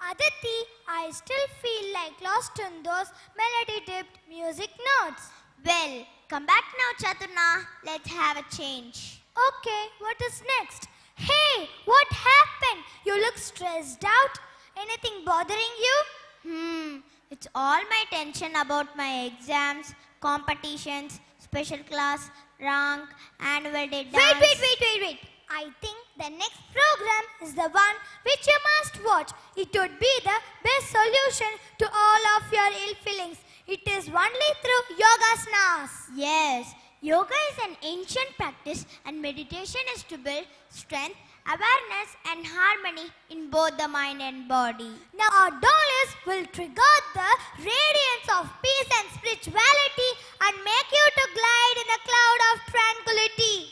Aditi, I still feel like lost in those melody-dipped music notes. Well, come back now, Chaturna. Let's have a change. Okay, what is next? Hey, what happened? You look stressed out. Anything bothering you? It's all my tension about my exams, competitions, special class, rank, annual day dance. Wait. I think the next program is the one which you must watch. It would be the best solution to all of your ill feelings. It is only through yogasanas. Yes, yoga is an ancient practice and meditation is to build strength, awareness and harmony in both the mind and body. Now our dolls will trigger the radiance of peace and spirituality and make you to glide in a cloud of tranquility.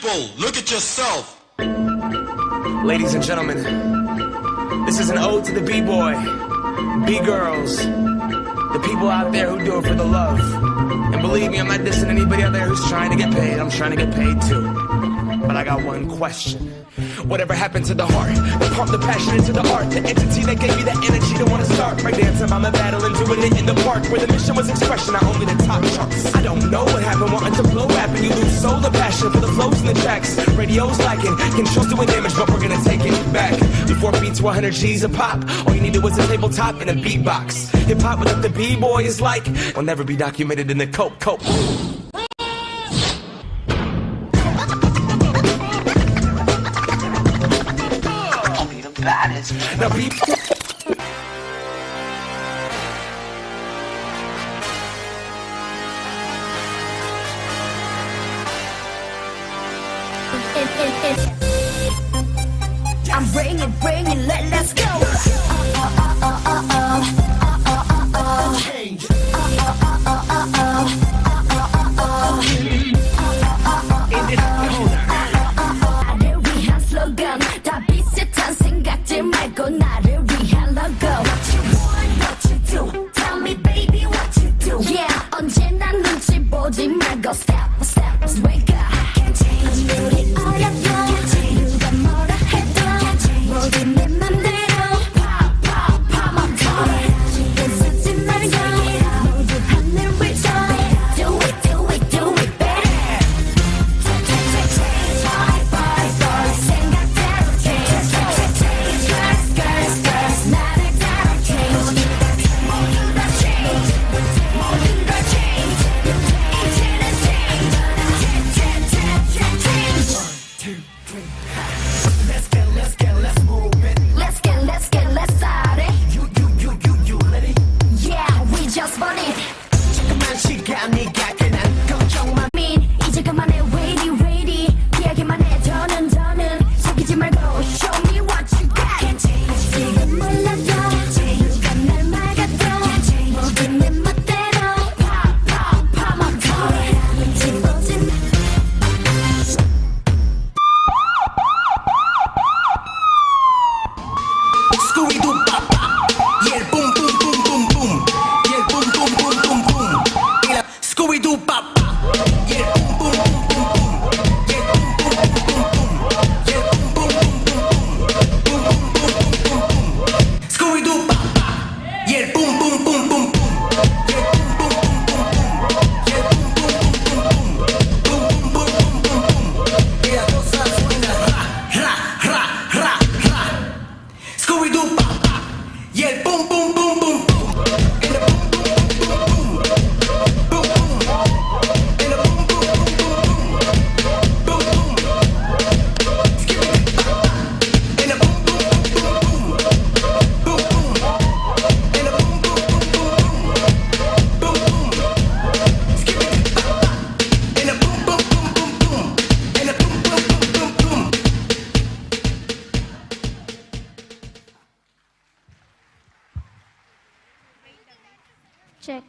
people, look at yourself. Ladies and gentlemen, this is an ode to the B-boy, B-girls, the people out there who do it for the love. And believe me, I'm not dissing anybody out there who's trying to get paid. I'm trying to get paid too. But I got one question. Whatever happened to the heart that pumped the passion into the art, the entity that gave me the energy to want to start right dancing by my battle and doing it in the park where the mission was expression, not only the top charts. I don't know what happened, wanting to blow rap and you lose soul the passion for the flows and the tracks. Radio's lacking, controls doing damage, but we're gonna take it back. Before beats 100 G's a pop, all you needed was a tabletop and a beatbox. Hip hop without the B-boy is like will never be documented in the coke. Now people I'm bringing, let's go. Change. In this corner. 나를 위한 슬로건 다 비슷한 생각들 말고 나를 위한 logo. What you want, what you do. Tell me baby what you do. Yeah, 언제나 눈치 보지 말고 step, wake up. Can't change. 우리 어렵다. 누가 뭐라 해도 모두 내 맘대로 pop up. 신경 쓰지 말고 모두 하늘 위로. Do it better. Change, boy, 생각대로 change. Girls, 나를 따라 change. 모두 다 change. 모든 걸 change. 이제는 change. Let's move it. Let's start it. You ready? Yeah, we just want it. 조금만 시간이 가 그냥 걱정만 이제 그만해 ready 이야기만 해 더는 속이지 말고 show me what you got. 지금 몰라도 누가 날 막아도 모두 내 멋대로 pop up. 눈치 보지 Scooby-Doo pop pop, yeah boom boom boom boom boom, yeah boom boom boom boom boom. Scooby-Doo pop pop, yeah boom boom boom boom boom, yeah boom boom boom boom boom, yeah boom boom boom boom boom, boom boom boom boom boom. Scooby-Doo pop pop, yeah boom boom boom boom boom, yeah boom boom boom boom boom, yeah boom boom boom boom boom, boom boom boom boom boom. Y la cosa suena ra. Scooby-Doo pop pop, yeah el boom boom boom boom boom, and the boom boom boom boom boom, boom boom, and the boom boom boom boom boom, boom boom. Skip it pop pop, and the boom boom boom boom boom, boom boom, and the boom boom boom boom boom, boom boom. Skip it pop pop, and the boom boom boom boom boom, and the boom boom boom boom boom. Check.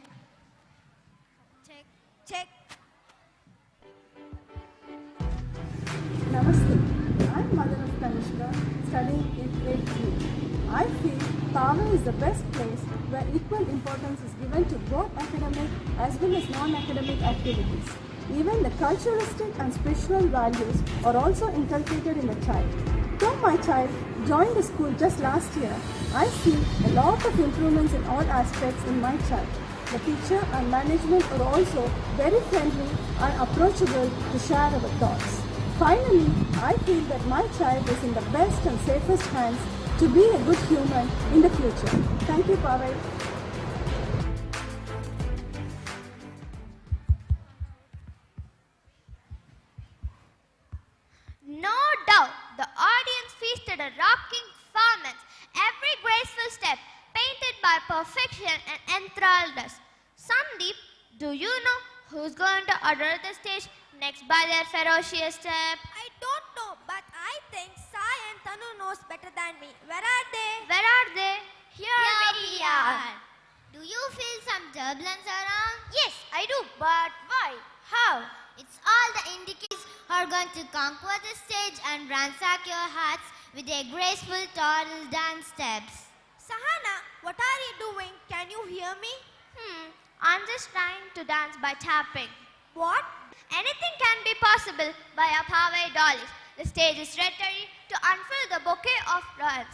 Namaste. I'm mother of Kanishka, studying in grade 3. I feel Pava is the best place where equal importance is given to both academic as well as non-academic activities. Even the culturalistic and spiritual values are also inculcated in the child. Though my child joined the school just last year, I see a lot of improvements in all aspects in my child. The teacher and management are also very friendly and approachable to share our thoughts. Finally, I feel that my child is in the best and safest hands to be a good human in the future. Thank you, Pavel. No doubt, the audience feasted a rocking performance. Every graceful step painted by perfection and enthralled us. Sandeep, do you know who's going to order the stage next by their ferocious step? I don't know, but I think Sai and Tanu knows better than me. Where are they? Where are they? Here we are. Do you feel some turbulence around? Yes, I do. But why? How? It's all the indicators are going to conquer the stage and ransack your hearts with their graceful toddle dance steps. Sahana, what are you doing? Can you hear me? I'm just trying to dance by tapping. What? Anything can be possible by our Pawai dollies. The stage is ready to unfurl the bouquet of flowers.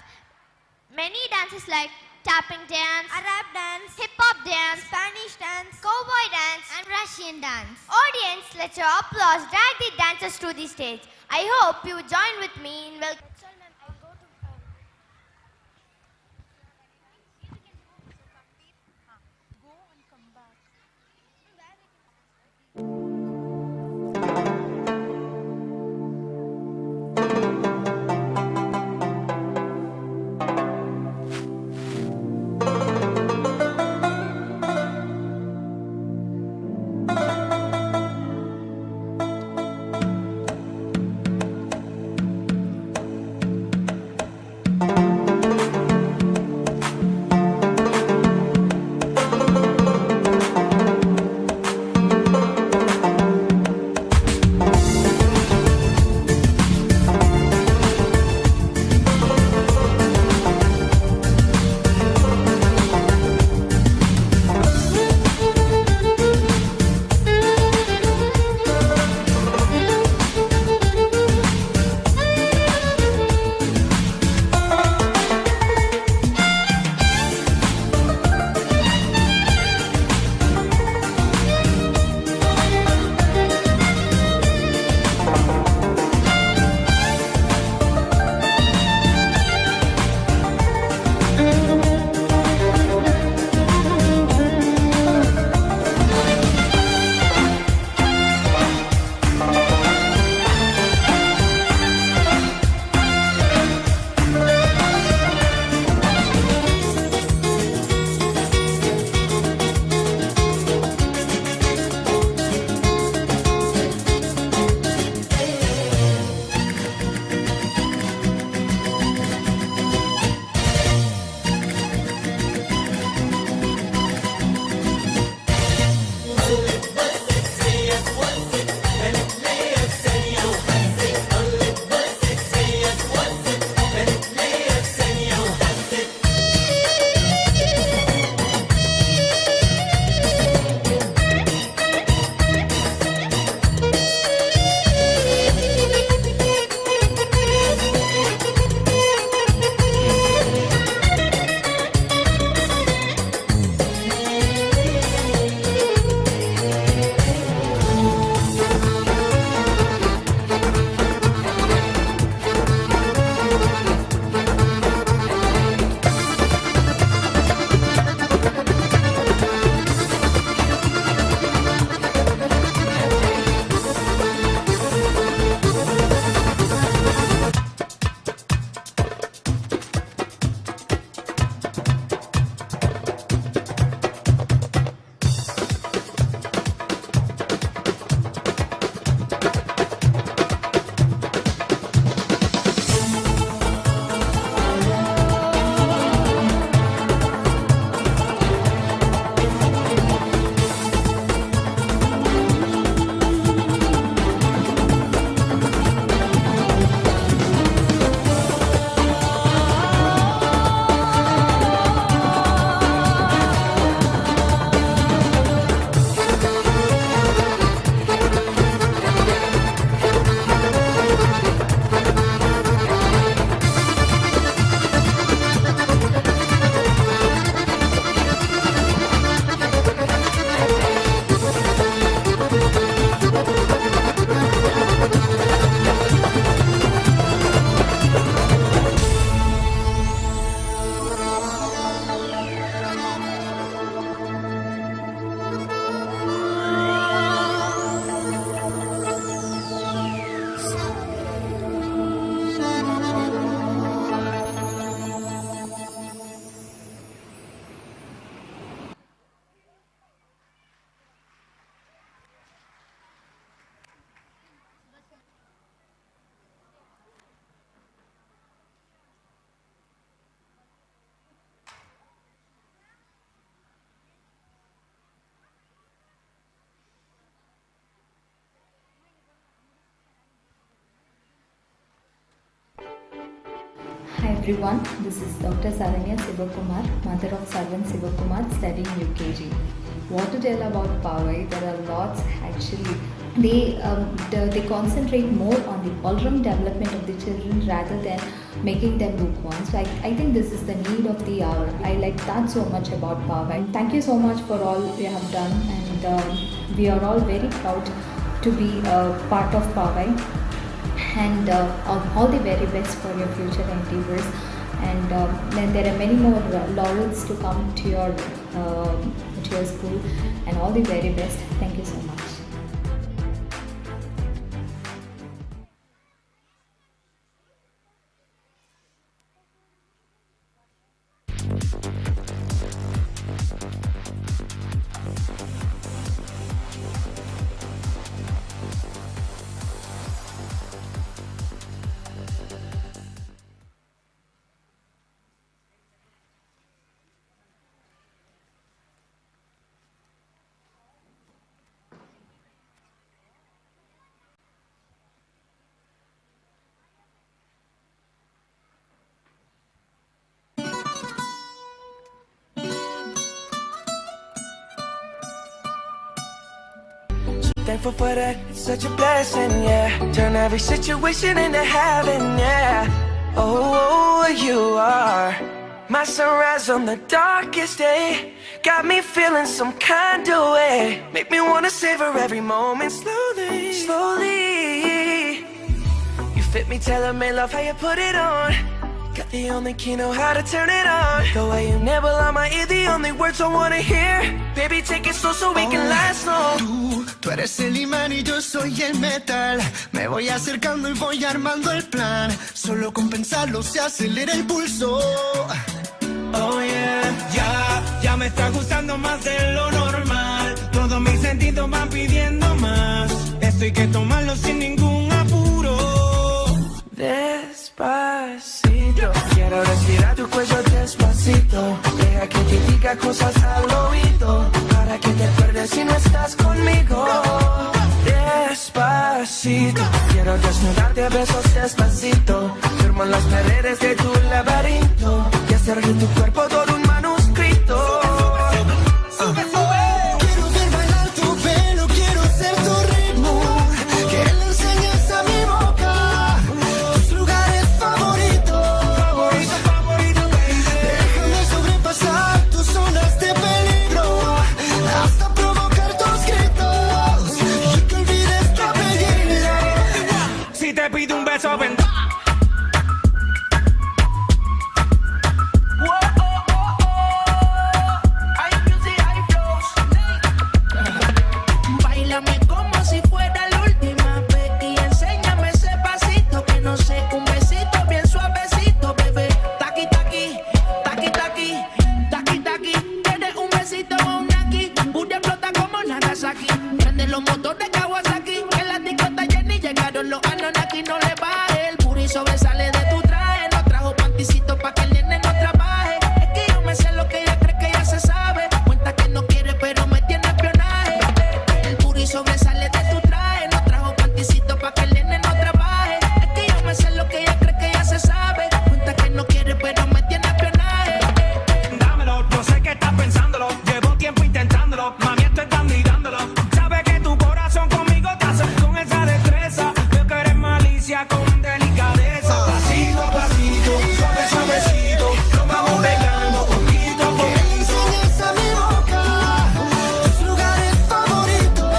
Many dances like tapping dance, Arab dance, hip-hop dance, Spanish dance, cowboy dance, and Russian dance. Audience, let your applause drag the dancers to the stage. I hope you join with me in welcoming. Hi everyone, this is Dr. Saranya Sivakumar, mother of Sarvan Sivakumar, studying UKG. What to tell about Powai? There are lots actually. They concentrate more on the all-round development of the children rather than making them bookworms. So I think this is the need of the hour. I like that so much about Powai. Thank you so much for all you have done, and we are all very proud to be part of Powai. And all the very best for your future endeavors. And then there are many more laurels to come to your school. And all the very best. Thank you so much. Thankful for that, it's such a blessing, yeah. Turn every situation into heaven, yeah. Oh, you are my sunrise on the darkest day. Got me feeling some kind of way. Make me wanna savor every moment slowly, slowly. You fit me, tailor-made, love how you put it on. Got the only key, know how to turn it on. The way you nibble on my ear, the only words I wanna hear. Baby, take it slow so we can last long. Tú eres el imán y yo soy el metal. Me voy acercando y voy armando el plan. Solo con pensarlo se acelera el pulso. Oh yeah, ya me está gustando más de lo normal. Todos mis sentidos van pidiendo más. Esto hay que tomarlo sin ningún apuro. Despacito, quiero respirar tu cuello despacito. Deja que te diga cosas al oído, para que te acuerdes si no estás conmigo. Despacito, quiero desnudarte a besos despacito. Firmo las paredes de tu laberinto y hacer de tu cuerpo todo un manuscrito. Quiero ver bailar tu pelo, quiero ser tu ritmo. Que le enseñes a mi boca tus lugares favoritos. Déjame sobrepasar tus zonas de peligro, hasta provocar tus gritos y que olvides tu apellido. Si te pido un beso, ven. Báilame como si fuera la última vez y enséñame ese pasito que no sé, un besito bien suavecito, bebé. Taqui, taqui, taqui, taqui, taqui, taqui. Tienes un besito o un aquí, pude explota como Nagasaki. Prende los motores Kawasaki, en la discota Jenny llegaron los Anunnaki. No le baje, el puri sobresale de tu traje. No trajo panticito pa' que el nene no trabaje. Es que yo me sé lo que ella cree que ya se sabe. Cuenta que no quiere pero me tiene espionaje. El puri sobresale de tu traje. No trajo panticito pa' que el nene no trabaje. Es que yo me sé lo que ella cree que ya se sabe. Cuenta que no quiere pero me tiene espionaje. Dámelo, yo sé que estás pensándolo. Llevo tiempo intentándolo, mami, estoy tan mirándolo. Sabes que tu corazón conmigo te hace con esa destreza. Veo que eres malicia con delicadeza. Pasito a pasito, suave, suavecito, nos vamos pegando poquito a Que le poquito. enseñes a mi boca tus lugares favoritos.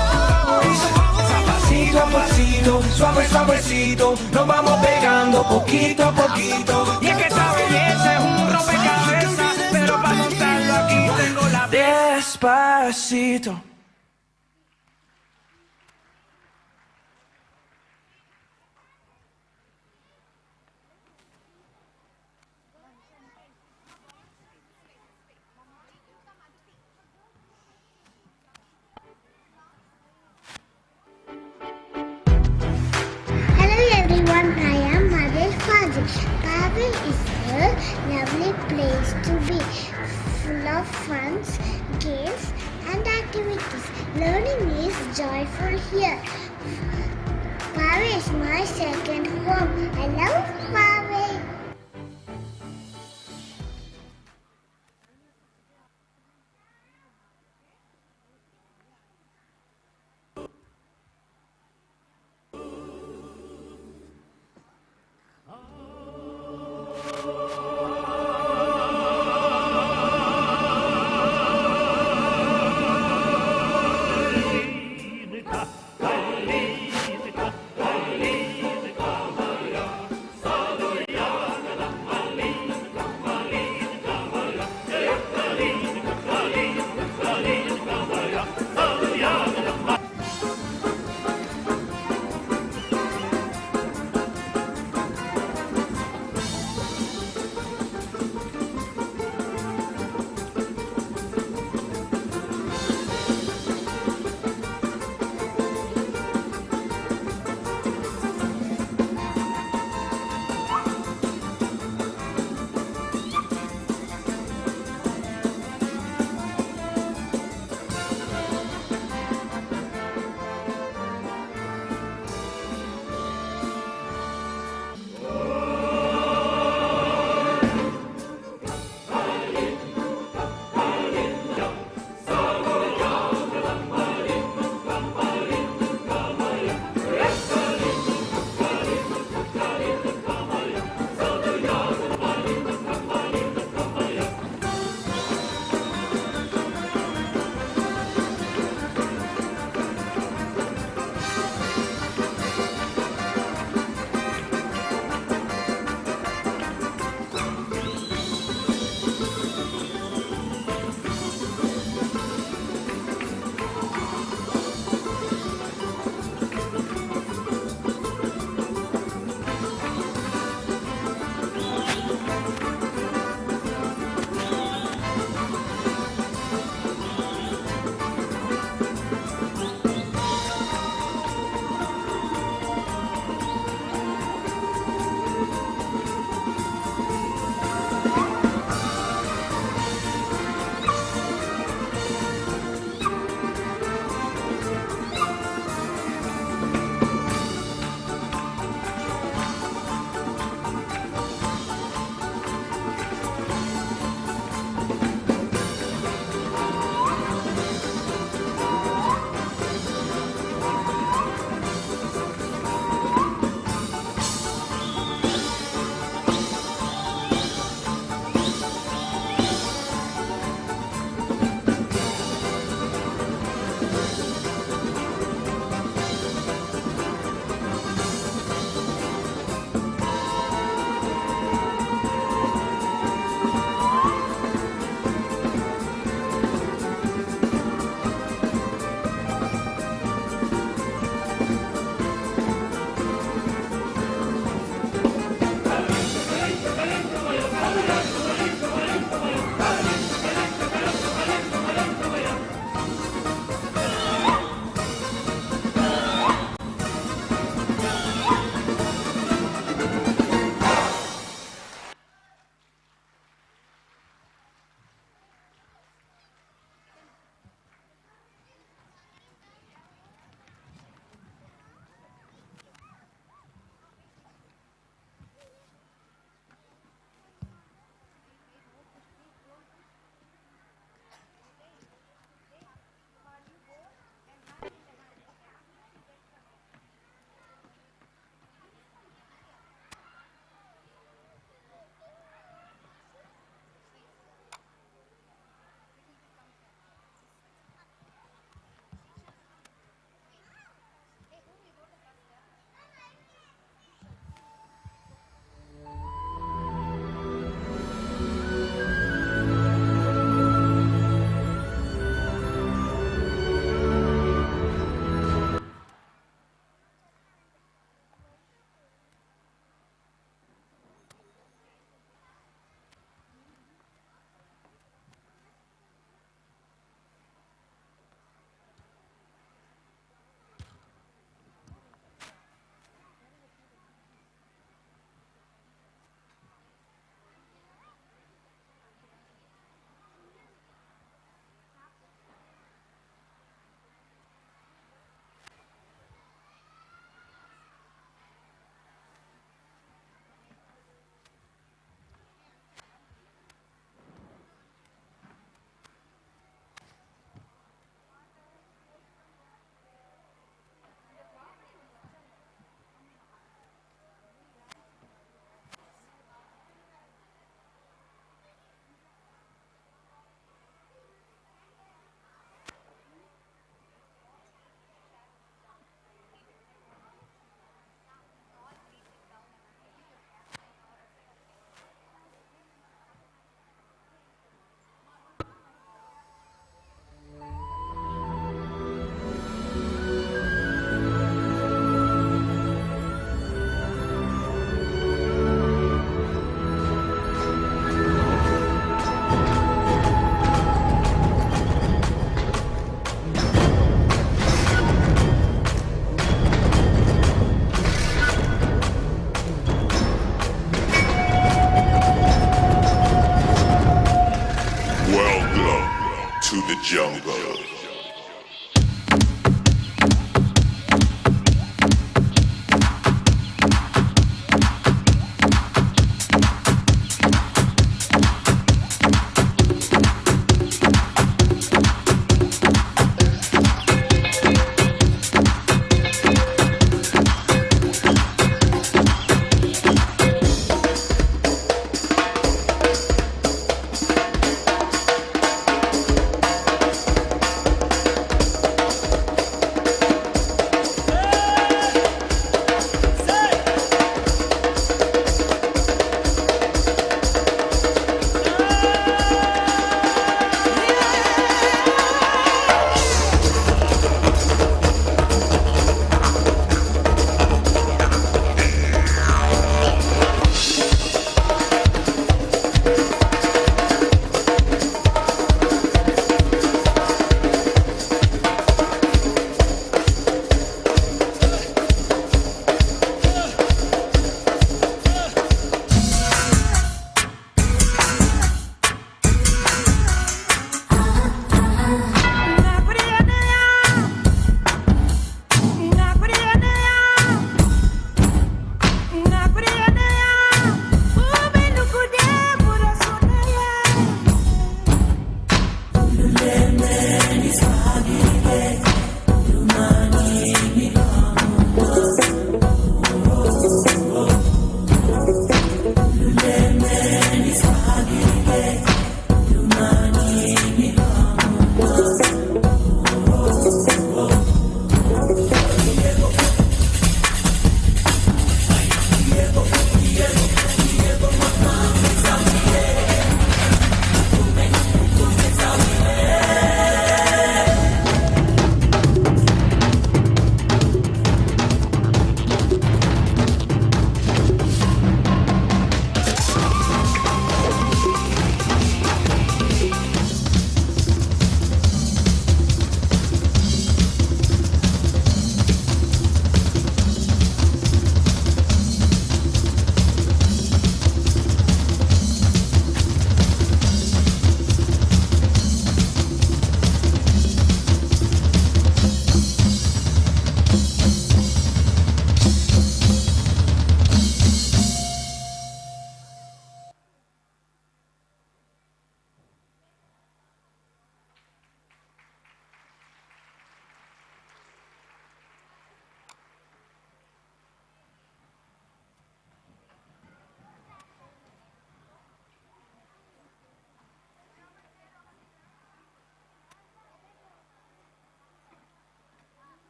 Pasito a pasito, suave, suavecito, nos vamos pegando poquito a poquito. Y es que esta belleza es un rompecabezas, pero para montarlo aquí tengo la despacito. Hello everyone, I am Madel Fazil. Pavel is a lovely place to be, full of fun, games and activities. Learning is joyful here. Pavel is my second home. I love Pavel. jungle.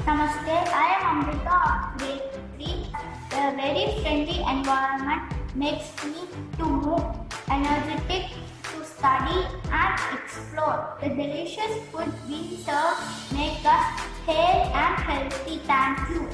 Namaste, I am Amrita of grade 3. A very friendly environment makes me to move, energetic to study and explore. The delicious food being served make us hale and healthy. Thank you.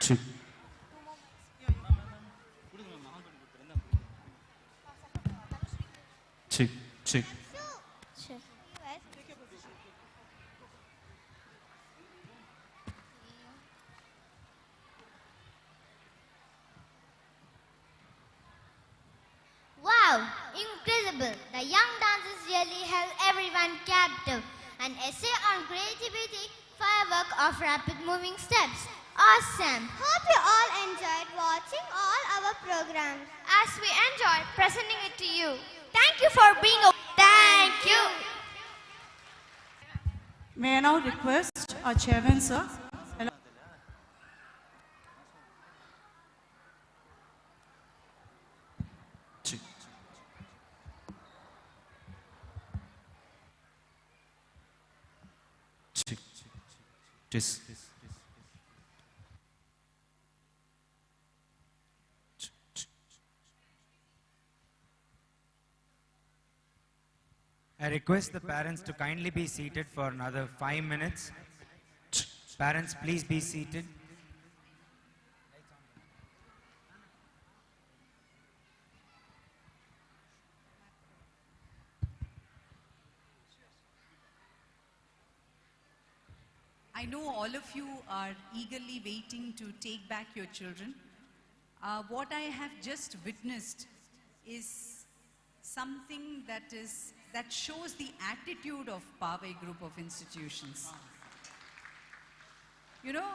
Chick. Chick. Chick. Wow, incredible. The young dancers really held everyone captive. An essay on creativity, firework of rapid moving steps. Awesome. Hope you all enjoyed watching all our programs. As we enjoyed presenting it to you. Thank you for being a... Thank you. May I now request our chairman, sir? Chick. Chick. Tis. I request the parents to kindly be seated for another 5 minutes. Parents, please be seated. I know all of you are eagerly waiting to take back your children. What I have just witnessed is something that shows the attitude of Poway Group of Institutions. You know,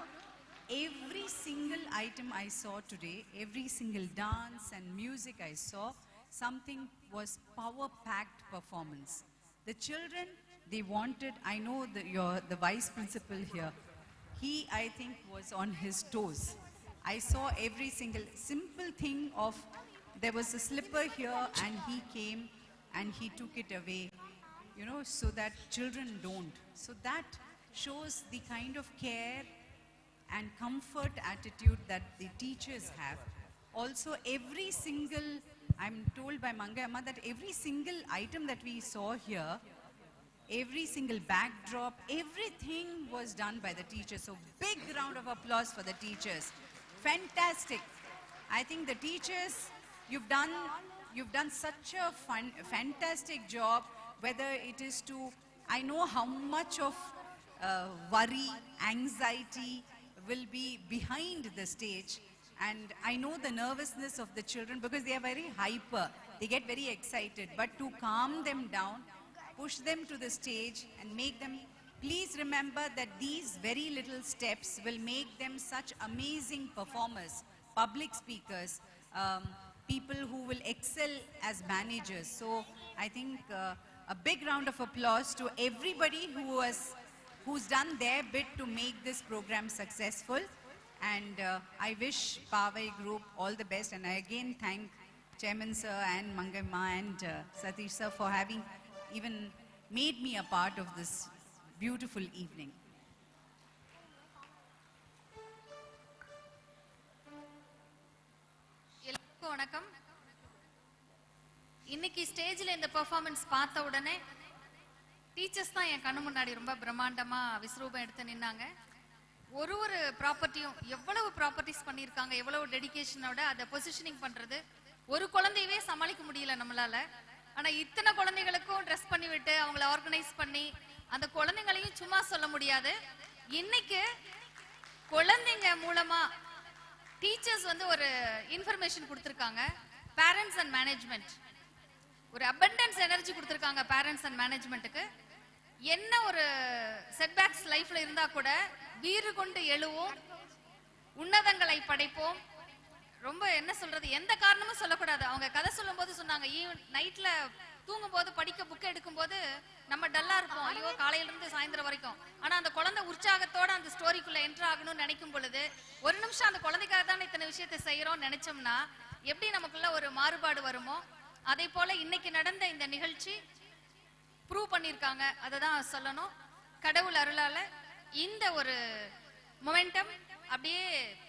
every single item I saw today, every single dance and music I saw, something was power-packed performance. The children, they wanted, I know the vice principal here, he, I think, was on his toes. I saw every single simple thing of, there was a slipper here and he came and he took it away, you know, so that children don't. So that shows the kind of care and comfort attitude that the teachers have. Also, every single, I'm told by Mangayamma that every single item that we saw here, every single backdrop, everything was done by the teachers. So big round of applause for the teachers. Fantastic. I think the teachers, you've done such a fantastic job, whether it is to, I know how much of worry, anxiety will be behind the stage. And I know the nervousness of the children because they are very hyper. They get very excited. But to calm them down, push them to the stage and make them, please remember that these very little steps will make them such amazing performers, public speakers, people who will excel as managers. So I think a big round of applause to everybody who's done their bit to make this program successful. And I wish Poway Group all the best. And I again thank Chairman Sir and Mangayamma and Satish Sir for having even made me a part of this beautiful evening. எல்லாருக்கும் வணக்கம். இன்னைக்கு ஸ்டேஜ்ல இந்த performance பார்த்த உடனே teachers தான் என் கண்ணு முன்னாடி ரொம்ப பிரம்மாண்டமா விஸ்வரூபம் எடுத்து நின்னாங்க. ஒரு ப்ராப்பர்ட்டியும் எவ்வளவு ப்ராப்பர்ட்டிஸ் பண்ணியிருக்காங்க, எவ்வளவு டெடிகேஷனோட அதை பொசிஷனிங் பண்றது, ஒரு குழந்தையவே சமாளிக்க முடியல நம்மளால. ஆனா இத்தனை குழந்தைகளுக்கும் ட்ரெஸ் பண்ணி விட்டு அவங்கள ஆர்கனைஸ் பண்ணி அந்த குழந்தைங்களையும் சும்மா சொல்ல முடியாது. இன்னைக்கு குழந்தைங்க மூலமா டீச்சர்ஸ் வந்து ஒரு இன்ஃபர்மேஷன் கொடுத்துருக்காங்க. பேரண்ட்ஸ் அண்ட் மேனேஜ்மெண்ட் ஒரு அபண்டன்ஸ் எனர்ஜி கொடுத்துருக்காங்க. பேரண்ட்ஸ் அண்ட் மேனேஜ்மெண்ட்டுக்கு என்ன ஒரு செட்பேக்ஸ் லைஃப்ல இருந்தா கூட வீறு கொண்டு எழுவோம், உன்னதங்களை படைப்போம். ரொம்ப என்ன சொல்றது, எந்த காரணமும் சொல்லக்கூடாது. அவங்க கதை சொல்லும் போது சொன்னாங்க, நைட்ல தூங்கும் போது படிக்க புக் எடுக்கும் போது நம்ம டல்லா இருப்போம், ஐயோ காலையில இருந்து சாயந்தரம் வரைக்கும். ஆனா அந்த குழந்தை உற்சாகத்தோட அந்த ஸ்டோரிக்குள்ள என்டர் ஆகணும்னு நினைக்கும் பொழுது ஒரு நிமிஷம் அந்த குழந்தைக்காக தான் இத்தனை விஷயத்தை செய்யறோம் நினைச்சோம்னா எப்படி நமக்குள்ள ஒரு மாறுபாடு வருமோ, அதே போல இன்னைக்கு நடந்த இந்த நிகழ்ச்சி ப்ரூவ் பண்ணிருக்காங்க. அதை தான் சொல்லணும். கடவுள் அருளால இந்த ஒரு மொமெண்டம் அப்படியே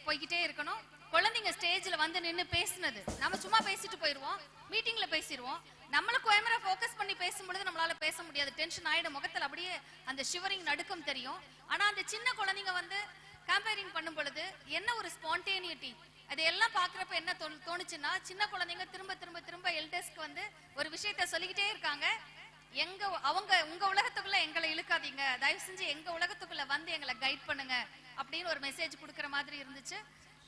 போய்கிட்டே இருக்கணும். குழந்தைங்க ஸ்டேஜ்ல வந்து நின்று பேசினது, நம்ம சும்மா பேசிட்டு போயிருவோம், மீட்டிங்ல பேசிடுவோம். நம்மள கேமரா ஃபோக்கஸ் பண்ணி பேசும்பொழுது நம்மளால பேச முடியாது, டென்ஷன் ஆயிடும், முகத்துல அப்படியே அந்த ஷிவரிங் நடுக்கம் தெரியும். ஆனா அந்த சின்ன குழந்தைங்க வந்து கம்பேரிங் பண்ணும் பொழுது என்ன ஒரு ஸ்பான்டேனிட்டி அதையெல்லாம் பாக்குறப்ப என்ன தோணுச்சுன்னா, சின்ன குழந்தைங்க திரும்ப திரும்ப திரும்ப எல்டர்ஸ்க்கு வந்து ஒரு விஷயத்த சொல்லிக்கிட்டே இருக்காங்க. உங்க உலகத்துக்குள்ள எங்களை இழுக்காதீங்க, தயவு செஞ்சு எங்க உலகத்துக்குள்ள வந்து எங்களை கைட் பண்ணுங்க அப்படின்னு ஒரு மெசேஜ் கொடுக்கற மாதிரி இருந்துச்சு.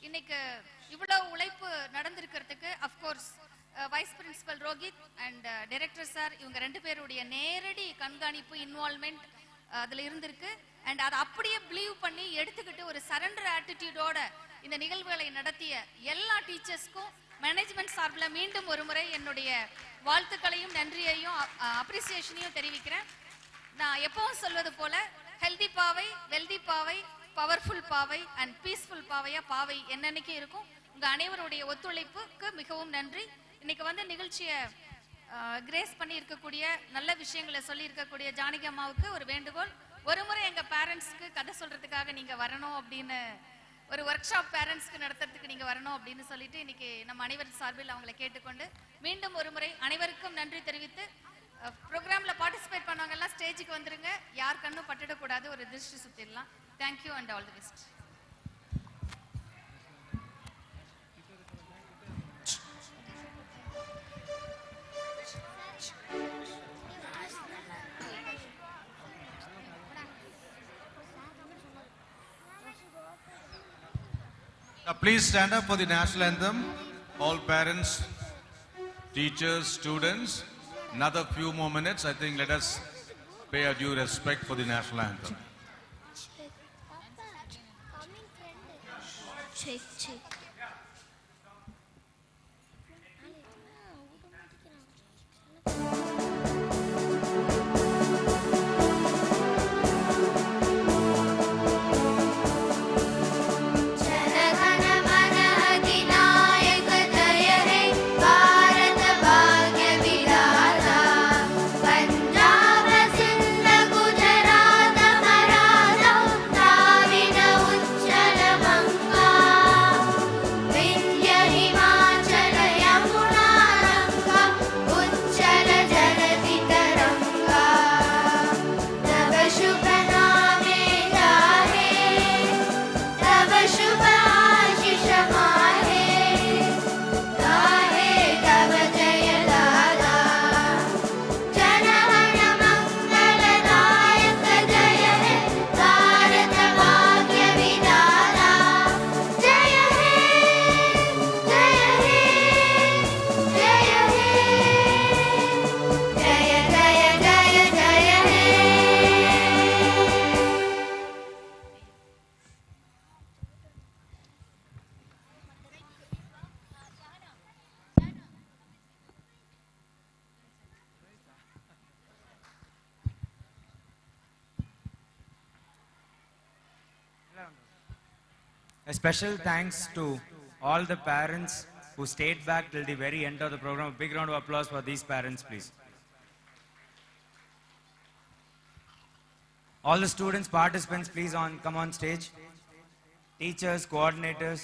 இன்னைக்கு இவ்வளவு உழைப்பு நடந்திருக்கிறதுக்கு of course vice principal Rohit and director sir இவங்க 2 பேருடைய நேரடி கண்காணிப்பு இன்வால்வ்மெண்ட் அதுல இருந்திருக்கு. அண்ட் அதை அப்படியே பிலீவ் பண்ணி எடுத்துக்கிட்டு ஒரு சரண்டர் ஆட்டிடியூடோட இந்த நிகழ்வுகளை நடத்திய எல்லா டீச்சர்ஸ்க்கும் மேனேஜ்மெண்ட் சார்பில் மீண்டும் ஒரு முறை என்னுடைய வாழ்த்துக்களையும் நன்றியையும் அப்ரிசியேஷனையும் தெரிவிக்கிறேன். நான் எப்பவும் சொல்வது போல ஹெல்தி பாவை, வெல்தி பாவை, பவர்ஃபுல் பாவை அண்ட் பீஸ்ஃபுல் பாவையா பாவை என்னன்னைக்கு இருக்கும். உங்க அனைவருடைய ஒத்துழைப்புக்கு மிகவும் நன்றி. இன்னைக்கு வந்து நிகழ்ச்சியை கிரேஸ் பண்ணி இருக்கக்கூடிய நல்ல விஷயங்களை சொல்லி இருக்கக்கூடிய ஜானகி அம்மாவுக்கு ஒரு வேண்டுகோள், ஒரு முறை எங்க பேரண்ட்ஸ்க்கு கதை சொல்றதுக்காக நீங்க வரணும் அப்படின்னு, ஒரு ஒர்க் ஷாப் பேரண்ட்ஸ்க்கு நடத்துறதுக்கு நீங்க வரணும் அப்படின்னு சொல்லிட்டு இன்னைக்கு நம்ம அனைவர் சார்பில் அவங்களை கேட்டுக்கொண்டு மீண்டும் ஒரு முறை அனைவருக்கும் நன்றி தெரிவித்து, ப்ரோக்ராம்ல பார்ட்டிசிபேட் பண்ணவங்க எல்லாம் ஸ்டேஜுக்கு வந்துருங்க. யார் கண்ணும் பட்டுடக்கூடாது, ஒரு திருஷ்டி சுத்திடலாம். Thank you and all the best. Now please stand up for the national anthem. All parents, teachers, students. Another few more minutes. I think let us pay our due respect for the national anthem. A special thanks to all the parents who stayed back till the very end of the program. A big round of applause for these parents, please. All the students, participants, please come on stage. Teachers, coordinators,